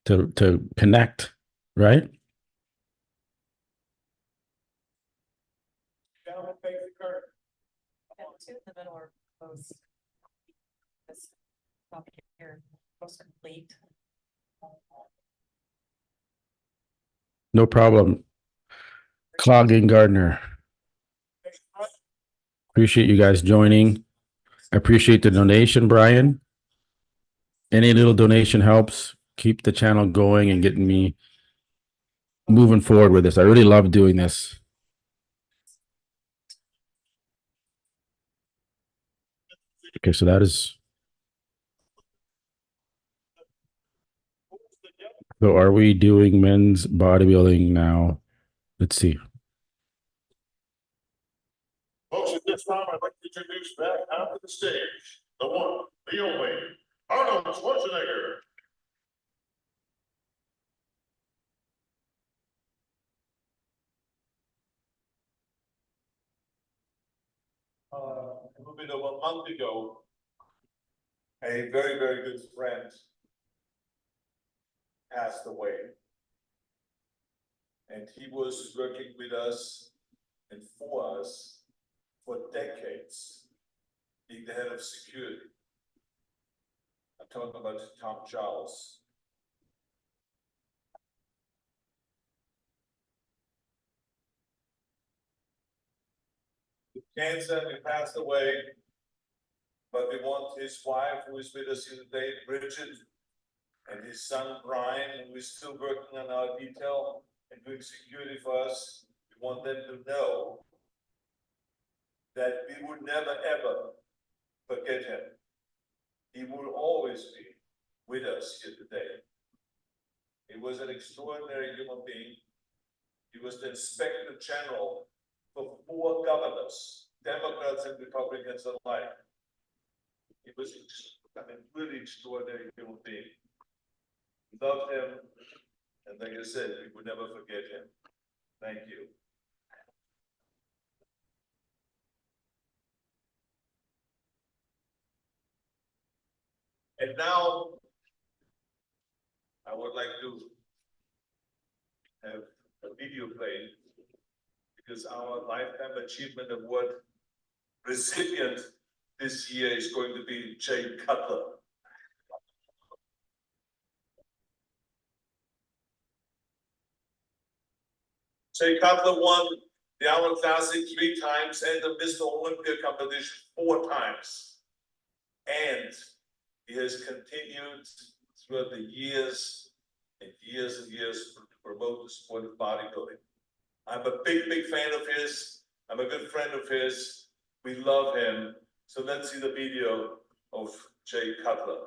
to connect, right? Gentlemen, face the curtain. And two in the middle are close. This up here, most complete. No problem. Clogging Gardner. Face front. Appreciate you guys joining. I appreciate the donation, Brian. Any little donation helps keep the channel going and getting me moving forward with this. I really love doing this. Okay, so that is. So are we doing men's bodybuilding now? Let's see. Folks, at this time, I'd like to introduce back onto the stage, the one, the only, Arnold Schwarzenegger. A little bit over a month ago, a very, very good friend passed away. And he was working with us and for us for decades, being the head of security. I'm talking about Tom Charles. Cancer, he passed away. But we want his wife, who is with us here today, Bridget, and his son, Brian, who is still working on our detail and doing security for us. We want them to know that we would never, ever forget him. He will always be with us here today. He was an extraordinary human being. He was the Inspector General for 4 governors, Democrats and Republicans alike. He was a really extraordinary human being. We loved him, and like I said, we would never forget him. Thank you. And now, I would like to have a video played, because our Lifetime Achievement Award recipient this year is going to be Jay Cutler. Jay Cutler won the Arnold Classic 3 times and the Mr. Olympia competition 4 times. And he has continued throughout the years and years and years to promote the sport of bodybuilding. I'm a big fan of his. I'm a good friend of his. We love him. So let's see the video of Jay Cutler.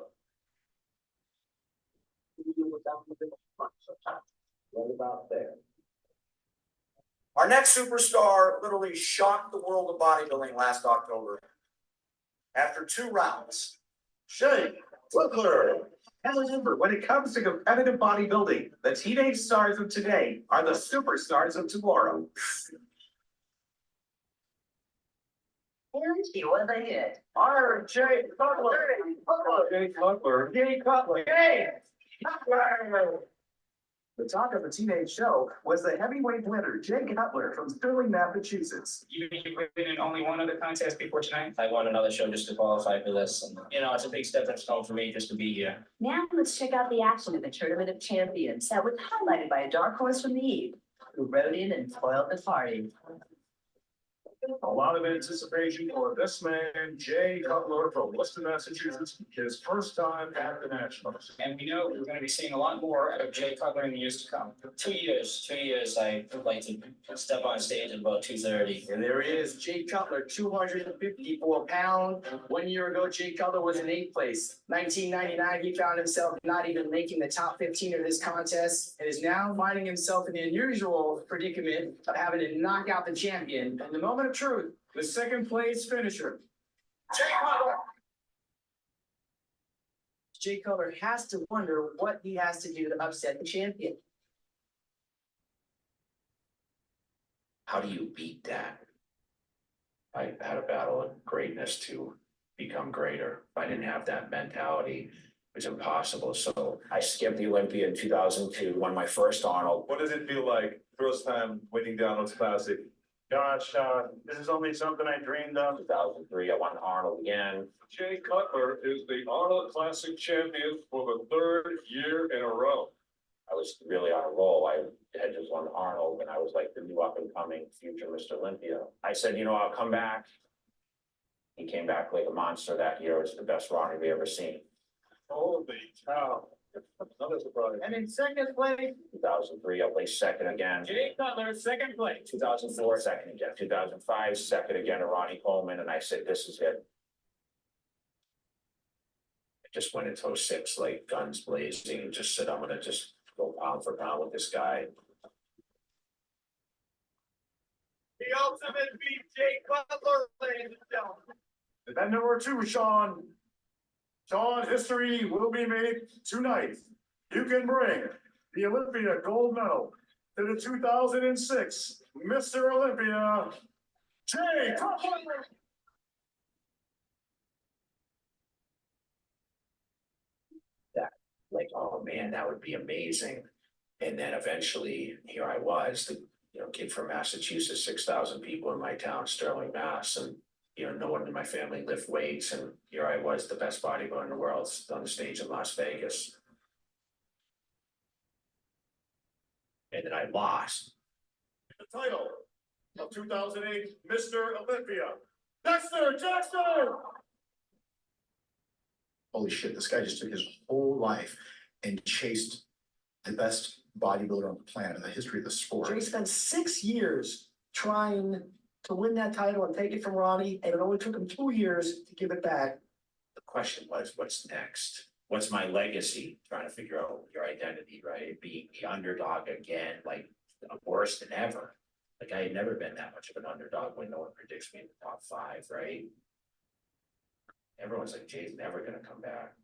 What about there? Our next superstar literally shocked the world of bodybuilding last October. After 2 rounds, Jay Cutler. And remember, when it comes to competitive bodybuilding, the teenage stars of today are the superstars of tomorrow. and he was a hit. Our Jay Cutler. Jay Cutler. Jay Cutler. Jay Cutler. The talk of the teenage show was the heavyweight winner, Jay Cutler from Sterling, Massachusetts. You've been in only one other contest before tonight? I won another show just to qualify for this, and it's a big stepping stone for me just to be here. Now let's check out the action of the Tournament of Champions that was highlighted by a dark horse from the Eve, who rode in and spoiled the party. A lot of anticipation for this man, Jay Cutler from Worcester, Massachusetts, his first time at the Nationals. And we know we're gonna be seeing a lot more of Jay Cutler in the years to come. 2 years, I would like to step on stage at about 2:30. And there he is, Jay Cutler, 254 pounds. 1 year ago, Jay Cutler was in 8th place. 1999, he found himself not even making the top 15 of this contest, and is now finding himself in the unusual predicament of having to knock out the champion in the moment of truth, the 2nd place finisher. Jay Cutler. Jay Cutler has to wonder what he has to do to upset the champion. How do you beat that? I had a battle of greatness to become greater. If I didn't have that mentality, it was impossible. So I skipped the Olympia in 2002, won my first Arnold. What does it feel like, first time winning the Arnold Classic? Gosh, this is only something I dreamed of. 2003, I won Arnold again. Jay Cutler is the Arnold Classic champion for the 3rd year in a row. I was really on a roll. I had just won Arnold and I was like the new up and coming future Mr. Olympia. I said, I'll come back. He came back like a monster that year. It was the best Ronnie we ever seen. Holy cow. Another surprise. And in 2nd place, 2003, I placed 2nd again. Jay Cutler, 2nd place. 2004, 2nd again. 2005, 2nd again to Ronnie Coleman. And I said, this is it. I just went into 06, like guns blazing, and just said, I'm going to just go pound for pound with this guy. The ultimate beat, Jay Cutler, ladies and gentlemen. Event number 2, Sean. Sean, history will be made tonight. You can bring the Olympia gold medal to the 2006 Mr. Olympia, Jay Cutler. Like, oh man, that would be amazing. And then eventually here I was, the kid from Massachusetts, 6,000 people in my town, Sterling, Mass. And no one in my family lift weights. And here I was, the best bodybuilder in the world, on the stage in Las Vegas. And then I lost. The title of 2008 Mr. Olympia, Dexter Jackson. Holy shit, this guy just took his whole life and chased the best bodybuilder on the planet in the history of the sport. Jay spent 6 years trying to win that title and take it from Ronnie, and it only took him 2 years to give it back. The question was, what's next? What's my legacy? Trying to figure out your identity, right? Being the underdog again, like worse than ever. Like I had never been that much of an underdog when no one predicts me in the top 5, right? Everyone's like, Jay's never gonna come back.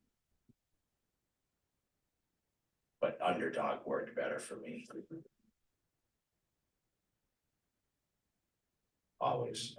But underdog worked better for me. Always.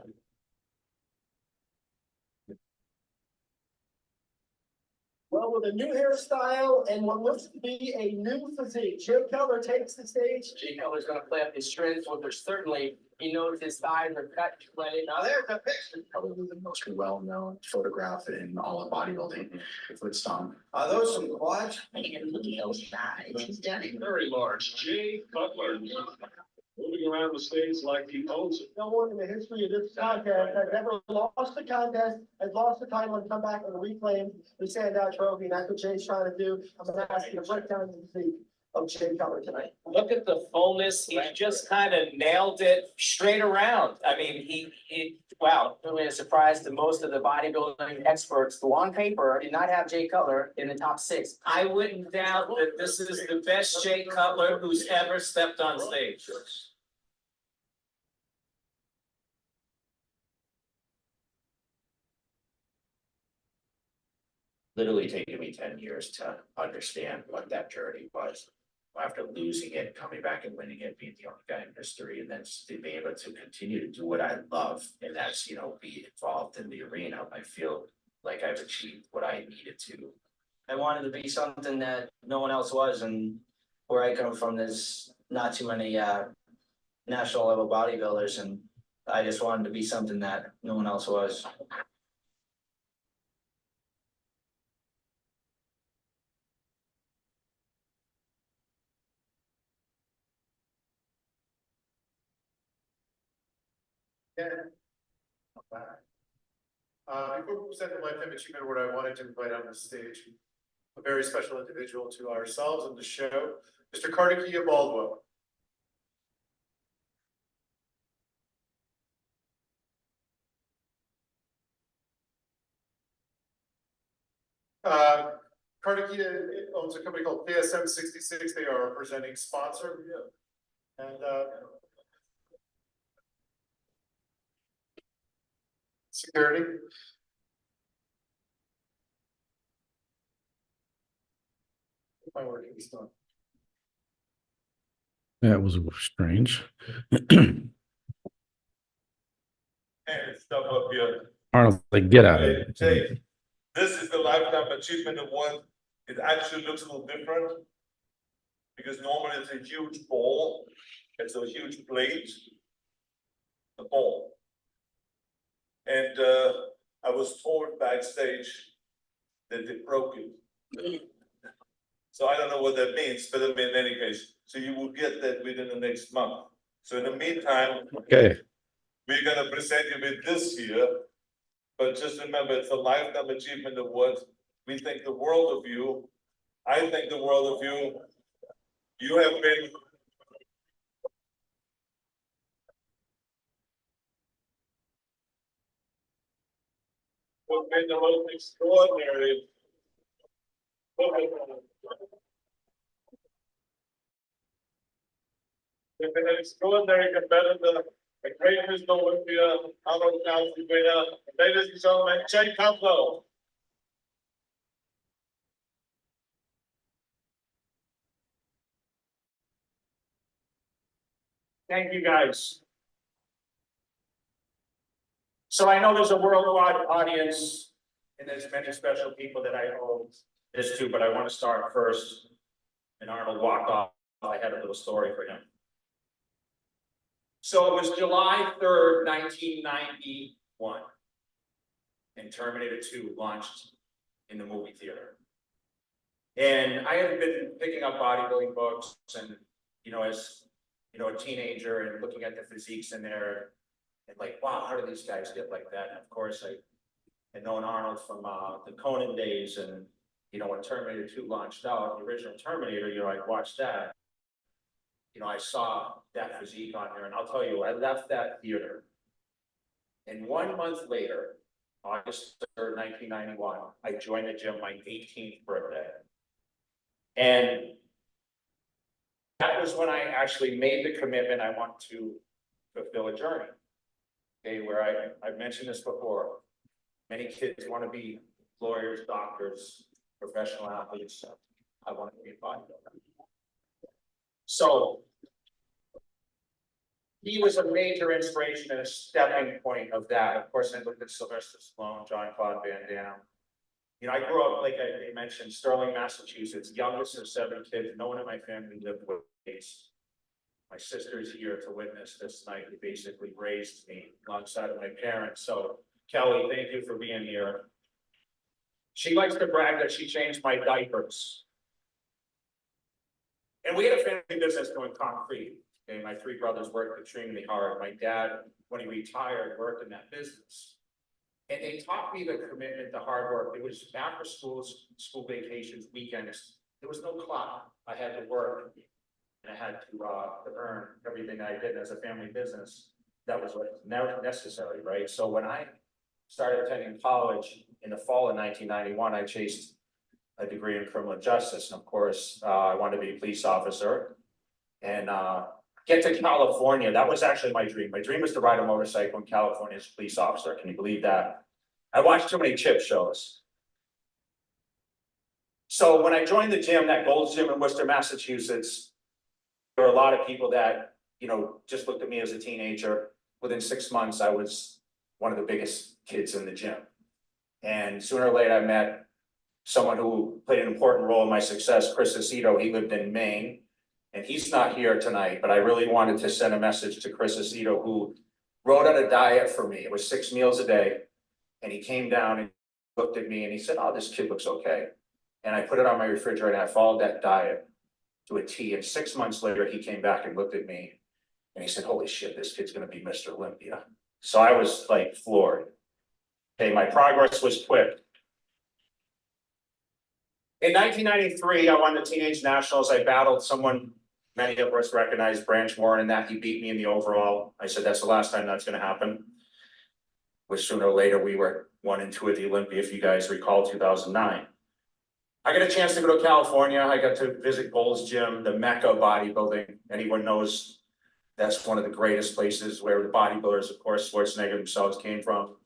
Well, with a new hairstyle and what looks to be a new physique, Jay Cutler takes the stage. Jay Cutler's gonna play up his strengths, well, there's certainly, he knows his thighs are cut to play. Now there's a picture. Probably the most well-known photograph in all of bodybuilding. It's Are those some quads? Look at those thighs. He's done it. Very large. Jay Cutler. Moving around the stage like he owns it. No one in the history of this contest has ever lost the contest, has lost the title and come back and reclaim the standout trophy. And that's what Jay's trying to do. I'm gonna ask you to break down the physique of Jay Cutler tonight. Look at the fullness, he just kind of nailed it straight around. I mean, wow, really a surprise to most of the bodybuilding experts, who on paper did not have Jay Cutler in the top 6. I wouldn't doubt that this is the best Jay Cutler who's ever stepped on stage. Literally taken me 10 years to understand what that journey was. After losing it, coming back and winning it, being the only guy in history, and then to be able to continue to do what I love, and that's, be involved in the arena. I feel like I've achieved what I needed to. I wanted to be something that no one else was, and where I come from, there's not too many national level bodybuilders, and I just wanted to be something that no one else was. Before we present the Lifetime Achievement Award, I wanted to invite on the stage a very special individual to ourselves and the show, Mr. Carnegie Baldwin. Carnegie owns a company called PSM 66. They are a presenting sponsor. And security. My work is done. That was strange. And stuff up here. Arnold, like, get out of Hey, here. Jay, this is the Lifetime Achievement Award. It actually looks a little different. Because normally it's a huge ball. It's a huge plate. The ball. And I was told backstage that they broke it. So I don't know what that means, but in any case, so you will get that within the next month. So in the meantime, Okay. we're gonna present you with this here. But just remember, it's a Lifetime Achievement Award. We think the world of you. I think the world of you. You have been. You've been the most extraordinary. You've been an extraordinary competitor, a great Mr. Olympia, Arnold Schwarzenegger, ladies and gentlemen, Jay Cutler. Thank you, guys. So I know there's a worldwide audience and there's many special people that I owe this to, but I want to start first. And Arnold walked off. I had a little story for him. So it was July 3rd, 1991. And Terminator 2 launched in the movie theater. And I had been picking up bodybuilding books and, as a teenager and looking at the physiques in there and like, wow, how do these guys get like that? And of course, I had known Arnold from the Conan days and, when Terminator 2 launched out, the original Terminator, I watched that. I saw that physique on there and I'll tell you, I left that theater And 1 month later, August 3rd, 1991, I joined the gym my 18th birthday. And that was when I actually made the commitment I want to fulfill a journey. Okay, where I've mentioned this before. Many kids want to be lawyers, doctors, professional athletes. I want to be a bodybuilder. So he was a major inspiration and a stepping point of that. Of course, I looked at Sylvester Stallone, Jean-Claude Van Damme. You know, I grew up, like I mentioned, Sterling, Massachusetts, youngest of 7 kids. No one in my family lived with AIDS. My sister's here to witness this night. He basically raised me alongside of my parents. So Kelly, thank you for being here. She likes to brag that she changed my diapers. And we had a family business doing concrete. Okay, my 3 brothers worked extremely hard. My dad, when he retired, worked in that business. And they taught me the commitment to hard work. It was after schools, school vacations, weekends. There was no clock. I had to work. And I had to earn everything I did as a family business. That was what was necessary, right? So when I started attending college in the fall of 1991, I chased a degree in criminal justice. And of course, I wanted to be a police officer and get to California. That was actually my dream. My dream was to ride a motorcycle in California as a police officer. Can you believe that? I watched too many chip shows. So when I joined the gym, that Gold's Gym in Worcester, Massachusetts, there were a lot of people that, you know, just looked at me as a teenager. Within 6 months, I was one of the biggest kids in the gym. And sooner or later, I met someone who played an important role in my success, Chris Aceto. He lived in Maine, and he's not here tonight, but I really wanted to send a message to Chris Aceto, who wrote out a diet for me. It was 6 meals a day. And he came down and looked at me and he said, "Oh, this kid looks okay." And I put it on my refrigerator and I followed that diet to a T. And 6 months later, he came back and looked at me and he said, "Holy shit, this kid's gonna be Mr. Olympia." So I was like floored. Okay, my progress was quick. In 1993, I won the Teenage Nationals. I battled someone many of us recognize, Branch Warren, and that he beat me in the overall. I said, that's the last time that's gonna happen. Which sooner or later, we were 1 and 2 at the Olympia, if you guys recall, 2009. I got a chance to go to California. I got to visit Gold's Gym, the mecca of bodybuilding. Anyone knows that's one of the greatest places where the bodybuilders, of course, Schwarzenegger themselves came from.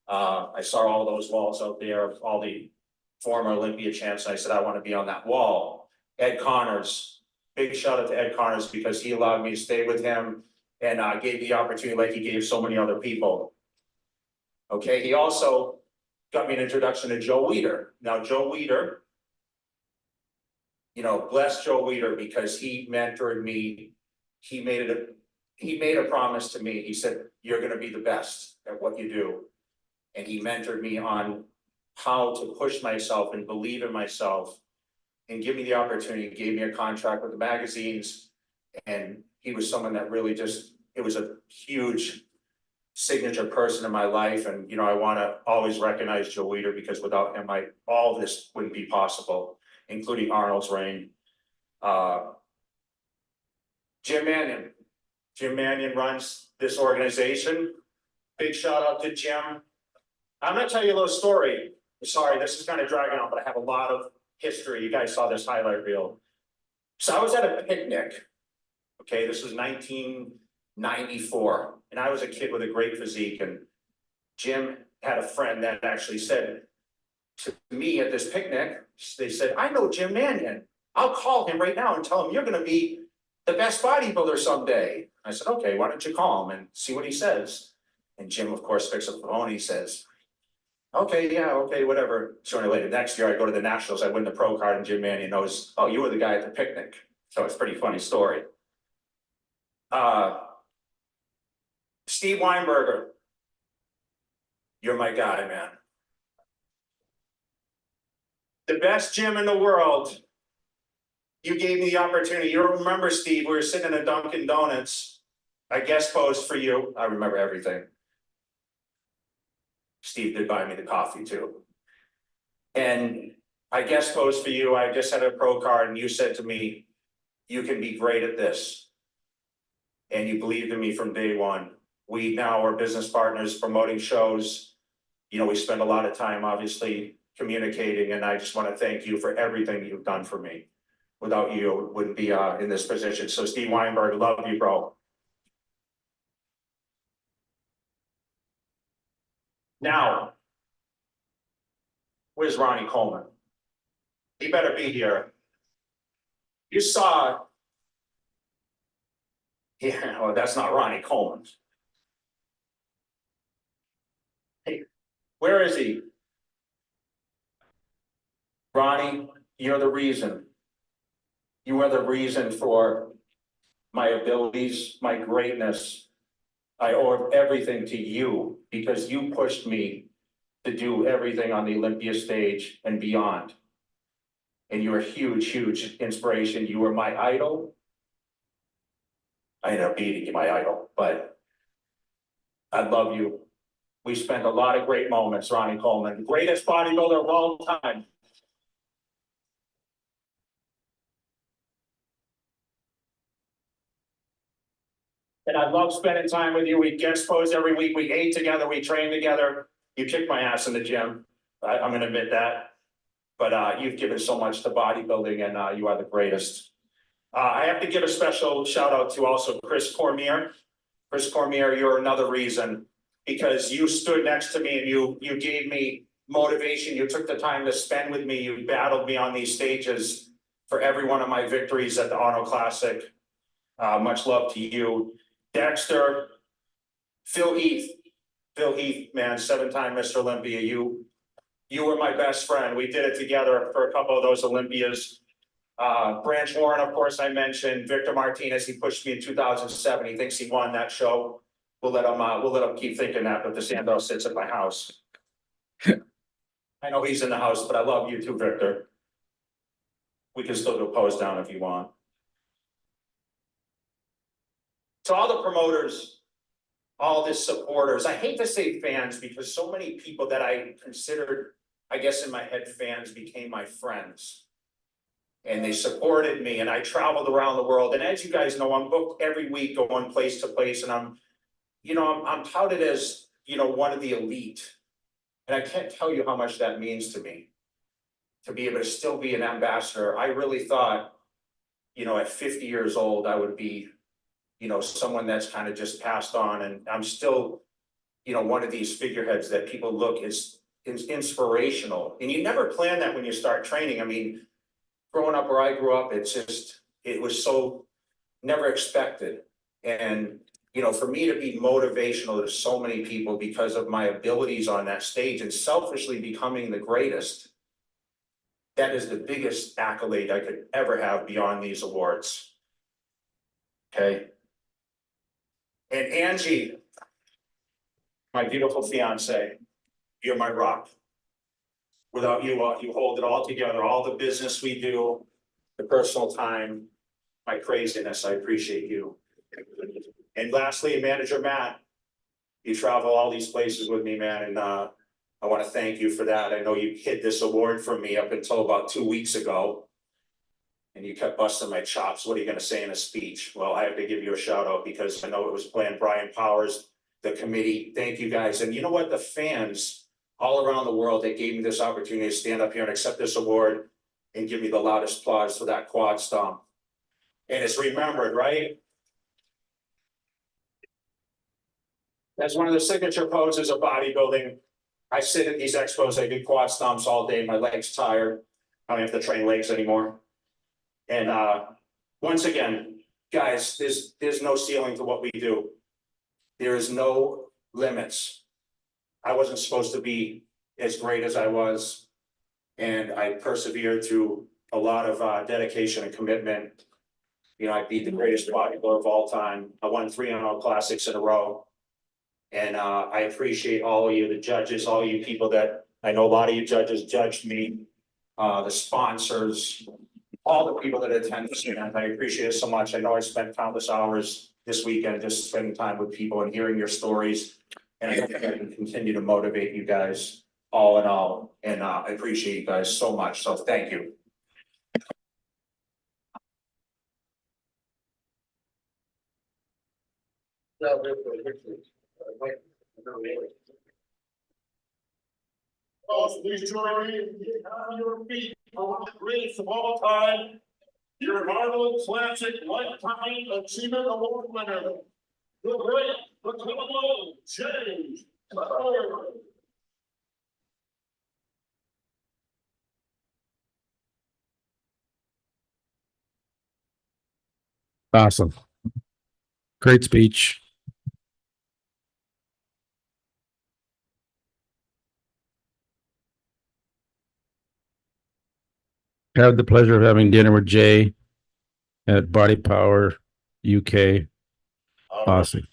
I saw all those walls out there of all the former Olympia champs. And I said, I want to be on that wall. Ed Connors, big shout out to Ed Connors because he allowed me to stay with him and gave the opportunity like he gave so many other people. Okay, he also got me an introduction to Joe Weider. Now, Joe Weider, you know, bless Joe Weider because he mentored me. He made a promise to me. He said, "You're going to be the best at what you do." And he mentored me on how to push myself and believe in myself and give me the opportunity. He gave me a contract with the magazines. And he was someone that really just, it was a huge signature person in my life. And, you know, I want to always recognize Joe Weider because without him, all of this wouldn't be possible, including Arnold's reign. Jim Mannion. Jim Mannion runs this organization. Big shout out to Jim. I'm going to tell you a little story. Sorry, this is kind of dragging on, but I have a lot of history. You guys saw this highlight reel. So I was at a picnic. Okay, this was 1994. And I was a kid with a great physique, and Jim had a friend that actually said to me at this picnic, they said, "I know Jim Mannion. I'll call him right now and tell him you're going to be the best bodybuilder someday." I said, "Okay, why don't you call him and see what he says?" And Jim, of course, picks up the phone. He says, "Okay, yeah, okay, whatever." Sooner or later, next year, I go to the Nationals. I win the pro card, and Jim Mannion knows, "Oh, you were the guy at the picnic." So it's a pretty funny story. Steve Weinberger, you're my guy, man. The best gym in the world. You gave me the opportunity. You don't remember, Steve, we were sitting in a Dunkin' Donuts. I guest posed for you. I remember everything. Steve did buy me the coffee too. And I guest posed for you. I just had a pro card and you said to me, "You can be great at this." And you believed in me from day one. We now are business partners promoting shows. You know, we spend a lot of time obviously communicating, and I just want to thank you for everything you've done for me. Without you, I wouldn't be in this position. So Steve Weinberg, love you, bro. Now, where's Ronnie Coleman? He better be here. You saw. Yeah, well, that's not Ronnie Coleman. Hey, where is he? Ronnie, you're the reason. You are the reason for my abilities, my greatness. I owe everything to you because you pushed me to do everything on the Olympia stage and beyond. And you're a huge, huge inspiration. You were my idol. I ended up beating you, my idol, but I love you. We spent a lot of great moments, Ronnie Coleman, greatest bodybuilder of all time. And I love spending time with you. We guest pose every week. We ate together. We trained together. You kicked my ass in the gym. I'm going to admit that. But you've given so much to bodybuilding, and you are the greatest. I have to give a special shout out to also Chris Cormier. Chris Cormier, you're another reason, because you stood next to me and you gave me motivation. You took the time to spend with me. You battled me on these stages for every one of my victories at the Arnold Classic. Much love to you. Dexter, Phil Heath, man, 7-time Mr. Olympia. You were my best friend. We did it together for a couple of those Olympias. Branch Warren, of course, I mentioned. Victor Martinez, he pushed me in 2007. He thinks he won that show. We'll let him keep thinking that, but the Sando sits at my house. I know he's in the house, but I love you too, Victor. We can still do a pose down if you want. To all the promoters, all the supporters, I hate to say fans because so many people that I considered, I guess in my head, fans became my friends. And they supported me, and I traveled around the world. And as you guys know, I'm booked every week going place to place, and I'm touted as, one of the elite. And I can't tell you how much that means to me, to be able to still be an ambassador. I really thought, at 50 years old, I would be, someone that's kind of just passed on. And I'm still, one of these figureheads that people look is inspirational. And you never plan that when you start training. I mean, growing up where I grew up, it was so never expected. And, for me to be motivational to so many people because of my abilities on that stage and selfishly becoming the greatest, that is the biggest accolade I could ever have beyond these awards. Okay. And Angie, my beautiful fiance, you're my rock. Without you, you hold it all together, all the business we do, the personal time, my craziness, I appreciate you. And lastly, Manager Matt, you travel all these places with me, man, and I want to thank you for that. I know you hid this award from me up until about 2 weeks ago, and you kept busting my chops. What are you going to say in a speech? Well, I have to give you a shout out because I know it was planned. Brian Powers, the committee, thank you guys. And you know what? The fans all around the world, they gave me this opportunity to stand up here and accept this award and give me the loudest applause for that quad stomp. And it's remembered, right? That's one of the signature poses of bodybuilding. I sit at these expos, I do quad stomps all day, my legs tired. I don't have to train legs anymore. And once again, guys, there's no ceiling to what we do. There is no limits. I wasn't supposed to be as great as I was, and I persevered through a lot of dedication and commitment. I beat the greatest bodybuilder of all time. I won 3 Arnold Classics in a row. And I appreciate all of you, the judges, all you people that, I know a lot of you judges judged me, the sponsors, all the people that attend this event. I appreciate it so much. I know I spent countless hours this weekend just spending time with people and hearing your stories. And I think I can continue to motivate you guys all in all. And I appreciate you guys so much. So thank you. Oh, please join me in getting on your feet for one of the greatest of all time. Your Arnold Classic Lifetime Achievement Award winner, the great, the Cutler, James Cutler. Awesome. Great speech. Had the pleasure of having dinner with Jay at Body Power UK. Awesome.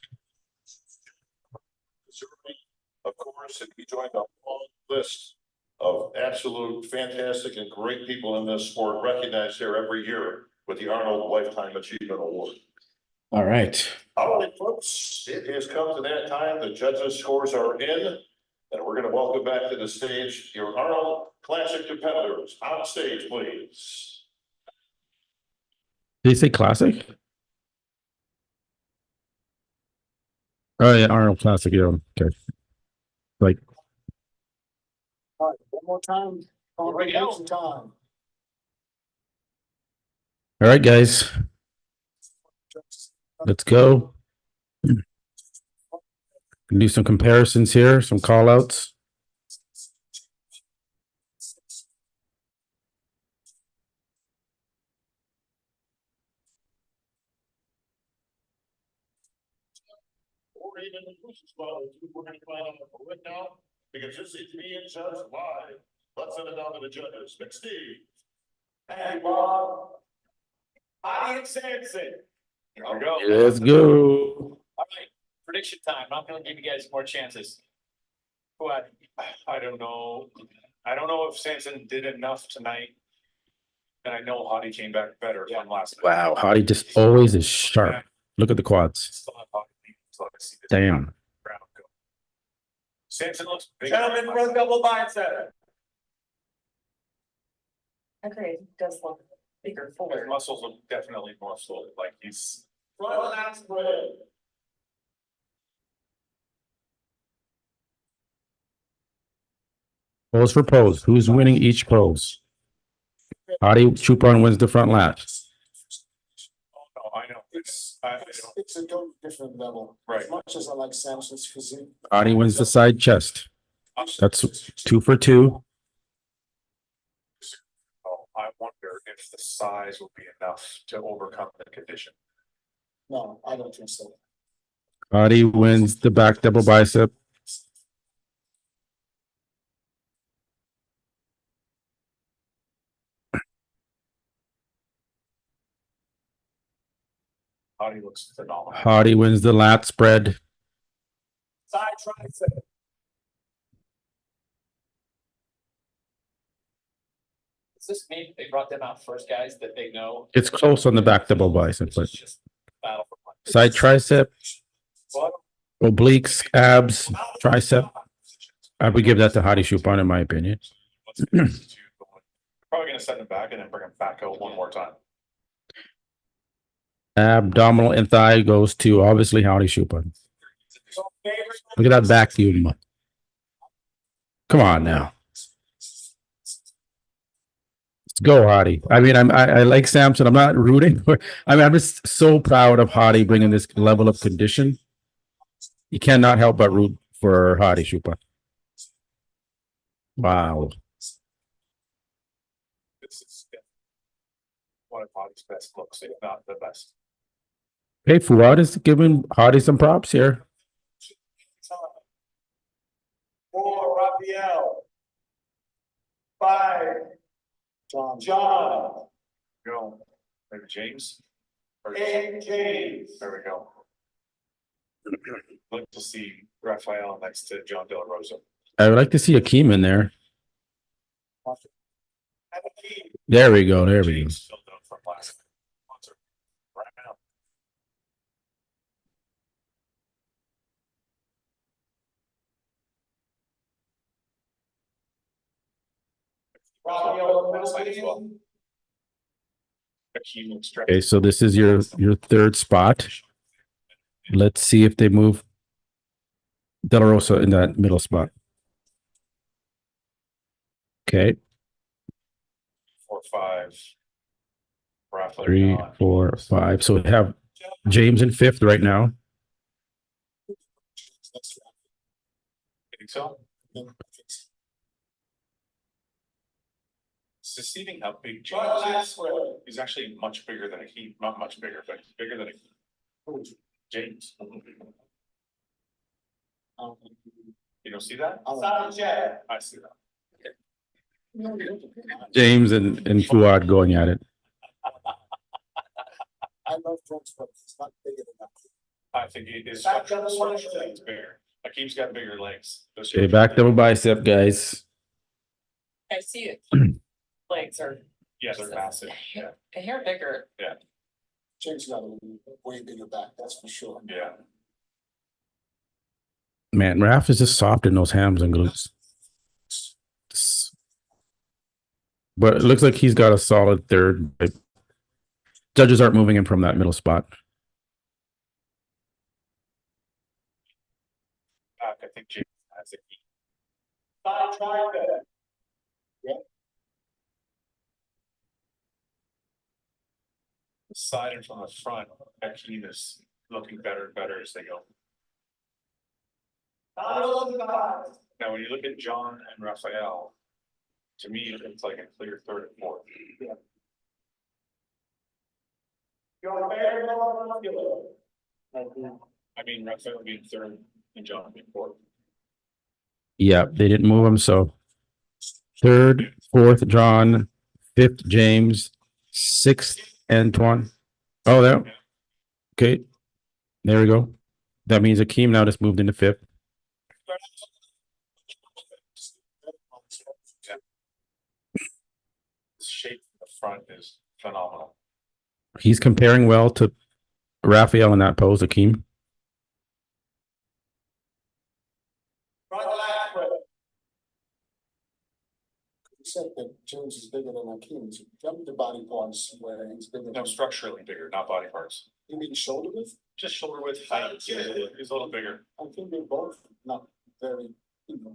Of course, and he joined a long list of absolute fantastic and great people in this sport recognized here every year with the Arnold Lifetime Achievement Award. All right. All right, folks, it has come to that time. The judges' scores are in, and we're going to welcome back to the stage your Arnold Classic competitors. On stage, please. Did you say classic? Oh yeah, Arnold Classic. Yeah. Okay. Like. All right, one more time. Congregation time. All right, guys. Let's go. Do some comparisons here, some call outs. Or even the push spot, we're going to find out right now because this is me and Judge live. Let's send it down to the judges. Big Steve. Hey, Bob. Audience Sampson. Here we go. Let's go. All right, prediction time. I'm gonna give you guys more chances. What? I don't know. I don't know if Samson did enough tonight. And I know Hottie came back better from last night. Wow, Hottie just always is sharp. Look at the quads. Damn. Samson looks big. Gentlemen, front double bicep. Agreed, does look bigger, His fuller. muscles look definitely more full, like he's. Front lat spread. Pose for pose. Who's winning each pose? Hottie Chupon wins the front lat. Oh, I know. It's I don't. It's a totally different level. Right. As much as I like Samson's physique. Hottie wins the side chest. That's 2 for 2. Oh, I wonder if the size will be enough to overcome the condition. No, I don't think so. Hottie wins the back double bicep. Hottie looks phenomenal. Hottie wins the lat spread. Side tricep. Does this mean they brought them out first, guys, that they know? It's close on the back double bicep, but It's just battle for one. side tricep, obliques, abs, tricep. I would give that to Hottie Chupon in my opinion. Probably gonna send him back and then bring him back out one more time. Abdominal and thigh goes to obviously Hottie Chupon. Look at that vacuum. Come on now. Let's go, Hottie. I mean, I like Samson. I'm not rooting. I mean, I'm just so proud of Hottie bringing this level of condition. You cannot help but root for Hottie Chupon. Wow. This is one of Hottie's best looks, if not the best. Hey, Fuad is giving Hottie some props here. 4, Raphael. 5, John. Go. Maybe James. Or- 8, James. There we go. Like to see Raphael next to John De La Rosa. I would like to see Akeem in there. There we go. There we go. James still done from last concert. Right now. Akeem looks straight. Okay, so this is your third spot. Let's see if they move. De La Rosa in that middle spot. Okay. 4, 5. 3, 4, 5. So we have James in fifth right now. Think so? Succeeding how big James is. He's actually much bigger than he, not much bigger, but bigger than James. You don't see that? I see that. James and Fuad going at it. I love James, but he's not bigger than that. I think he is structurally he's bigger. Akeem's got bigger legs. Okay, back double bicep, guys. I see it. Legs are Yeah, they're massive. Yeah. a hair bigger. Yeah. James got a way bigger back, that's for sure. Yeah. Man, Raph is just soft in those hams and glutes. But it looks like he's got a solid third. Judges aren't moving him from that middle spot. I think James has a key. Yeah. The side and from the front, Akeem is looking better and better as they go. Now, when you look at John and Raphael, to me, it's like a clear third and fourth. Yeah. I mean, Raphael being third and John being fourth. Yeah, they didn't move him. So third, fourth, John, fifth, James, sixth, Antoine. Oh, there. Okay. There we go. That means Akeem now just moved into fifth. The shape in the front is phenomenal. He's comparing well to Raphael in that pose, Akeem. You said that James is bigger than Akeem. Jump the body parts where he's bigger. No, structurally bigger, not body parts. You mean shoulder width? Just shoulder width, height. He's a little bigger. I think they're both not very,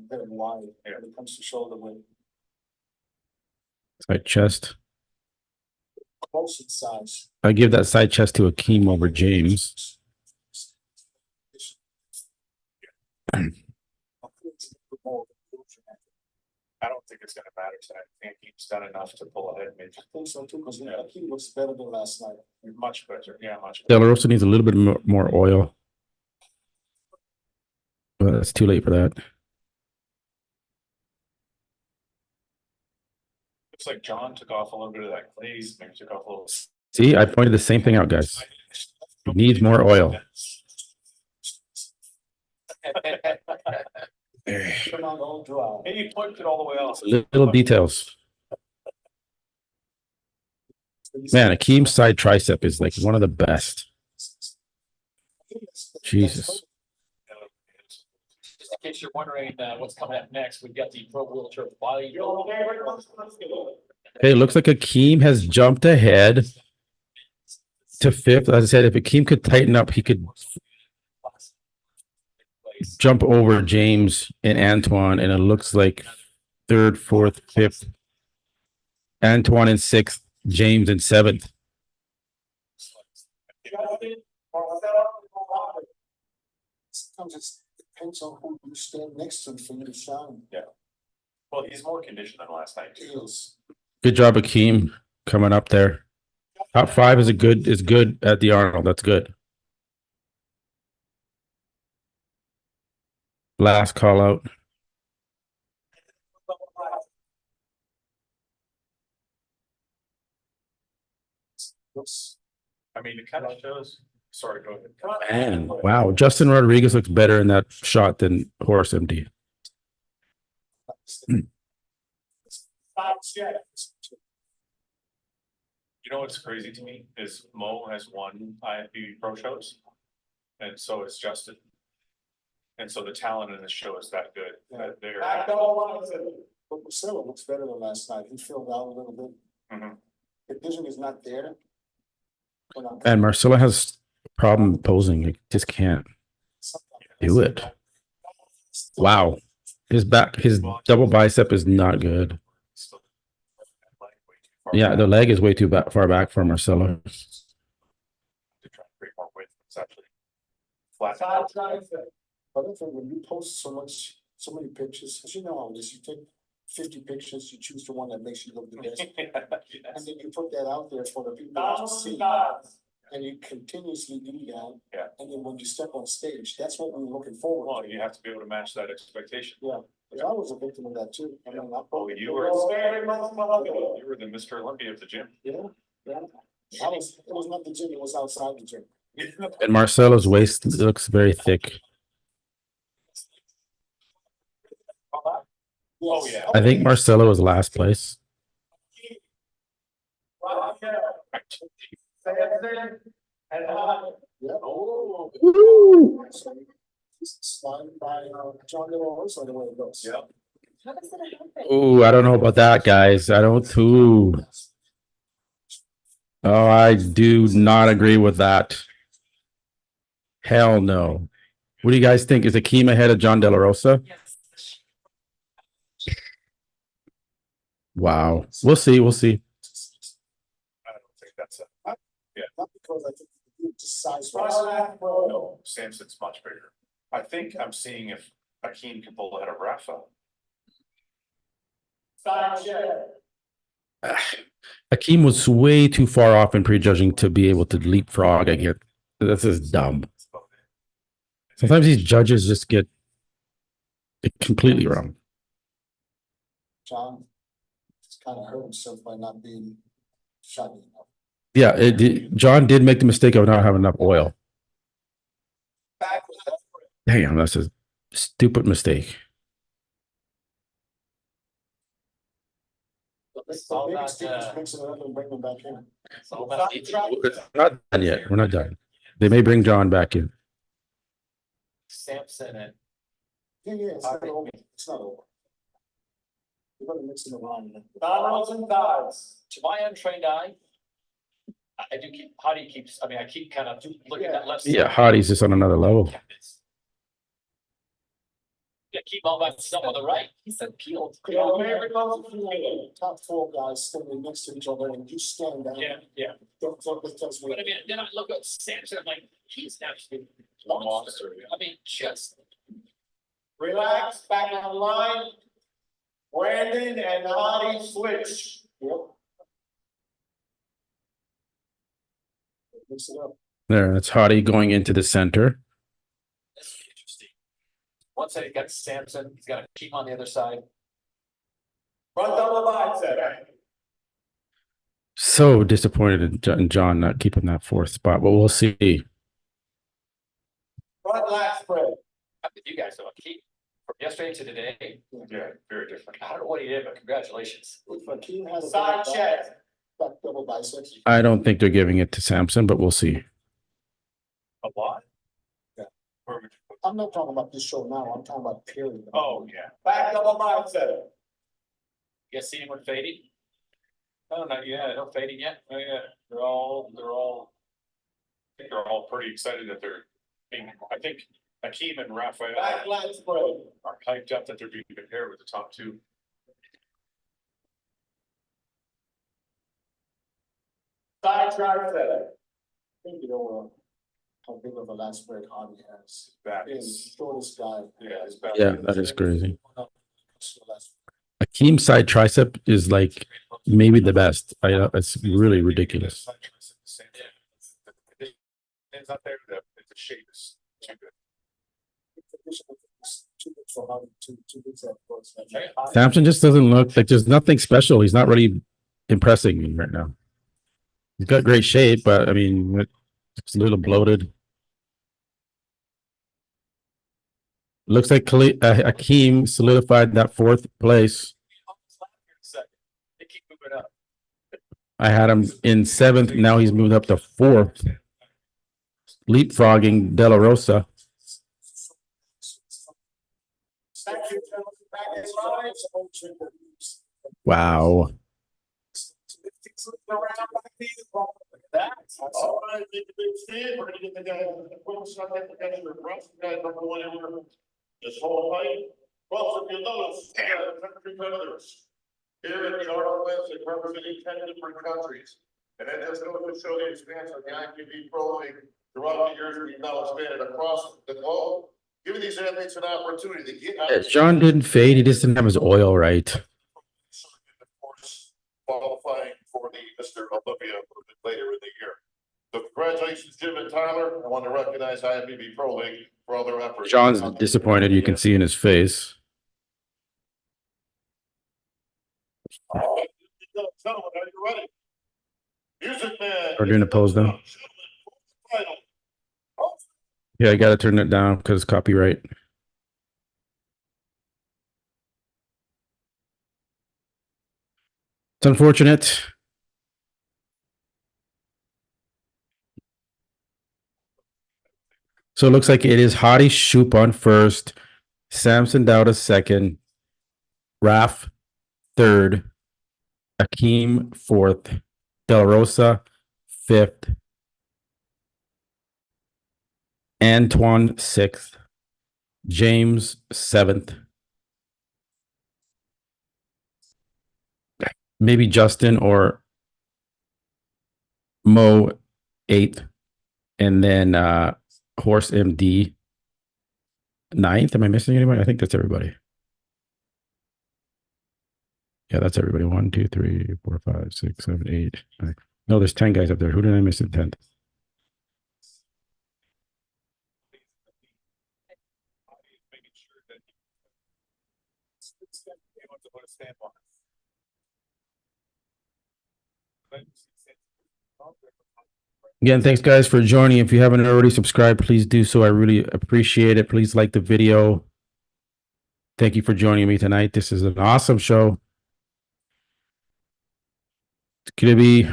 very wide when it comes to shoulder width. Side chest. Close in size. I give that side chest to Akeem over James. I don't think it's going to matter tonight. I think he's done enough to pull ahead. Maybe. I think so too, because Akeem looks better than last night. Much better. Yeah, much De better. La Rosa needs a little bit more oil. But it's too late for that. Looks like John took off a little bit of that glaze. Maybe took off a little. See, I pointed the same thing out, guys. He needs more oil. Come on, all dry. Maybe you pointed it all the way off. Little details. Man, Akeem's side tricep is like one of the best. Jesus. Just in case you're wondering what's coming up next, we've got the Pro Wheelchair Body. Hey, it looks like Akeem has jumped ahead to fifth. As I said, if Akeem could tighten up, he could jump over James and Antoine, and it looks like third, fourth, fifth. Antoine in sixth, James in seventh. Sometimes it depends on who you stand next to for you to shine. Yeah. Well, he's more conditioned than last night too. Good job, Akeem, coming up there. Top five is good at the Arnold. That's good. Last call out. I mean, it kind of shows. Sorry, go ahead. Man, wow. Justin Rodriguez looks better in that shot than Horace MD. You know what's crazy to me is Mo has won IFBB Pro shows, and so is Justin. And so the talent in this show is that good. Yeah. They're But Marcelo looks better than last night. He filled out a little bit. The vision is not there. And Marcelo has a problem posing. He just can't do it. Wow. His double bicep is not good. Yeah, the leg is way too far back for Marcelo. To try to create more width, it's actually flat. But I think when you post so many pictures, as you know how it is, you take 50 pictures, you choose the one that makes you look the best. And then you put that out there for the people to see. And you continuously do that. Yeah. And then when you step on stage, that's what we're looking forward Well, to. you have to be able to match that expectation. Yeah, because I was a victim of that too. I mean, Oh, you were the Mr. Olympia of the gym. Yeah, yeah. It was not the gym, it was outside the gym. And Marcelo's waist looks very thick. Oh, yeah. I think Marcelo was last place. Slide by John DeLorean, the way it goes. Yeah. Ooh, I don't know about that, guys. I don't. Ooh. Oh, I do not agree with that. Hell no. What do you guys think? Is Akeem ahead of John De La Rosa? Wow. We'll see. We'll see. I don't think that's Not because I think it's size. no, Samson's much bigger. I think I'm seeing if Akeem can pull ahead of Rafa. Akeem was way too far off in prejudging to be able to leapfrog again. This is dumb. Sometimes these judges just get it completely wrong. John just kind of hurt himself by not being shiny enough. Yeah, John did make the mistake of not having enough oil. Damn, that's a stupid mistake. The biggest thing is mixing it up and bring them back in. We're not done yet. We're not done. They may bring John back in. Samson and Yeah, it's not over. It's not over. You're gonna mix it around. Donalds and Dodds. To my untrained eye, I do keep, how do you keep, I mean, I keep kind of looking at that left side. Yeah, Hardy's just on another level. Yeah, keep all by myself on the right. He said peeled. Top four guys standing next to each other and you stand down. Yeah. Don't because But I mean, then I look at Samson, I'm like, he's actually a monster. I mean, just. Relax, back on the line. Brandon and Hottie switch. Yep. Mix it up. There, that's Hardy going into the center. That's interesting. One side, he got Samson, he's got a team on the other side. Front double bicep. So disappointed in John not keeping that fourth spot, but we'll see. Front lat spread. I'm with you guys, though. Keep from yesterday to today. Yeah, very different. I don't know what he did, but congratulations. Akeem has a Side chest. back double biceps. I don't think they're giving it to Samson, but we'll see. A lot. Yeah. Where would you put? I'm not talking about this show now. I'm talking about period. Oh, yeah. Back double bicep. You guys seen him with fading? No, not yet. No fading yet? Oh, yeah. They're all, I think they're all pretty excited that they're being, I think Akeem and Raphael Back lat spread. are hyped up that they're being compared with the top two. Side tricep. I think you know how big of a last spread Hardy has. Back He's is, the shortest guy. yeah, his back. Yeah, that is crazy. So that's- Akeem's side tricep is like maybe the best. It's really ridiculous. It's not there, the shape is too good. Too big for Hardy, too big for us. Samson just doesn't look like there's nothing special. He's not really impressing me right now. He's got great shape, but I mean, it's a little bloated. Looks like Akeem solidified that fourth place. They keep moving up. I had him in seventh. Now he's moved up to fourth. Leapfrogging De La Rosa. Wow. All right, make the big stand. We're gonna get the guy. We'll start at the guy. Russ, the guy, number one, everyone. This whole night, well, if you notice, country vendors. Here in the Arnold Classic representing 10 different countries. And that just goes to show the expansion of the IQB Pro League throughout the years we've now expanded across the globe, giving these athletes an opportunity to get out. John didn't fade. He just didn't have his oil right. Of course, qualifying for the Mr. Olympia a little bit later in the year. So congratulations, Jim and Tyler. I want to recognize IFBB Pro League for all their efforts. John's disappointed. You can see in his face. Gentlemen, are you ready? Music man. We're doing a pose now. Yeah, I got to turn it down because copyright. It's unfortunate. So it looks like it is Hadi Shoop on first, Samson Dowda second, Raf third, Akeem fourth, Del Rosa fifth, Antoine sixth, James seventh, maybe Justin or Mo eighth, and then Horse MD ninth. Am I missing anybody? I think that's everybody. Yeah, that's everybody. 1, 2, 3, 4, 5, 6, 7, 8, 9. No, there's 10 guys up there. Who did I miss in 10th? Again, thanks guys for joining. If you haven't already subscribed, please do so. I really appreciate it. Please like the video. Thank you for joining me tonight. This is an awesome show. It's going to be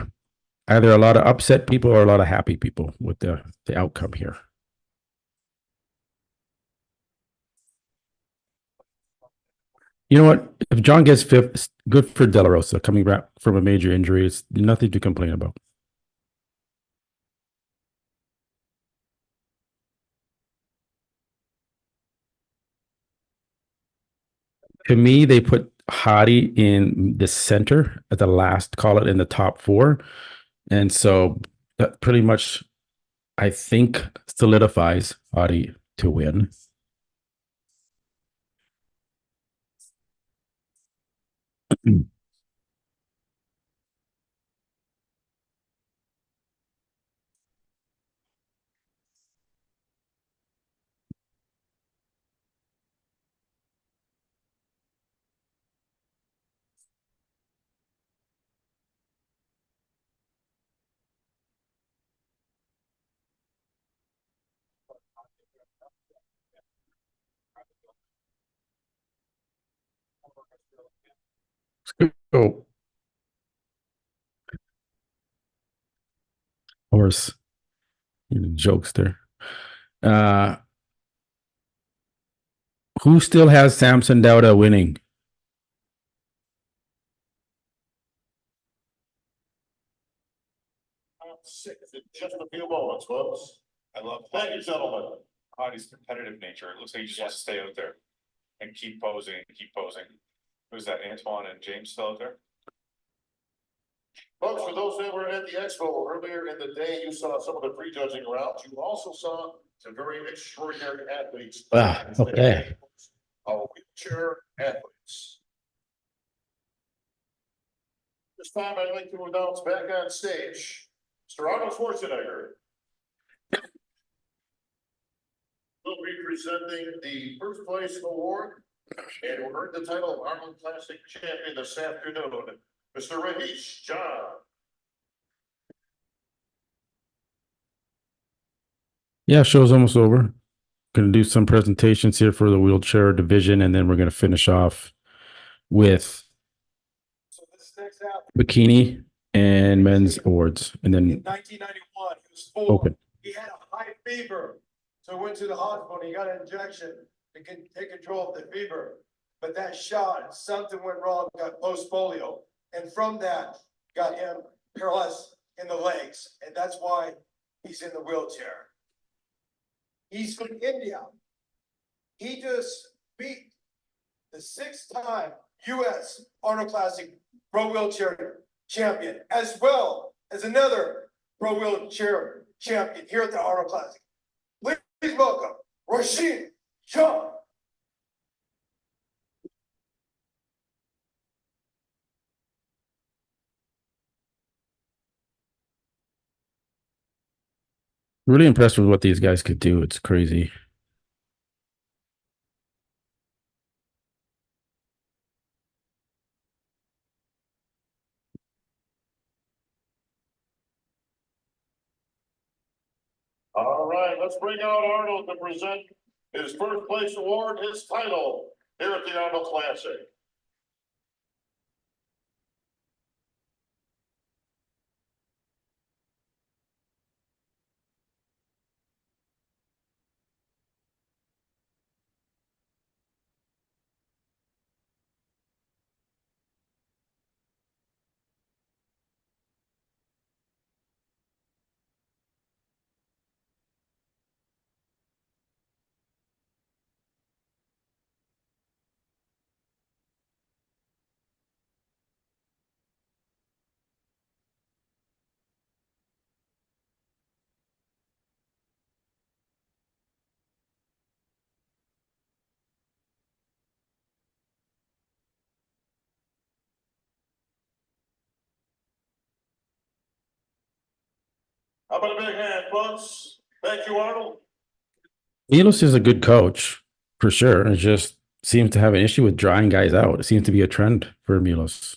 either a lot of upset people or a lot of happy people with the outcome here. You know what? If John gets fifth, good for De La Rosa coming back from a major injury. It's nothing to complain about. To me, they put Hadi in the center at the last, call it in the top 4. And so that pretty much, I think, solidifies Hadi to win. Oh, horse, jokester. Who still has Samson Dowda winning? Just a few moments, folks. I love. Thank you, gentlemen. Hadi's competitive nature. It looks like he just wants to stay out there and keep posing and keep posing. Who's that? Antoine and James still out there? Folks, for those that were at the expo earlier in the day, you saw some of the prejudging rounds. You also saw some very extraordinary athletes. Okay. Our wheelchair athletes. This time I'd like to announce back on stage, Mr. Arnold Schwarzenegger will be presenting the first place award and will earn the title of Arnold Classic Champion this afternoon, Mr. Raheesh John. Yeah, show's almost over. Going to do some presentations here for the wheelchair division, and then we're going to finish off with bikini and men's awards, and then In 1991, he was 4. open. He had a high fever, so went to the hospital. He got an injection to take control of the fever. But that shot, something went wrong, got post polio, and from that got him paralyzed in the legs, and that's why he's in the wheelchair. He's from India. he just beat the 6-time US Arnold Classic Pro Wheelchair Champion, as well as another Pro Wheelchair Champion here at the Arnold Classic. Please welcome Rashid Shaw. Really impressed with what these guys could do. It's crazy. All right, let's bring out Arnold to present his first place award, his title here at the Arnold Classic. How about a big hand, folks? Thank you, Arnold. Milos is a good coach for sure. It just seems to have an issue with drying guys out. It seems to be a trend for Milos.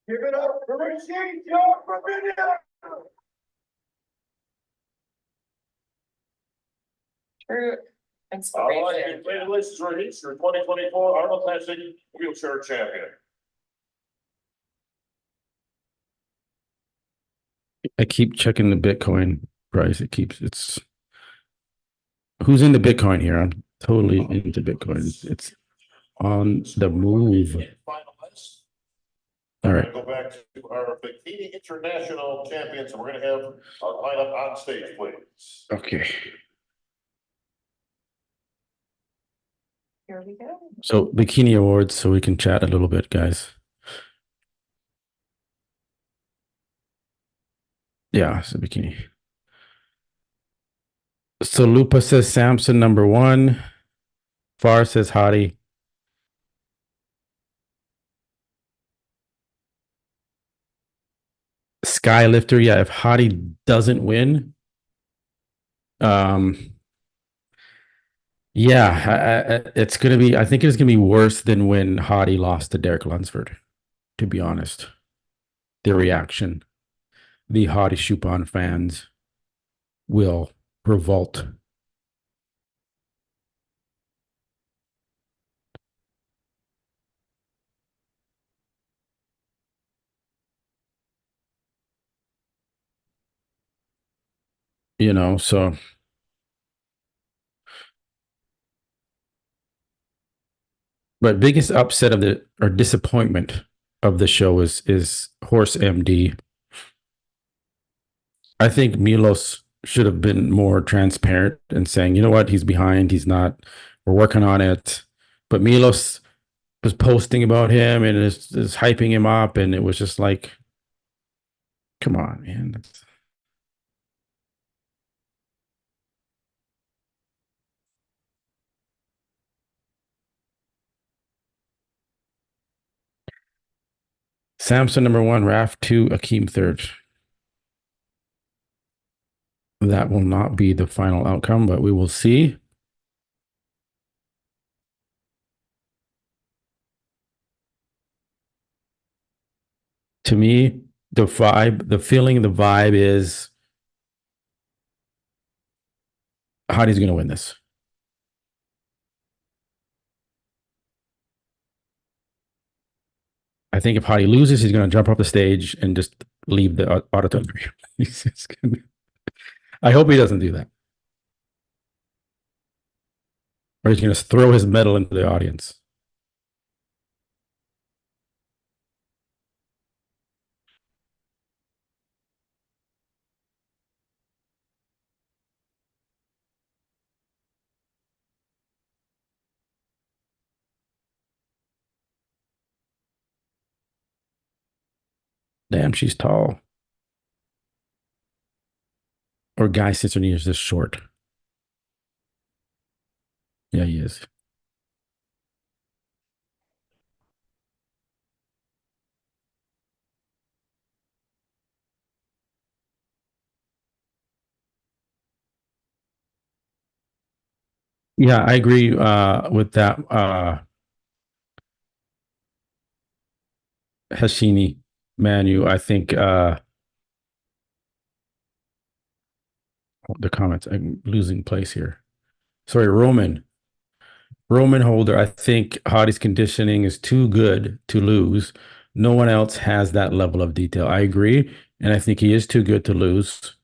Give it up for Rashid Shaw from India. True All right, inspiration. congratulations, Rashid, your 2024 Arnold Classic Wheelchair Champion. I keep checking the Bitcoin price. It's who's into Bitcoin here? I'm totally into Bitcoin. It's on the move. All right. Go back to our Bikini International Champions, and we're gonna have our lineup on stage, please. Okay. Here we go. So Bikini Awards, so we can chat a little bit, guys. Yeah, so Bikini. So Lupa says Samson #1. Far says Hottie. Skylifter, yeah, if Hottie doesn't win, yeah, it's gonna be. I think it's gonna be worse than when Hottie lost to Derek Lunsford. To be honest, the reaction, the Hottie Chupon fans will revolt. You know, so but biggest upset of the or disappointment of the show is Horse MD. I think Milos should have been more transparent and saying, you know what, he's behind, he's not, we're working on it. But Milos was posting about him and is hyping him up, and it was just like, come on, man. Samson #1, Raf 2, Akeem 3rd. That will not be the final outcome, but we will see. To me, the vibe, the feeling, the vibe is Hottie's going to win this. I think if Hottie loses, he's going to jump off the stage and just leave the auditorium. I hope he doesn't do that. Or he's going to throw his medal into the audience. Damn, she's tall. Or Guy Cicerone is just short. Yeah, he is. Yeah, I agree with that. Hashini, Manu, I think the comments, I'm losing place here. Sorry, Roman Holder, I think Hottie's conditioning is too good to lose. No one else has that level of detail. I agree. And I think he is too good to lose.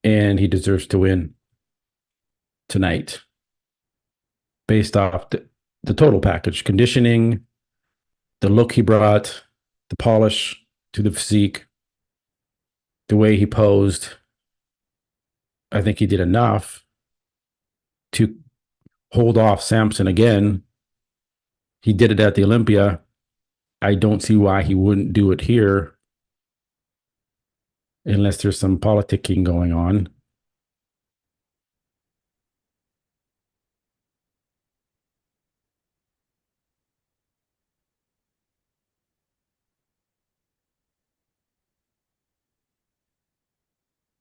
And he deserves to win tonight based off the total package conditioning, the look he brought, the polish to the physique, the way he posed. I think he did enough to hold off Samson again. He did it at the Olympia. I don't see why he wouldn't do it here unless there's some politicking going on.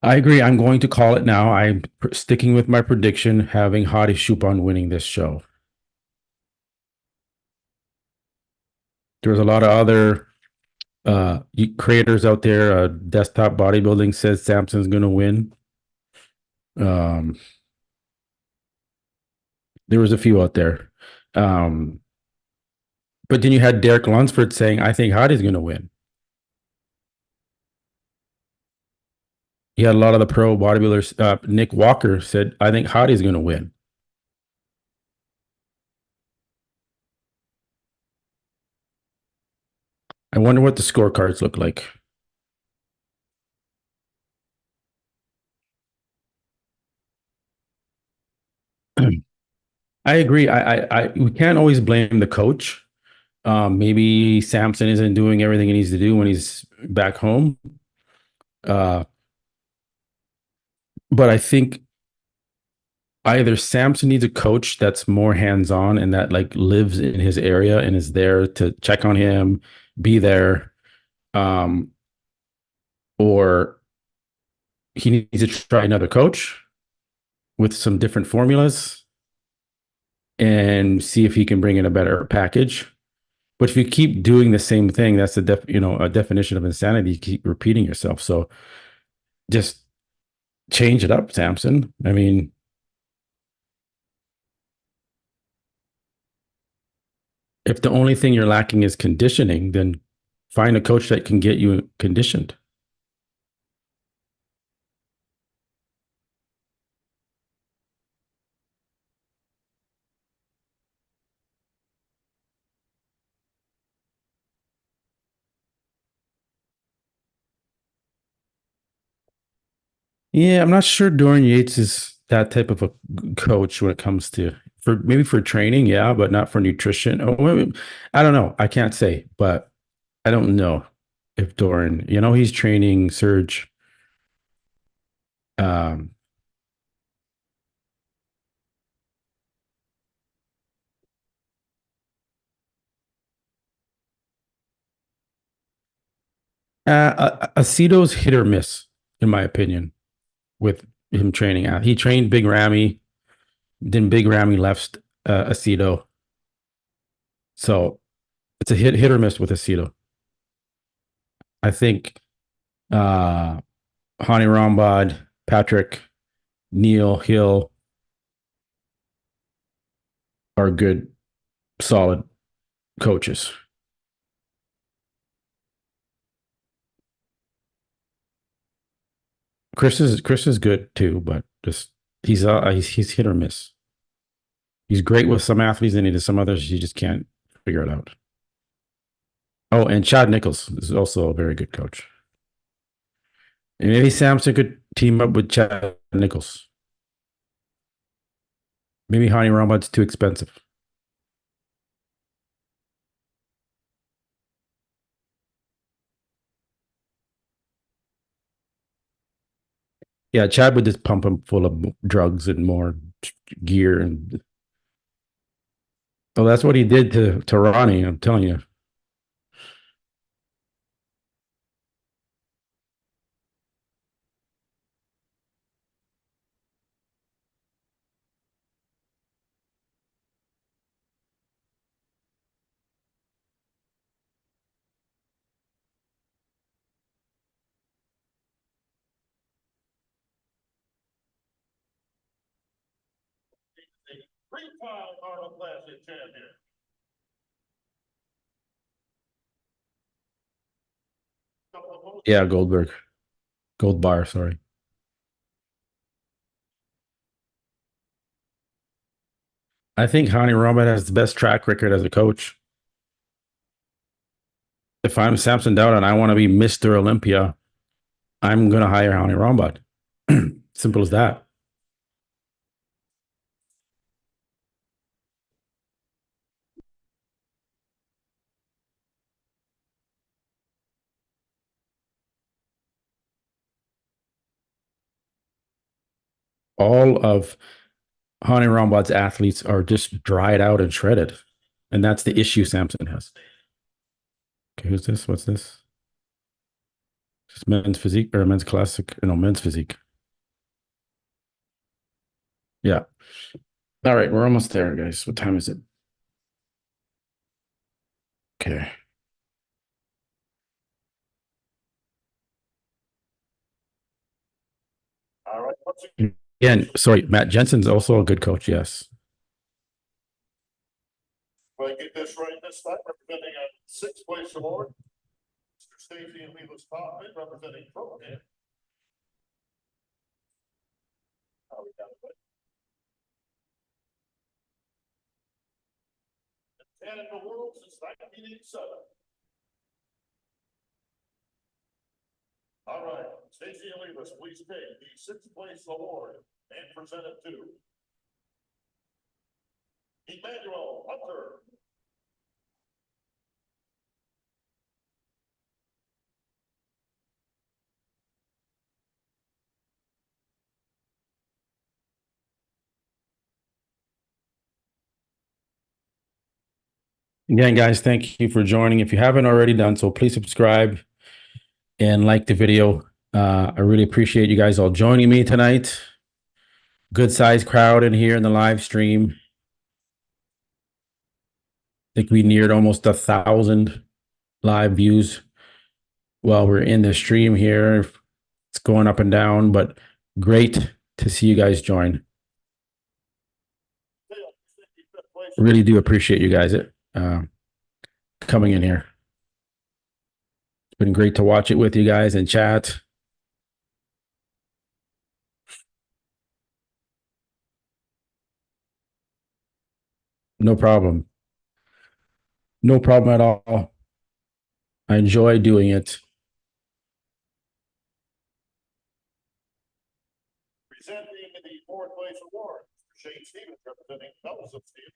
I agree. I'm going to call it now. I'm sticking with my prediction, having Hadi Chupon winning this show. There's a lot of other creators out there. Desktop Bodybuilding says Samson's going to win. There was a few out there. But then you had Derek Lunsford saying, I think Hadi's going to win. You had a lot of the pro bodybuilders. Nick Walker said, I think Hadi's going to win. I wonder what the scorecards look like. I agree. We can't always blame the coach. Maybe Samson isn't doing everything he needs to do when he's back home. But I think either Samson needs a coach that's more hands-on and that like lives in his area and is there to check on him, be there, or he needs to try another coach with some different formulas and see if he can bring in a better package. But if you keep doing the same thing, that's a definition of insanity. You keep repeating yourself. So just change it up, Samson. I mean, if the only thing you're lacking is conditioning, then find a coach that can get you conditioned. Yeah, I'm not sure Dorian Yates is that type of a coach when it comes to maybe for training, yeah, but not for nutrition. I don't know. I can't say, but I don't know if Dorian, he's training Serge. Um, Aceto's hit or miss, in my opinion, with him training out. He trained Big Ramy, then Big Ramy left Aceto. So it's a hit or miss with Aceto. I think Hani Rambod, Patrick, Neil Hill are good, solid coaches. Chris is good too, but just he's hit or miss. He's great with some athletes, and he some others you just can't figure it out. Oh, and Chad Nichols is also a very good coach. And maybe Samson could team up with Chad Nichols. Maybe Hani Rambad's too expensive. Yeah, Chad would just pump him full of drugs and more gear, and oh, that's what he did to Ronnie. I'm telling you. Three-time Arnold Classic champion. Yeah, Goldbar. Sorry. I think Hani Rambad has the best track record as a coach. If I'm Samson Dowd and I want to be Mr. Olympia, I'm going to hire Hani Rambad. Simple as that. All of Hani Rambad's athletes are just dried out and shredded. And that's the issue Samson has. Okay, who's this? What's this? Just men's physique or men's classic? No, men's physique. Yeah. All right, we're almost there, guys. What time is it? Okay. All right. Again, sorry, Matt Jensen's also a good coach. Yes. If I get this right this time, representing a sixth place award, Mr. Stacy and Levis Kaufman, representing Croquet. Oh, we got it. And in the world since 1987. All right, Stacy and Levis, please take the sixth place award and present it to Emmanuel Hunter. Again, guys, thank you for joining. If you haven't already done so, please subscribe and like the video. I really appreciate you guys all joining me tonight. Good sized crowd in here in the live stream. I think we neared almost 1,000 live views while we're in the stream here. It's going up and down, but great to see you guys join. Really do appreciate you guys coming in here. It's been great to watch it with you guys and chat. No problem. No problem at all. I enjoy doing it. Presenting the fourth place award, Shane Stevens, representing Fellows of Steve.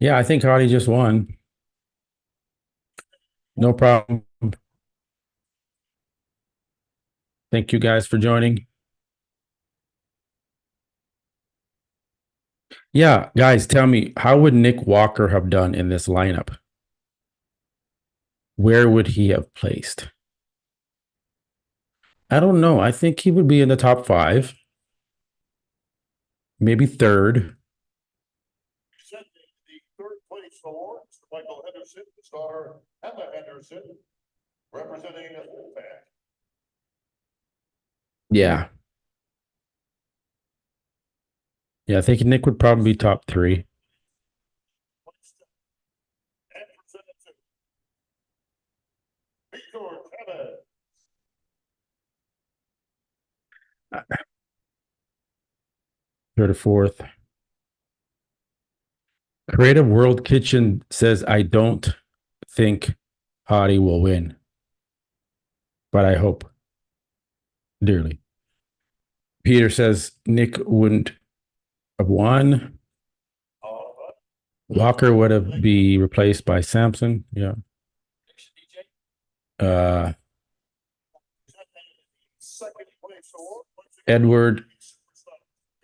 Yeah, I think Hardy just won. No problem. Thank you guys for joining. Yeah, guys, tell me, how would Nick Walker have done in this lineup? Where would he have placed? I don't know. I think he would be in the top 5. Maybe 3rd. Presenting the third place award, Mr. Michael Henderson, star Emma Henderson, representing the fullback. Yeah. Yeah, I think Nick would probably be top 3. And presenting Third or fourth. Creative World Kitchen says, I don't think Hottie will win, but I hope dearly. Peter says Nick wouldn't have won. Walker would have be replaced by Samson. Yeah. Edward,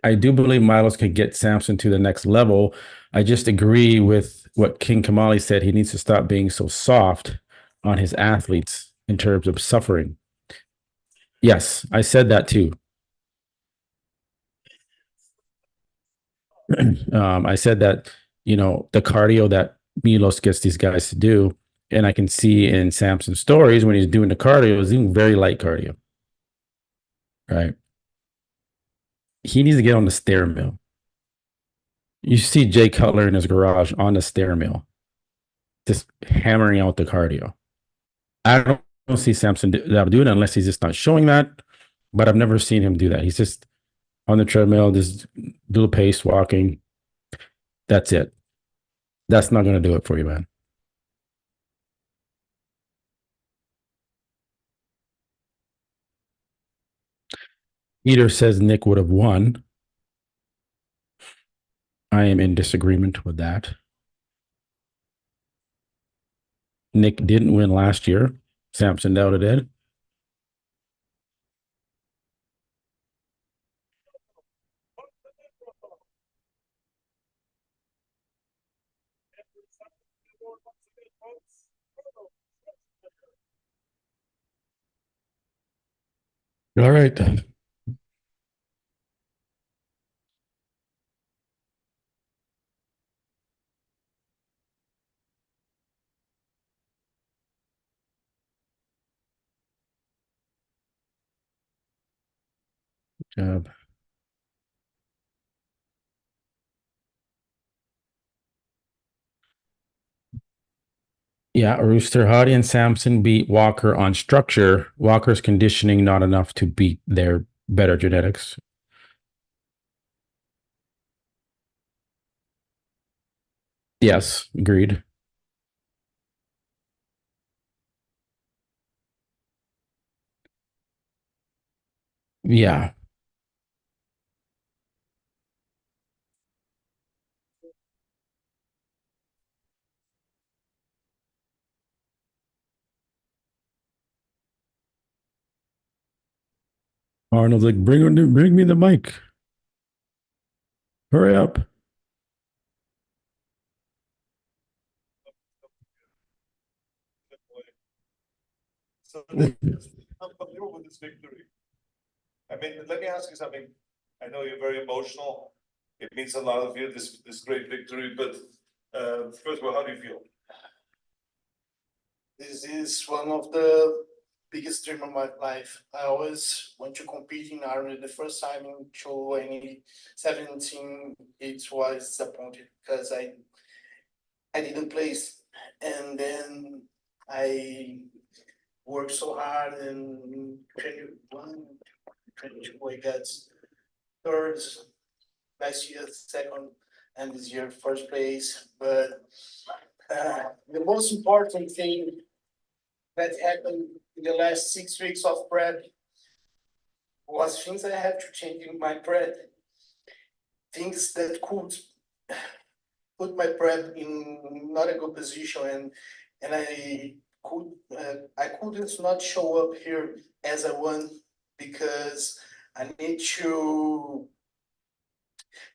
I do believe Milos could get Samson to the next level. I just agree with what King Kamali said. He needs to stop being so soft on his athletes in terms of suffering. Yes, I said that too. I said that, the cardio that Milos gets these guys to do, and I can see in Samson's stories when he's doing the cardio, he's doing very light cardio. Right. He needs to get on the stair mill. You see Jay Cutler in his garage on the stair mill, just hammering out the cardio. I don't see Samson do it unless he's just not showing that, but I've never seen him do that. He's just on the treadmill, just do the pace walking. That's it. That's not going to do it for you, man. Peter says Nick would have won. I am in disagreement with that. Nick didn't win last year. Samson doubted it. All right. Good job. Yeah, Rooster, Hottie, and Samson beat Walker on structure. Walker's conditioning not enough to beat their better genetics. Yes, agreed. Yeah. Arnold's like, bring me the mic. Hurry up. So unbelievable with this victory. I mean, let me ask you something. I know you're very emotional. It means a lot of you, this great victory, but first of all, how do you feel? This is one of the biggest dream of my life. I always want to compete in Ireland. The first time in 2017, it was disappointed because I didn't place, and then I worked so hard and 21, 22, I got third, last year second, and this year first place. But the most important thing that happened in the last 6 weeks of prep was things I had to change in my prep, things that could put my prep in not a good position, and I couldn't not show up here as I want because I need to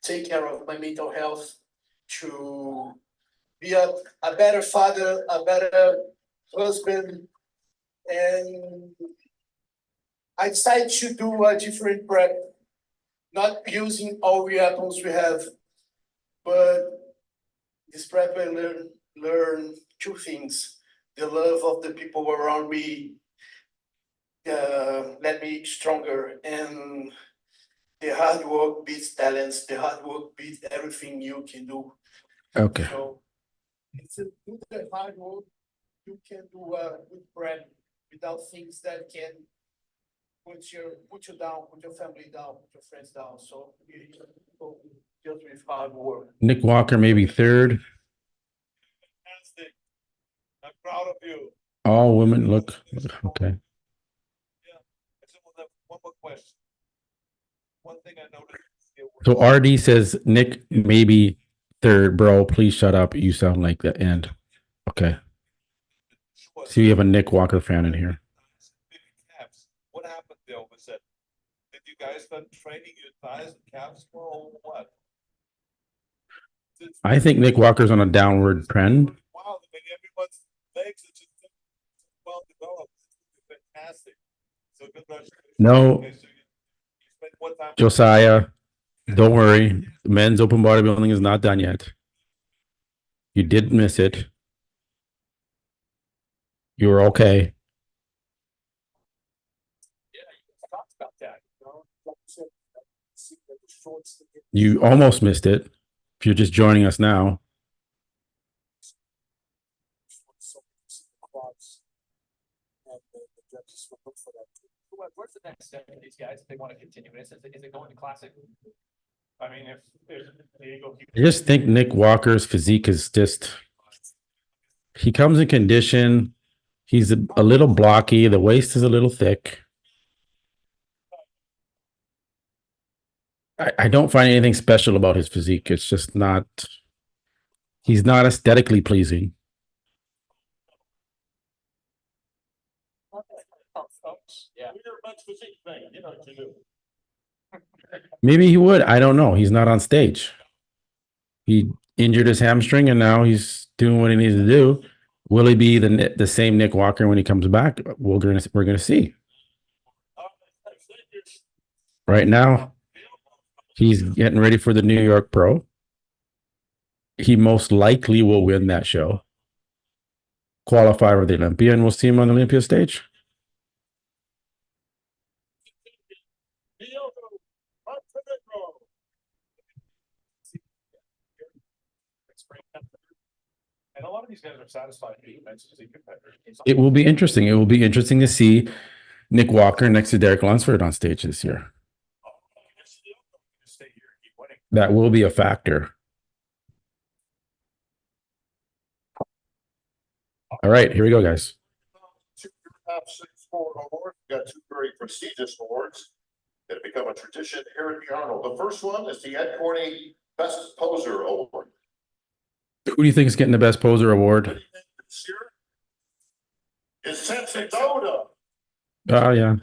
take care of my mental health, to be a better father, a better husband, and I decided to do a different prep, not using all the weapons we have, but this prep I learn two things. The love of the people around me let me stronger, and the hard work beats talents. The hard work beats everything you can do. Okay. So it's a do the hard work. You can do a good prep without things that can put you down, put your family down, put your friends down, so you go just with hard work. Nick Walker maybe third. Fantastic. I'm proud of you. All women look okay. I just want to have one more question. One thing I noticed. So RD says Nick maybe third, bro. Please shut up. You sound like the end. Okay. So you have a Nick Walker fan in here. What happened there was that, did you guys start training your thighs and calves more or what? I think Nick Walker's on a downward trend. Wow, I mean, everyone's legs are just well developed. It's fantastic. So congratulations. No, Okay, so you spent what time? Josiah, don't worry. Men's open bodybuilding is not done yet. You did miss it. You were okay. Talked about that. You almost missed it. If you're just joining us now. Where's the next step for these guys if they want to continue? Is it going to classic? I mean, if Diego keeps. I just think Nick Walker's physique is just, he comes in condition. He's a little blocky. The waist is a little thick. I don't find anything special about his physique. It's just not, he's not aesthetically pleasing. Yeah. Maybe he would. I don't know. He's not on stage. He injured his hamstring and now he's doing what he needs to do. Will he be the same Nick Walker when he comes back? We're gonna see. Right now, he's getting ready for the New York Pro. He most likely will win that show. Qualify for the Olympia, and we'll see him on the Olympia stage. And a lot of these guys are satisfied being mentioned as a competitor. It will be interesting. It will be interesting to see Nick Walker next to Derek Lunsford on stage this year. That will be a factor. All right, here we go, guys. Two top 6 sport awards. We've got 2 very prestigious awards that have become a tradition here at the Arnold. The first one is the Ed Corney Best Poser Award. Who do you think is getting the Best Poser Award? This year is Samson Doda. Oh, yeah.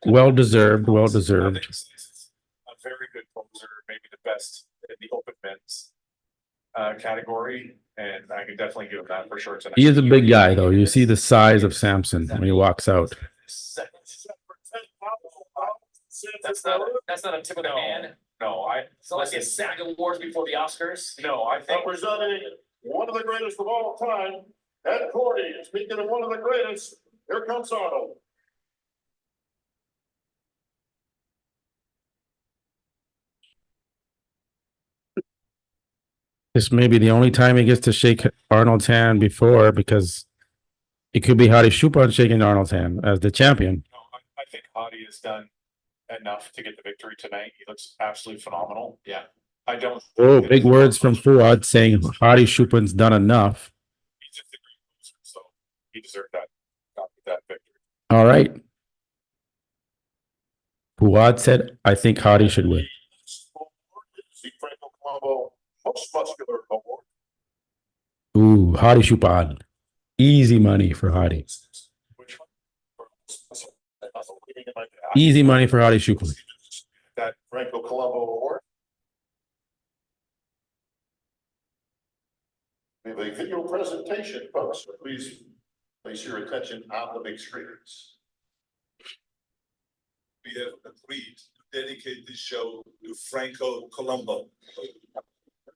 Well deserved. Well deserved. A very good poser, maybe the best in the open men's category, and I can definitely give him that for sure tonight. He is a big guy, though. You see the size of Samson when he walks out. That's not a tip of the hand. No, So let's get SAG awards before the Oscars. no, I think Representing one of the greatest of all time, Ed Corney. And speaking of one of the greatest, here comes Arnold. This may be the only time he gets to shake Arnold's hand before, because it could be Hadi Choopan shaking Arnold's hand as the champion. no, I think Hadi has done enough to get the victory tonight. He looks absolutely phenomenal. Yeah. I don't. Oh, big words from Fuad saying Hadi Choopan's done enough. He's just a great poser, so he deserved that victory. All right. Fuad said, I think Hadi should win. The Franco Colombo Most Muscular Award. Ooh, Hadi Choopan. Easy money for Hadi. Which one? Easy money for Hadi Choopan. That Franco Colombo Award. We have a video presentation, folks, so please place your attention on the big screens. we have agreed to dedicate this show to Franco Colombo.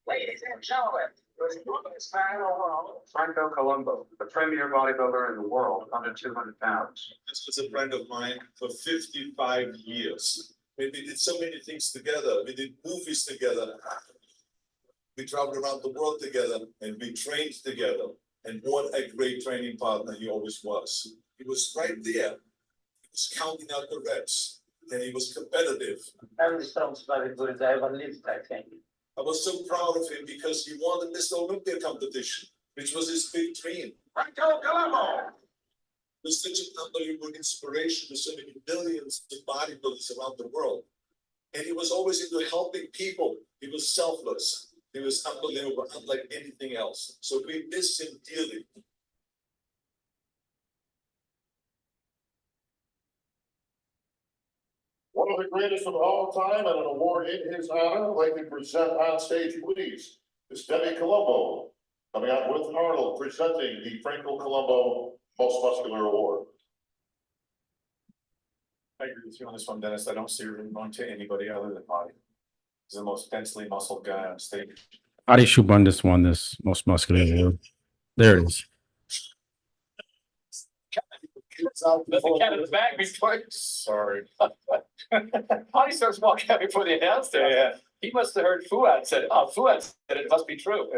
Ladies and gentlemen, the strongest man in the world, Franco Colombo, the premier bodybuilder in the world, under 200 pounds. This was a friend of mine for 55 years. We did so many things together. We did movies together. We traveled around the world together and we trained together. And what a great training partner he always was. He was right there was counting out the reps, and he was competitive. Every sounds very good. I ever lived, I think. I was so proud of him because he won the Mr. Olympia competition, which was his big dream. Franco Colombo. He was such an unbelievable inspiration to so many millions of bodybuilders around the world. And he was always into helping people. He was selfless. He was unbelievable, unlike anything else. So we miss him dearly. One of the greatest of all time and an award in his honor, I'd like to present on stage, please, is Debbie Colombo, coming out with Arnold, presenting the Franco Colombo Most Muscular Award. I agree with you on this one, Dennis. I don't see her going to anybody other than Hadi. He's the most densely muscled guy on stage. Adi Shubundis won this most muscular award. There it is. Let the cat in the bag before. Sorry. Hadi starts walking out before they announced it. Yeah. He must have heard Fuad said, oh, Fuad said it must be true.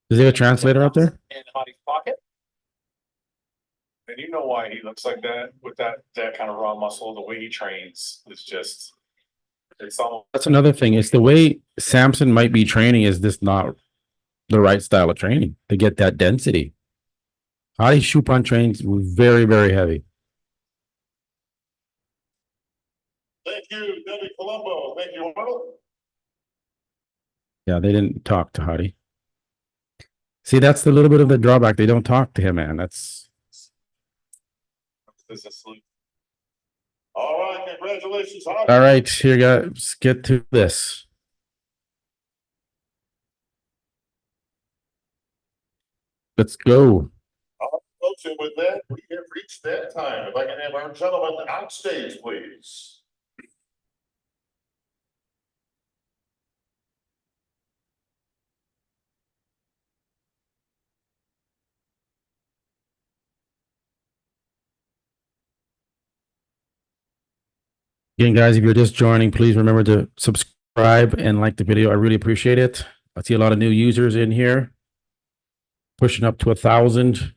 Is there a translator up there? In Hadi's pocket. And you know why he looks like that with that kind of raw muscle. The way he trains is just, it's almost. That's another thing. It's the way Samson might be training is this not the right style of training to get that density. Hadi Chupin trains very, very heavy. Thank you, Debbie Colombo. Thank you, Arnold. Yeah, they didn't talk to Hadi. See, that's a little bit of the drawback. They don't talk to him, man. That's All right, congratulations, Hadi. all right. Here, guys, get to this. Let's go. Folks, and with that, we have reached that time. If I can have our gentlemen on stage, please. Again, guys, if you're just joining, please remember to subscribe and like the video. I really appreciate it. I see a lot of new users in here. Pushing up to 1,000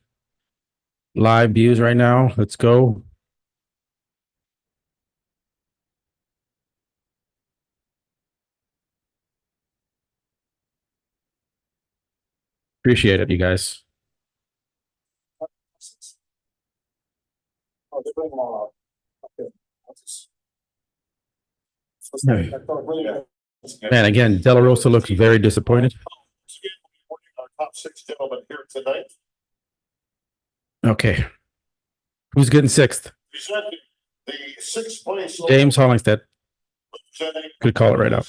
live views right now. Let's go. Appreciate it, you guys. Oh, they bring them all up. Okay. Man, again, De La Rosa looks very disappointed. Our top 6 gentlemen here tonight. Okay. Who's getting sixth? Presenting the 6th place. James Hollingshead. Presenting Could call it right up.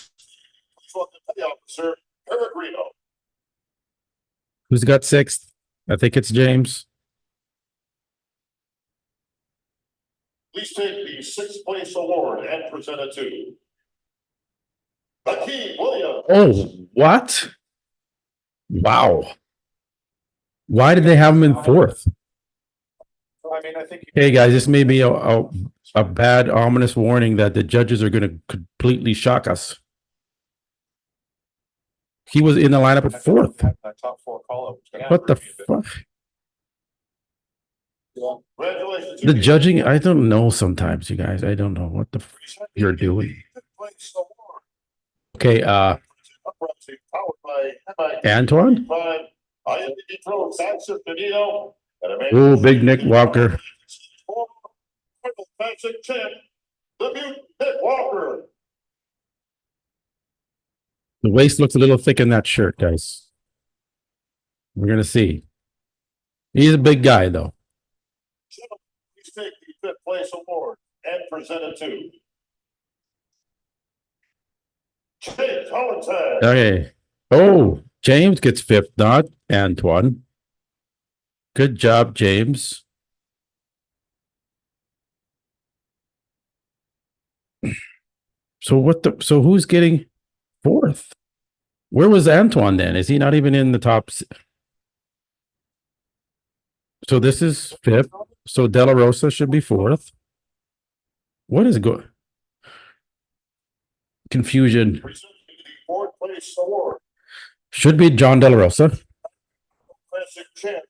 Officer Peregrino. Who's got sixth? I think it's James. Please take the 6th place award and present it to Bikini Williams. Oh, what? Wow. Why did they have him in fourth? I mean, I think. Hey, guys, this may be a bad, ominous warning that the judges are going to completely shock us. He was in the lineup at fourth. That top 4 call up. What the fuck? Congratulations. The judging, I don't know sometimes, you guys. I don't know what the fuck you're doing. Okay, Antoine? Oh, big Nick Walker. The waist looks a little thick in that shirt, guys. We're going to see. He's a big guy, though. Please take the 5th place award and present it to James Hollingshead. Okay. Oh, James gets fifth, not Antoine. Good job, James. So who's getting fourth? Where was Antoine then? Is he not even in the top? So this is fifth. So De La Rosa should be fourth. What is going? Confusion. 4th place award. Should be John De La Rosa. Classic champ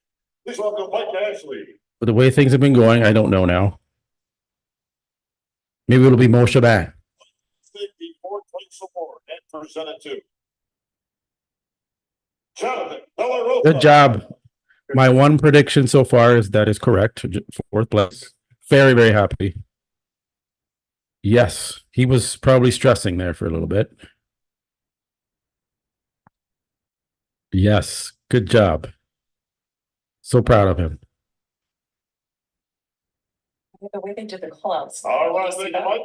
Please welcome Mike Ashley. But the way things have been going, I don't know now. Maybe it'll be Mo Shaban. Take the fourth place award and presented to Jonathan Della Rosa. Good job. My one prediction so far is that is correct. Fourth place. Very, very happy. Yes, he was probably stressing there for a little bit. Yes, good job. So proud of him. The way they did the clubs. All right, thank you, Mike.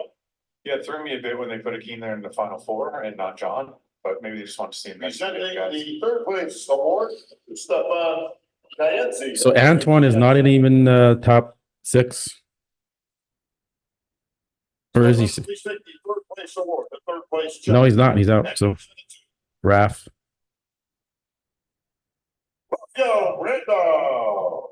Yeah, it threw me a bit when they put Akeem there in the final four and not John, but maybe they just want to see him. Presenting the third place award to Stefan Dianzi. So Antoine is not in even top 6. Or is he? Please take the third place award, the third place. No, he's not. He's out. So Raf. Yo, Brando.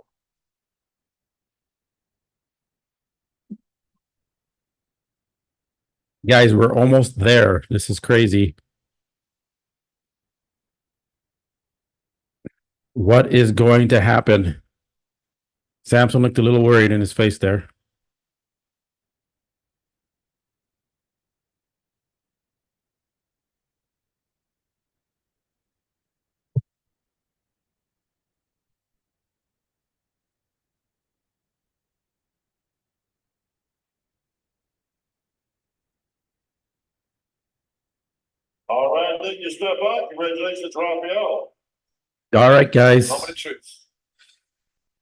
Guys, we're almost there. This is crazy. What is going to happen? Samson looked a little worried in his face there. All right, thank you, Stefan. Congratulations, Raphael. All right, guys. Moment of truth.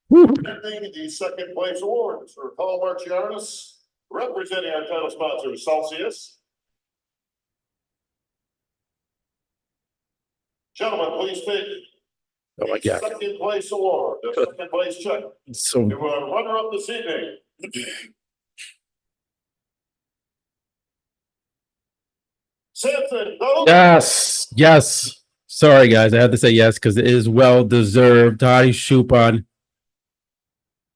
Woo. Presenting the second place award for Paul Marcianis, representing our title sponsor, Celsius. Gentlemen, please take Oh my the God. second place award, the second place check. So To our runner-up this evening. Samson. yes, yes. Sorry, guys. I had to say yes because it is well deserved. Hadi Choopan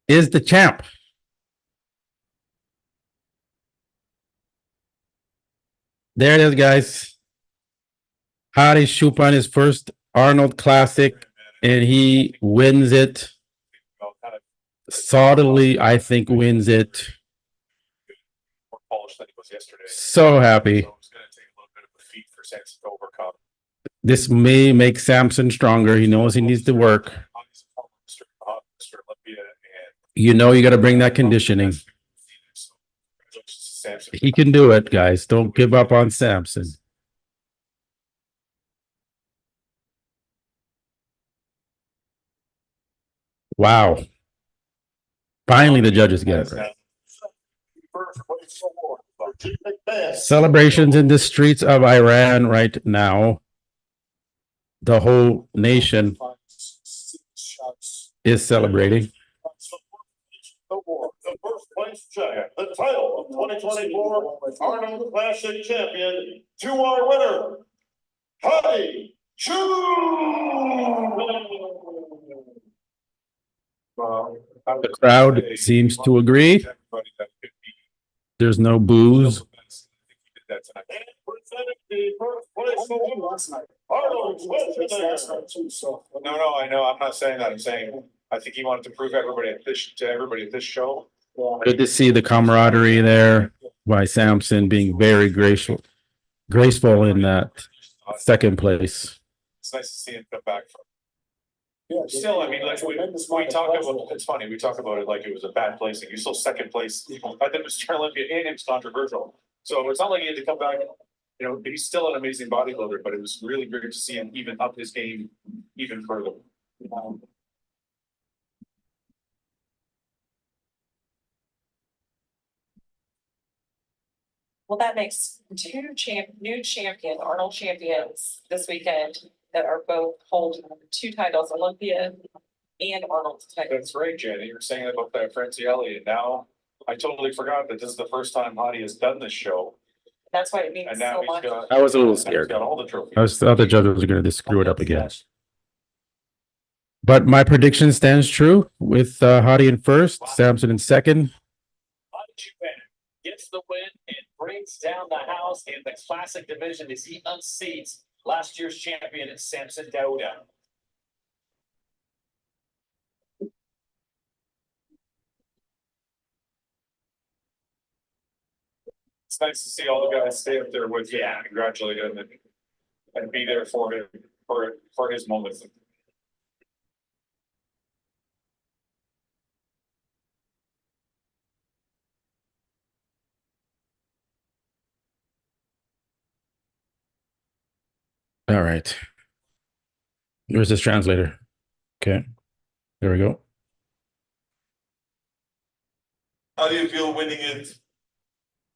is the champ. There it is, guys. Hadi Choopan, his first Arnold Classic, and he wins it. Solidly, I think, wins it. More polished than he was yesterday. So happy. So it's going to take a little bit of a feat for Samson to overcome. This may make Samson stronger. He knows he needs to work. Mr. Olympia and You know you got to bring that conditioning. Samson. He can do it, guys. Don't give up on Samson. Wow. Finally, the judges get it right. Celebrations in the streets of Iran right now. The whole nation is celebrating. The first place check, the title of 2024 Arnold Classic Champion to our winner, Hadi Choopan. The crowd seems to agree. There's no boos. And presenting the first place award, Arnold Schwarzenegger. No, I know. I'm not saying that. I'm saying I think he wanted to prove everybody at this show. Good to see the camaraderie there by Samson being very graceful in that second place. It's nice to see him come back from. Yeah, Still, I mean, like we talk about, it's funny, we talk about it like it was a bad placing. You still second place. I think Mr. Olympia and it's controversial. So it's not like he had to come back. You know, he's still an amazing bodybuilder, but it was really great to see him even up his game even further. Well, that makes new champion, Arnold champions this weekend that are both holding 2 titles, Olympia and Arnold title. That's right, Jenny. You were saying about that Francielli, and now I totally forgot that this is the first time Hadi has done this show. That's why it means And now so he's much. got. I was a little he's scared. got all the trophies. I thought the judges were going to screw it up again. But my prediction stands true with Hadi in first, Samson in second. Hadi Choopan gets the win and brings down the house in the classic division as he unseats last year's champion, Samson Dauda. It's nice to see all the guys stay up there with you and congratulate him and be there for him, for his moments. All right. Where's this translator? Okay. There we go. How do you feel winning it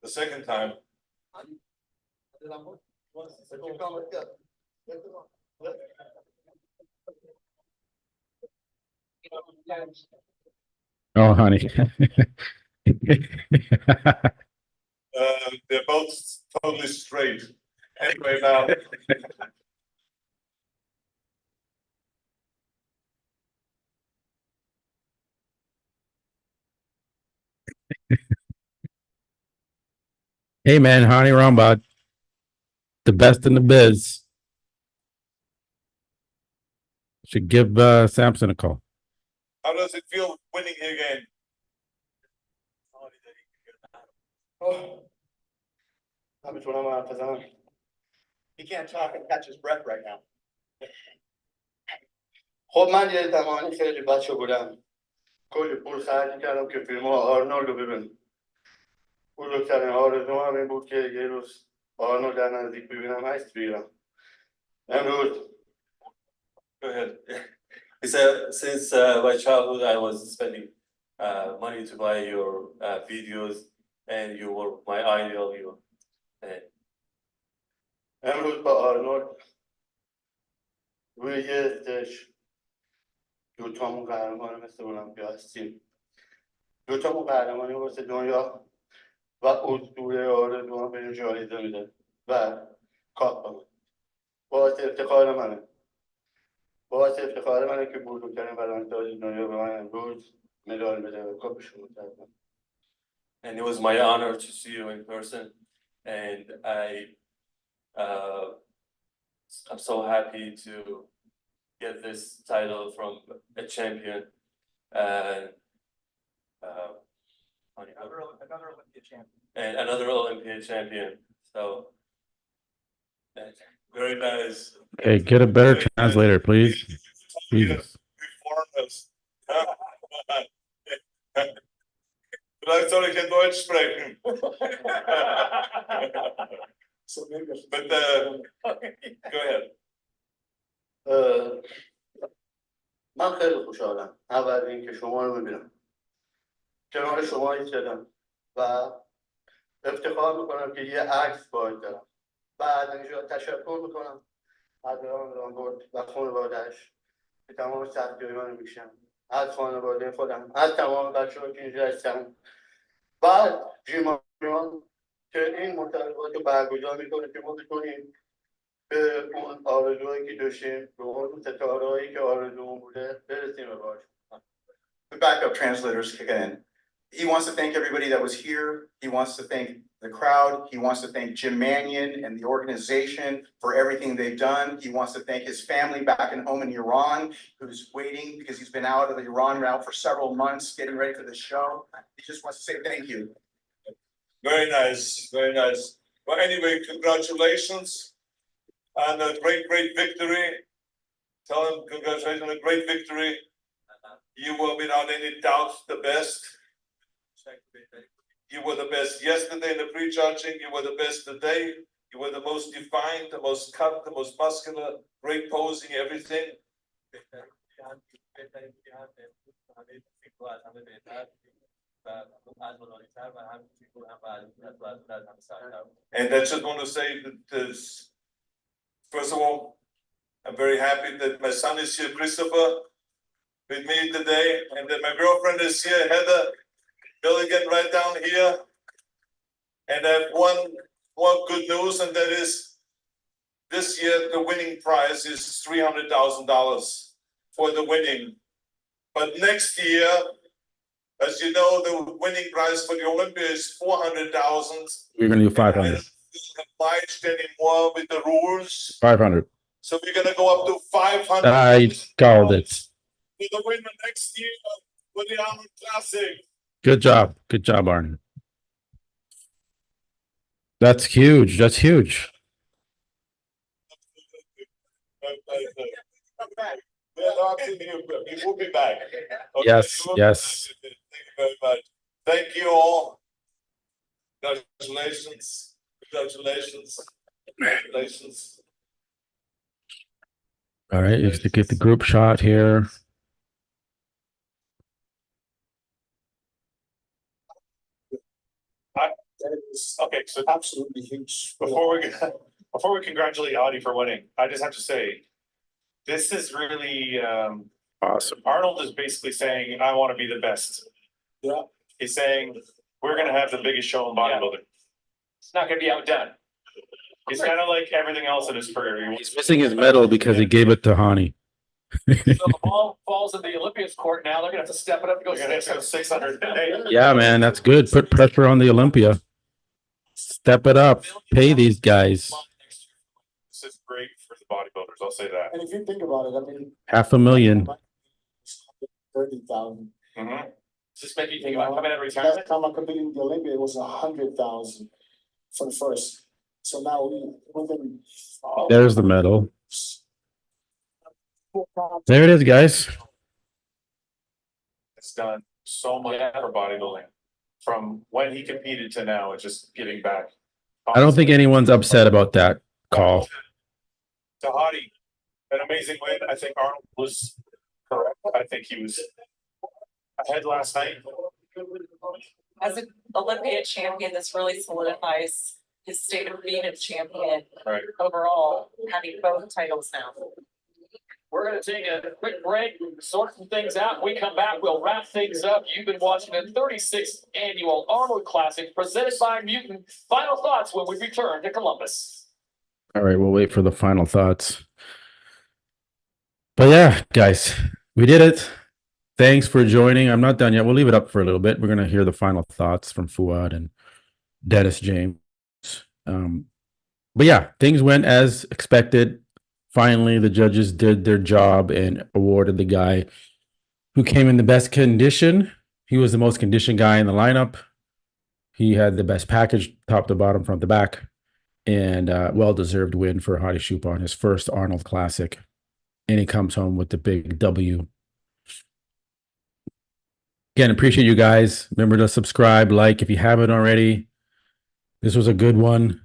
the second time? Oh, honey. They're both totally straight. Anyway, now. Hey, man, Honey Rombot, the best in the biz. Should give Samson a call. How does it feel winning again? He can't talk and catch his breath right now. خب من یه زمانی خیلی بچه بودم کلی پول خرج کردم که فیلم آرنولد رو ببینم بزرگترین آرزوم هم این بود که یه روز آرنولد در نزدیک ببینم عکس بگیرم امروز Go ahead. He said, since my childhood, I was spending money to buy your videos, and you were my idol. You. امروز با آرنولد روی یه استش دوتامون قهرمان مثل المپیا هستیم دوتامون قهرمانی واسه دنیا و اسطوره آرزوام به این جایزه میده و کاپ باعث افتخار منه باعث افتخار منه که بزرگترین برنده‌های دنیا به من امروز مدال بده و کاپشون رو. And it was my honor to see you in person, and I'm so happy to get this title from a champion. Another Olympia champion. So very nice. Hey, get a better translator, please. Jesus. Vielleicht soll ich in Deutsch sprechen. But go ahead. من خیلی خوشحالم اول اینکه شما رو میبینم کنار شما ایستادم و افتخار میکنم که یه عکس باید دارم بعد اینجا تشکر میکنم از رامبورد و خانواده‌اش که تمام سختی‌های منو میکشن از خانواده خودم از تمام بچه‌ها که اینجا هستن بعد جیمان که این مسابقات رو برگزار میکنه که ما بتونیم به اون آرزوهایی که داشتیم به اون ستاره‌هایی که آرزومون بوده برسیم به باش. The backup translators kick in. He wants to thank everybody that was here. He wants to thank the crowd. He wants to thank Jim Mannion and the organization for everything they've done. He wants to thank his family back in home in Iran, who's waiting because he's been out of the Iran route for several months, getting ready for the show. He just wants to say thank you. Very nice, very nice. Well, anyway, congratulations on a great victory. Tell him congratulations on a great victory. You were without any doubt the best. You were the best yesterday in the pre-judging. You were the best today. You were the most defined, the most cut, the most muscular, great posing, everything. And I just want to say that this, first of all, I'm very happy that my son is here, Christopher, with me today, and that my girlfriend is here, Heather Milligan, right down here. And I have one good news, and that is this year the winning prize is $300,000 for the winning. But next year, as you know, the winning prize for the Olympia is $400,000. We're going to do 500. I don't feel obliged anymore with the rules. 500. So we're going to go up to 500. I called it. For the winner next year for the Arnold Classic. Good job. Good job, Arnie. That's huge. That's huge. He will be back. Okay, Yes, he will be yes. back. Thank you very much. Thank you all. Congratulations. Congratulations. Congratulations. All right, you to get the group shot here. Okay, so Absolutely huge. before we congratulate Audi for winning, I just have to say, this is really Awesome. Arnold is basically saying, I want to be the best. Yeah. He's saying, we're gonna have the biggest show in bodybuilding. It's not gonna be outdone. It's kind of like everything else in his career. He's missing his medal because he gave it to Hani. So the ball falls in the Olympians court now. They're gonna have to step it up and go We're gonna go 600. Yeah, man, that's good. Put pressure on the Olympia. Step it up. Pay these guys. This is great for the bodybuilders, I'll say that. And if you think about it, I mean. $500,000. 30,000. Mm-hmm. Does this make you think about coming out of retirement? Last time I competed in the Olympia, it was 100,000 for the first. So now within. There's the medal. There it is, guys. It's done so much for bodybuilding. From when he competed to now, it's just getting back. I don't think anyone's upset about that call. To Hadi, an amazing win. I think Arnold was correct. I think he was ahead last night. As an Olympiad champion, this really solidifies his state of being a champion Right. overall, having both titles now. We're gonna take a quick break, sort some things out. When we come back, we'll wrap things up. You've been watching the 36th annual Arnold Classic presented by Mutant. Final thoughts when we return to Columbus. All right, we'll wait for the final thoughts. But yeah, guys, we did it. Thanks for joining. I'm not done yet. We'll leave it up for a little bit. We're going to hear the final thoughts from Fuad and Dennis James. But yeah, things went as expected. Finally, the judges did their job and awarded the guy who came in the best condition. He was the most conditioned guy in the lineup. He had the best package, top to bottom, front to back, and well-deserved win for Hadi Choopan, his first Arnold Classic. And he comes home with the big W. Again, appreciate you guys. Remember to subscribe, like if you haven't already. This was a good one.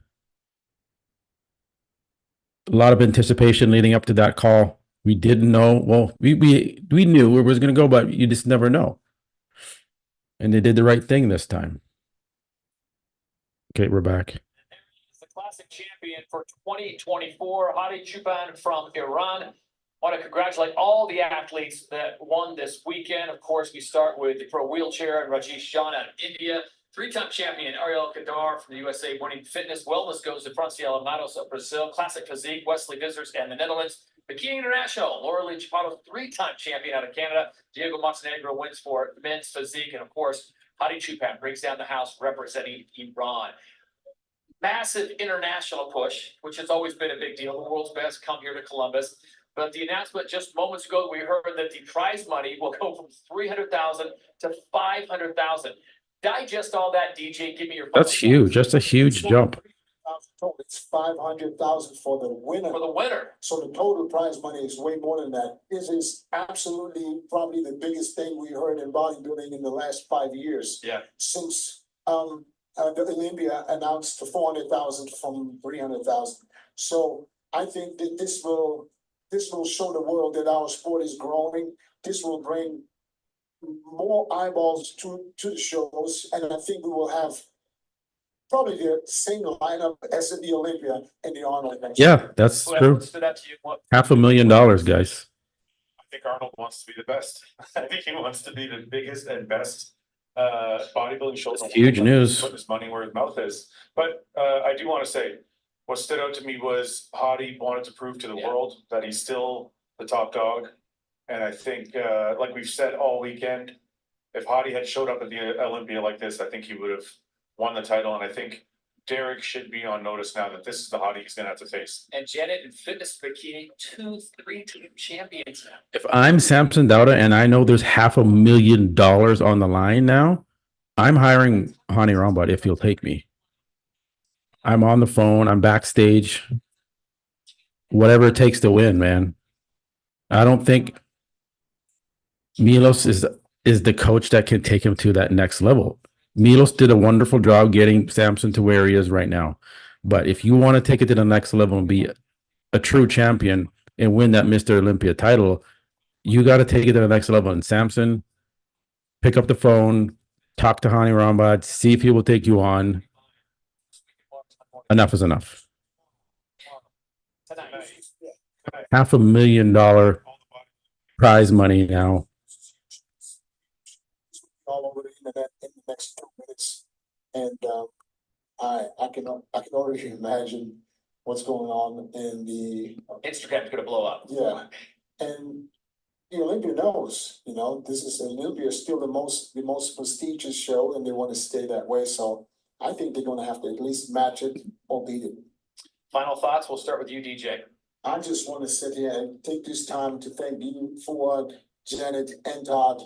A lot of anticipation leading up to that call. We didn't know. Well, we knew where it was going to go, but you just never know. And they did the right thing this time. Okay, we're back. The classic champion for 2024, Hadi Choopan from Iran. Want to congratulate all the athletes that won this weekend. Of course, we start with the pro wheelchair and Rajesh John out of India. Three-time champion Ariel Kadar from the USA winning fitness. Wellness goes to Franciela Matos of Brazil. Classic physique, Wesley Visers and the Netherlands. Bikini International, Laura Lee Chapato, three-time champion out of Canada. Diego Montenegro wins for men's physique. And of course, Hadi Choopan brings down the house representing Iran. Massive international push, which has always been a big deal. The world's best come here to Columbus. But the announcement just moments ago, we heard that the prize money will go from $300,000 to $500,000. Digest all that, DJ. Give me your. That's huge. That's a huge jump. It's 500,000 for the winner. For the winner. So the total prize money is way more than that. This is absolutely probably the biggest thing we heard in bodybuilding in the last 5 years. Yeah. Since the Olympia announced the 400,000 from 300,000. So I think that this will show the world that our sport is growing. This will bring more eyeballs to the shows, and I think we will have probably the same lineup as at the Olympia and the Arnold. Yeah, that's true. Stood out to you, what? $500,000, guys. I think Arnold wants to be the best. I think he wants to be the biggest and best bodybuilding show. Huge news. Put his money where his mouth is. But I do want to say, what stood out to me was Hadi wanted to prove to the world that he's still the top dog. And I think, like we've said all weekend, if Hadi had showed up at the Olympia like this, I think he would have won the title. And I think Derek should be on notice now that this is the Hadi he's going to have to face. And Janet in fitness bikini, 3-time champions now. If I'm Samson Dauda and I know there's $500,000 on the line now, I'm hiring Hani Rambod if he'll take me. I'm on the phone. I'm backstage. Whatever it takes to win, man. I don't think Milos is the coach that can take him to that next level. Milos did a wonderful job getting Samson to where he is right now. But if you want to take it to the next level and be a true champion and win that Mr. Olympia title, you got to take it to the next level. And Samson, pick up the phone, talk to Hani Rambad, see if he will take you on. Enough is enough. $500,000 prize money now. All over the internet in the next 2 minutes. And I can already imagine what's going on in the Instagram's gonna blow up. yeah. And the Olympia knows, you know, this is Olympia is still the most prestigious show, and they want to stay that way. So I think they're gonna have to at least match it or beat it. Final thoughts, we'll start with you, DJ. I just want to sit here and take this time to thank you, Fuad, Janet, and Todd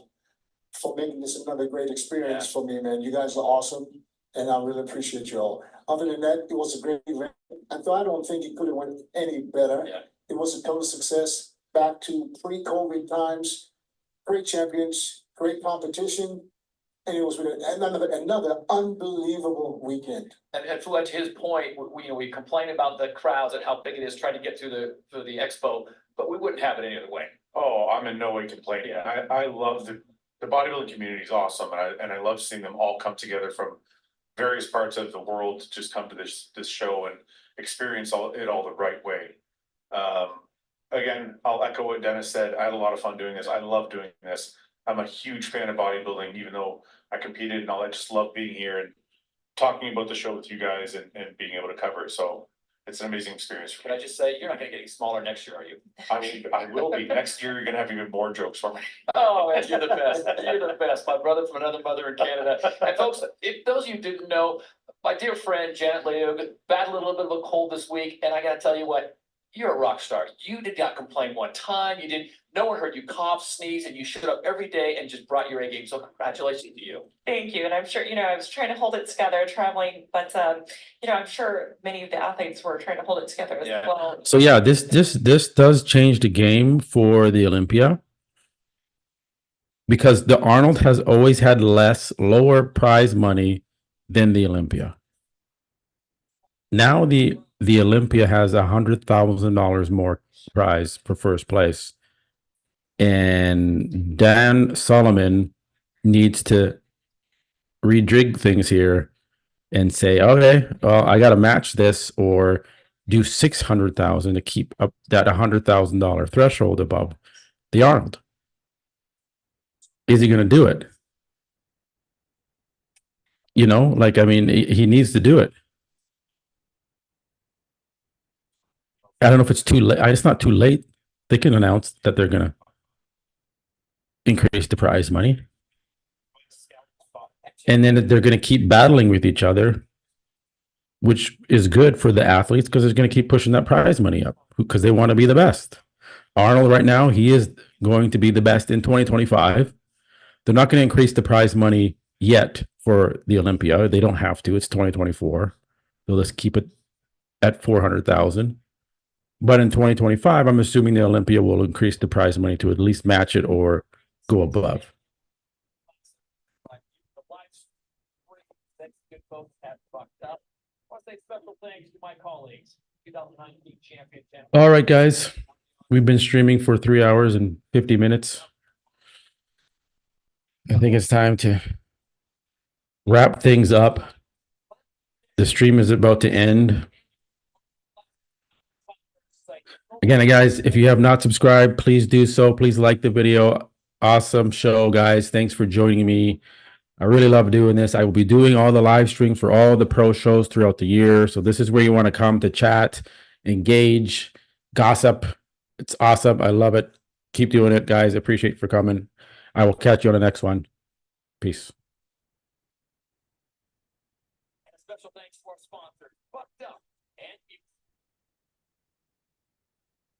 for making this another great experience for me, man. You guys are awesome, and I really appreciate you all. Other than that, it was a great event. I don't think it could have went any better. Yeah. It was a total success. Back to pre-COVID times, great champions, great competition, and it was another unbelievable weekend. And Fuad, to his point, we complain about the crowds and how big it is trying to get through the expo, but we wouldn't have it any other way. Oh, I'm in no way complaining. I love the bodybuilding community is awesome, and I love seeing them all come together from various parts of the world to just come to this show and experience it all the right way. Again, I'll echo what Dennis said. I had a lot of fun doing this. I love doing this. I'm a huge fan of bodybuilding, even though I competed and all. I just love being here and talking about the show with you guys and being able to cover it. So it's an amazing experience for me. Can I just say, you're not gonna get any smaller next year, are you? I will be. Next year, you're gonna have even more jokes for me. Oh, man, you're the best. You're the best. My brother from another mother in Canada. And folks, if those of you didn't know, my dear friend Janet Leog battled a little bit of a cold this week, and I gotta tell you what, you're a rock star. You did not complain one time. No one heard you cough, sneeze, and you showed up every day and just brought your A game. So congratulations to you. Thank you. And I'm sure, I was trying to hold it together traveling, but, I'm sure many of the athletes were trying to hold it together as well. So yeah, this does change the game for the Olympia, because the Arnold has always had lower prize money than the Olympia. Now the Olympia has $100,000 more prize for first place. And Dan Solomon needs to rejig things here and say, okay, well, I got to match this or do 600,000 to keep up that $100,000 threshold above the Arnold. Is he going to do it? You know, like, I mean, he needs to do it. I don't know if it's too late. It's not too late. They can announce that they're going to increase the prize money. And then they're going to keep battling with each other, which is good for the athletes because it's going to keep pushing that prize money up because they want to be the best. Arnold right now, he is going to be the best in 2025. They're not going to increase the prize money yet for the Olympia. They don't have to. It's 2024. They'll just keep it at 400,000. But in 2025, I'm assuming the Olympia will increase the prize money to at least match it or go above. All right, guys. We've been streaming for 3 hours and 50 minutes. I think it's time to wrap things up. The stream is about to end. Again, guys, if you have not subscribed, please do so. Please like the video. Awesome show, guys. Thanks for joining me. I really love doing this. I will be doing all the live streams for all the pro shows throughout the year. So this is where you want to come to chat, engage, gossip. It's awesome. I love it. Keep doing it, guys. I appreciate you for coming. I will catch you on the next one. Peace.